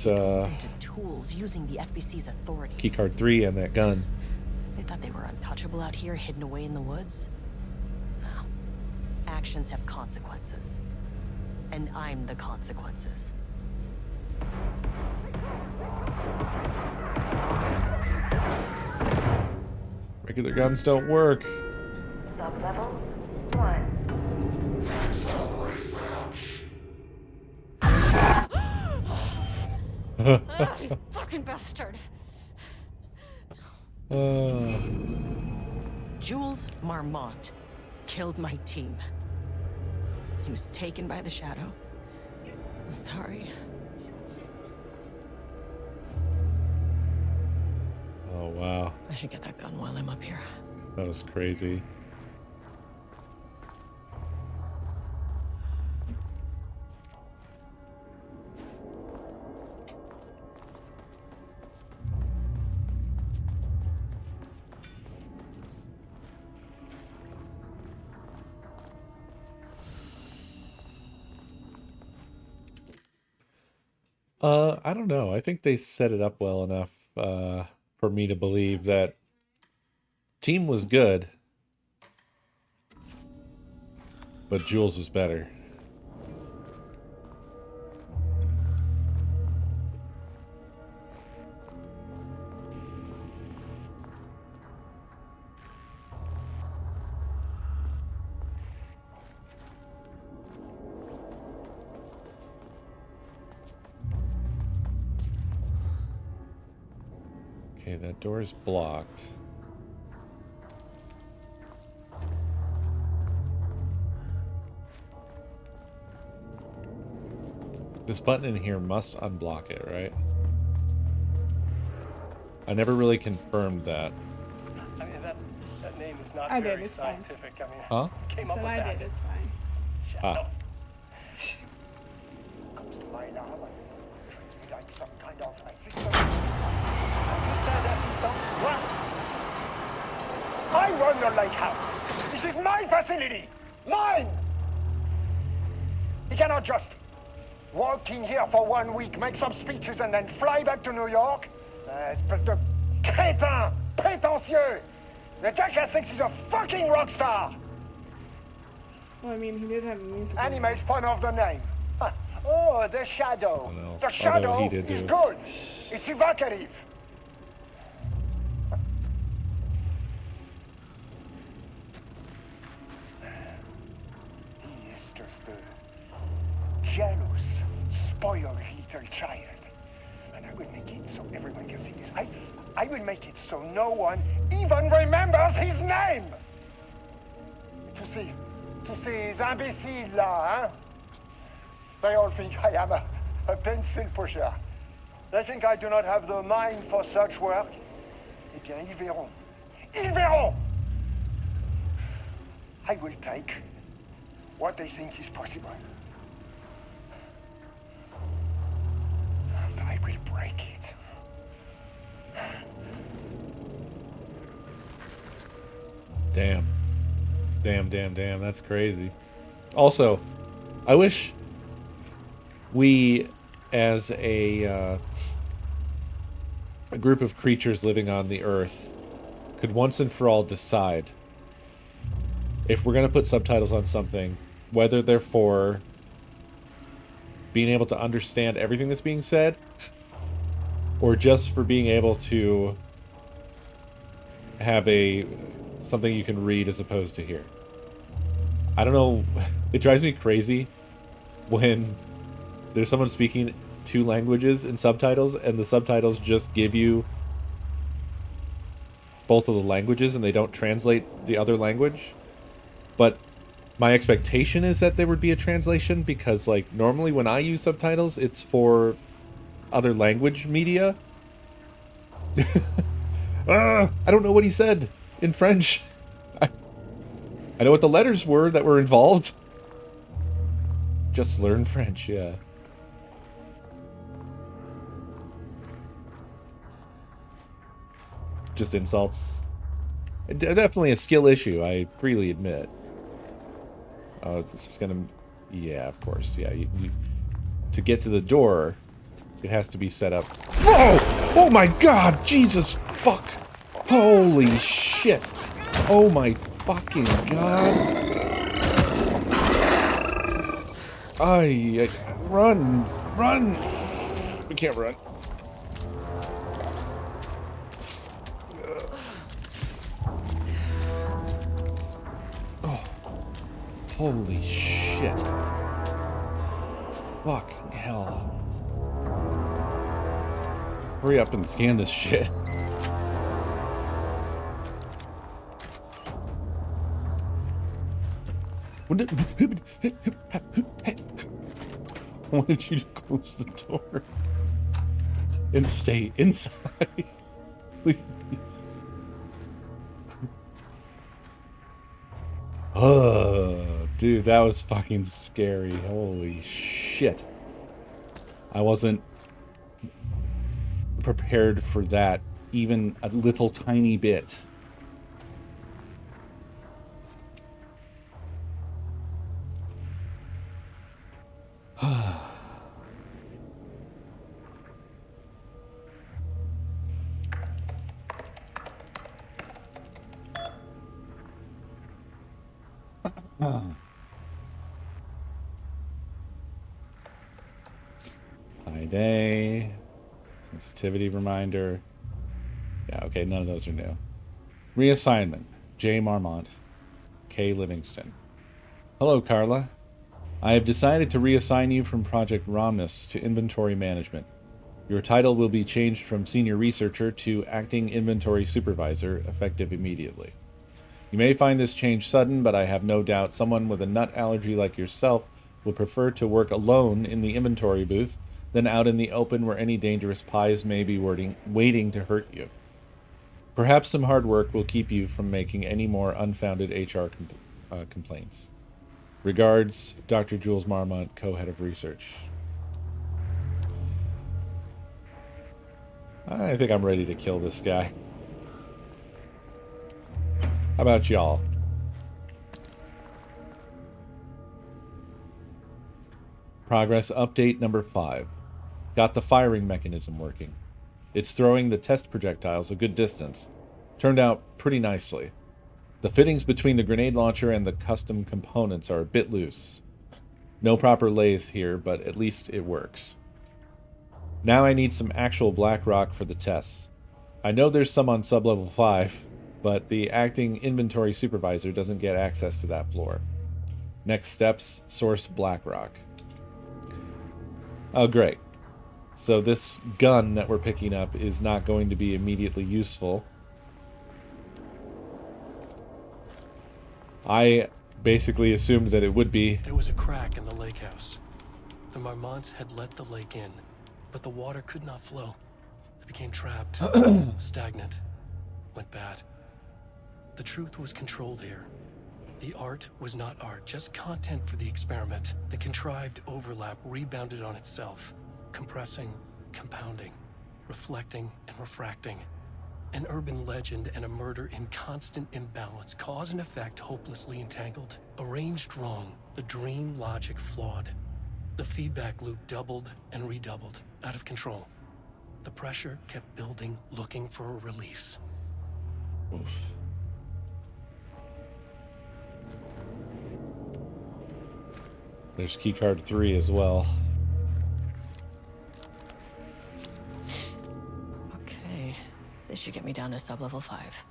tools using the FBC's authority. keycard 3 and that gun. They thought they were untouchable out here, hidden away in the woods. No. Actions have consequences. And I'm the consequences. Regular guns don't work. Sublevel 1. You fucking bastard! Jules Marmont killed my team. He was taken by the shadow. I'm sorry. Oh, wow. I should get that gun while I'm up here. That was crazy. I don't know. I think they set it up well enough for me to believe that team was good. but Jules was better. Okay, that door is blocked. This button in here must unblock it, right? I never really confirmed that. I mean, that name is not I did, very it's fine. scientific. I mean, Huh? came So up with I that. did, it's fine. Ah. Comes to my lab and treats me like some kind of assistant. What? I run the lake house. This is my facility. Mine! He cannot just walk in here for 1 week, make some speeches, and then fly back to New York. Espèce de crétin, prétentieux. The jackass thinks he's a fucking rock star. Well, I mean, he did have a music. And he made fun of the name. Oh, the shadow. Someone else, The although shadow he did is do it. good. It's evocative. He is just a jealous, spoiled little child. And I will make it so everyone can see this. I will make it so no one even remembers his name. To ces imbéciles là, hein? They all think I am a pencil pusher. They think I do not have the mind for such work. Eh bien, ils verront. Ils verront! I will take what they think is possible. And I will break it. Damn. Damn. That's crazy. Also, I wish we, as a group of creatures living on the Earth, could once and for all decide if we're going to put subtitles on something, whether they're for being able to understand everything that's being said, or just for being able to have something you can read as opposed to hear. I don't know, it drives me crazy when there's someone speaking 2 languages in subtitles and the subtitles just give you both of the languages and they don't translate the other language. But my expectation is that there would be a translation because, like, normally when I use subtitles, it's for other language media. I don't know what he said in French. I know what the letters were that were involved. Just learn French, yeah. Just insults. Definitely a skill issue, I freely admit. Oh, this is gonna... Yeah, of course, yeah. To get to the door, it has to be set up... Whoa! Oh my god! Jesus fuck! Holy shit! Oh my fucking god! Run! Run! We can't run. Oh. Holy shit. Fucking hell. Hurry up and scan this shit. I wanted you to close the door and stay inside, please. Oh, dude, that was fucking scary. Holy shit. I wasn't prepared for that even a little tiny bit. SCREAMADAY. Sensitivity reminder. Yeah, okay, none of those are new. Reassignment. J. Marmont. K. Livingston. Hello, Carla. I have decided to reassign you from Project Romnus to Inventory Management. Your title will be changed from Senior Researcher to Acting Inventory Supervisor, effective immediately. You may find this change sudden, but I have no doubt someone with a nut allergy like yourself will prefer to work alone in the inventory booth than out in the open where any dangerous pies may be waiting to hurt you. Perhaps some hard work will keep you from making any more unfounded HR complaints. Regards, Dr. Jules Marmont, co-head of research. I think I'm ready to kill this guy. How about y'all? Progress update number 5. Got the firing mechanism working. It's throwing the test projectiles a good distance. Turned out pretty nicely. The fittings between the grenade launcher and the custom components are a bit loose. No proper lathe here, but at least it works. Now I need some actual black rock for the tests. I know there's some on sublevel 5, but the acting inventory supervisor doesn't get access to that floor. Next steps, source black rock. Oh, great. So this gun that we're picking up is not going to be immediately useful. I basically assumed that it would be. There was a crack in the lake house. The Marmonts had let the lake in, but the water could not flow. It became trapped, stagnant, went bad. The truth was controlled here. The art was not art, just content for the experiment. The contrived overlap rebounded on itself, compressing, compounding, reflecting and refracting. An urban legend and a murder in constant imbalance, cause and effect hopelessly entangled. Arranged wrong, the dream logic flawed. The feedback loop doubled and redoubled, out of control. The pressure kept building, looking for a release. Oof. There's keycard 3 as well. Okay, this should get me down to sublevel 5.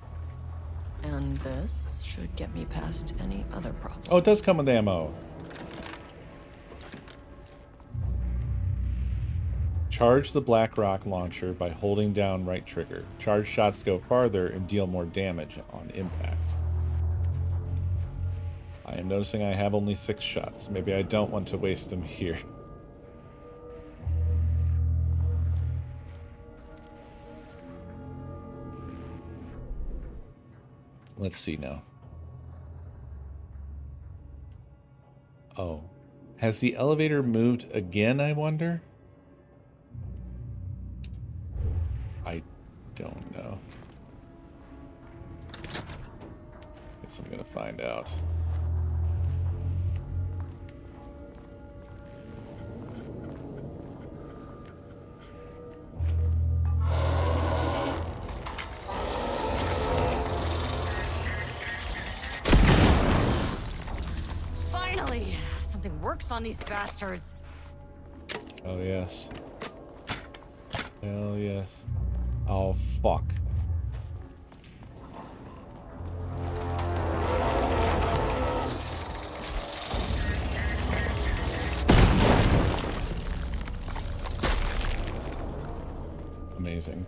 And this should get me past any other problem. Oh, it does come with ammo. Charge the black rock launcher by holding down right trigger. Charge shots go farther and deal more damage on impact. I am noticing I have only 6 shots. Maybe I don't want to waste them here. Let's see now. Oh. Has the elevator moved again, I wonder? I don't know. Guess I'm gonna find out. Finally! Something works on these bastards. Oh, yes. Hell yes. Oh, fuck. Amazing.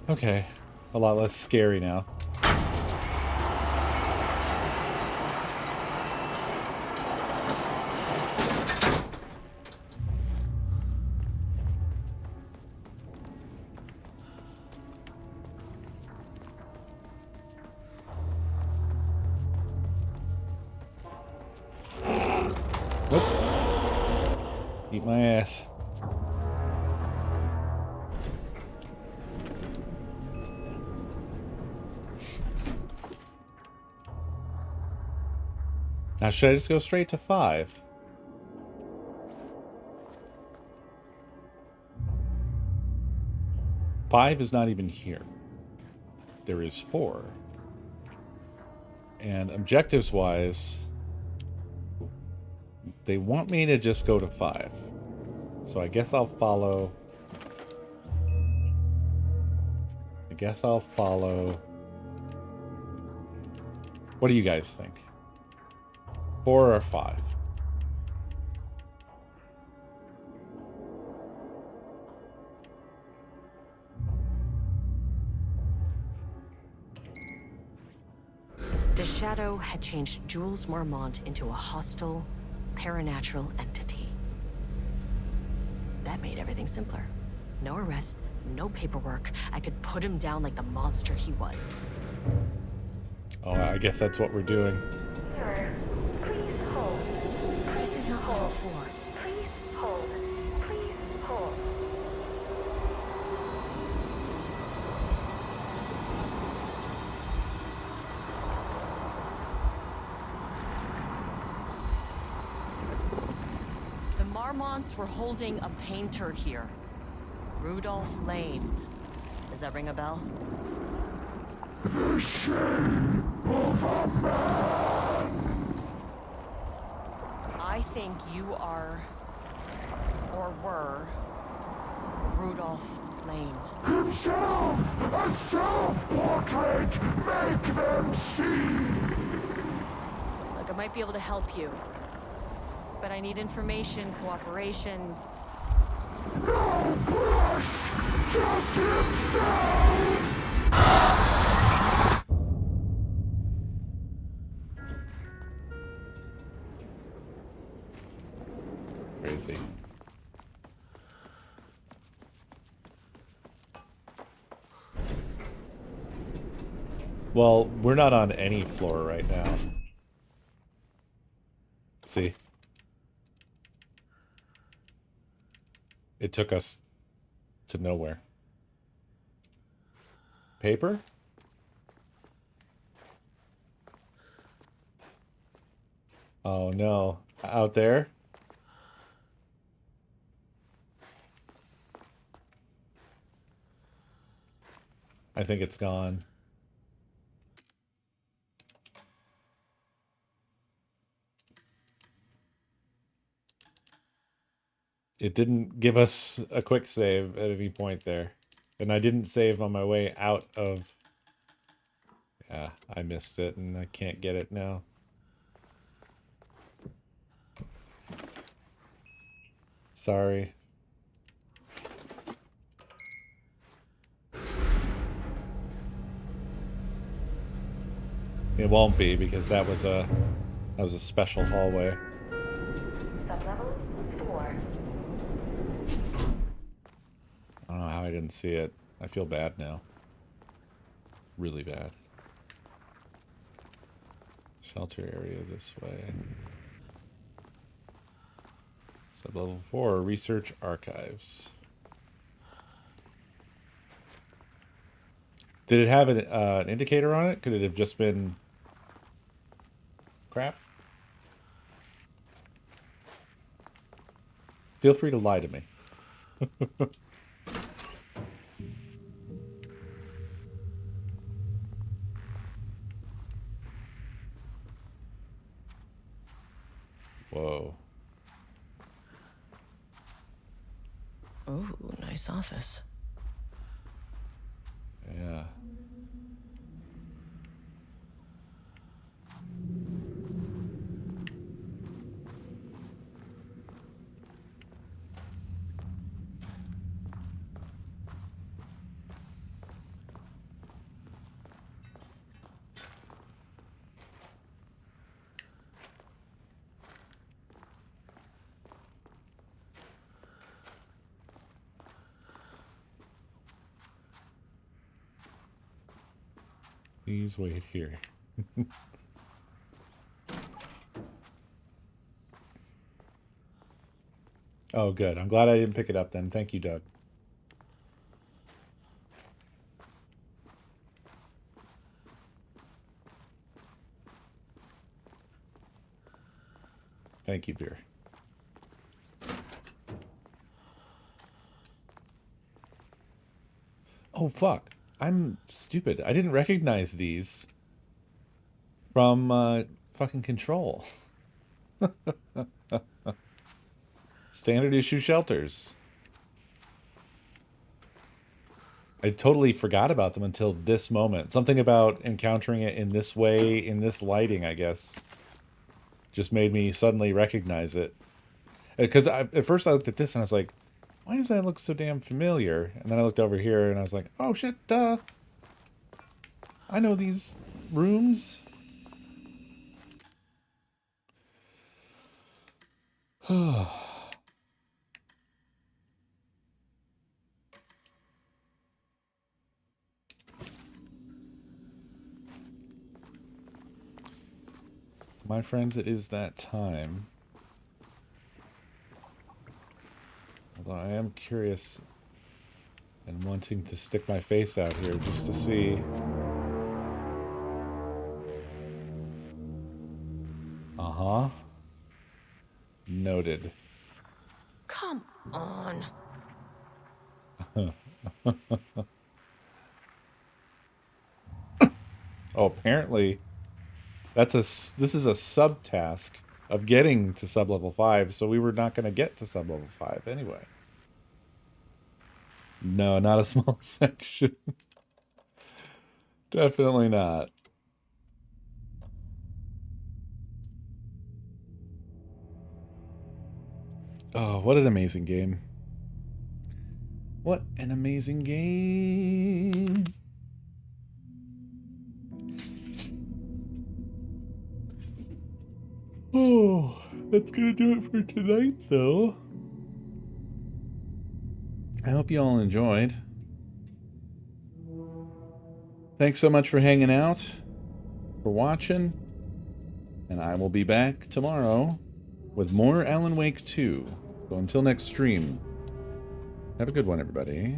Okay. A lot less scary now. Nope. Eat my ass. Now, should I just go straight to 5? Five is not even here. There is 4. And objectives-wise, they want me to just go to 5. So I guess I'll follow... What do you guys think? 4 or 5? The Shadow had changed Jules Marmont into a hostile, paranatural entity. That made everything simpler. No arrest, no paperwork. I could put him down like the monster he was. Oh, I guess that's what we're doing. Sir, please hold. This is not level 4. Please hold. Please hold. The Marmonts were holding a painter here. Rudolph Lane. Does that ring a bell? The shame of a man. I think you are, or were, Rudolph Lane. Himself, a self-portrait. Make them see. Look, I might be able to help you. But I need information, cooperation. No brush, just himself. Crazy. Well, we're not on any floor right now. See? It took us to nowhere. Paper? Oh no. Out there? I think it's gone. It didn't give us a quick save at any point there. And I didn't save on my way out of... Yeah, I missed it and I can't get it now. Sorry. It won't be because that was a special hallway. Sublevel 4. I don't know how I didn't see it. I feel bad now. Really bad. Shelter area this way. Sublevel 4, research archives. Did it have an indicator on it? Could it have just been crap? Feel free to lie to me. Whoa. Ooh, nice office. Yeah. Please wait here. Oh, good. I'm glad I didn't pick it up then. Thank you, Doug. Thank you, Beer. Oh, fuck. I'm stupid. I didn't recognize these from fucking Control. Standard issue shelters. I totally forgot about them until this moment. Something about encountering it in this way, in this lighting, I guess, just made me suddenly recognize it. Because at first I looked at this and I was like, why does that look so damn familiar? And then I looked over here and I was like, oh shit, duh. I know these rooms. My friends, it is that time. Although I am curious and wanting to stick my face out here just to see. Uh-huh. Noted. Come on. Oh, apparently this is a subtask of getting to sublevel 5, so we were not going to get to sublevel 5 anyway. No, not a small section. Definitely not. Oh, what an amazing game. What an amazing game. Oh, that's gonna do it for tonight, though. I hope you all enjoyed. Thanks so much for hanging out, for watching, and I will be back tomorrow with more Alan Wake 2. So until next stream, have a good one, everybody.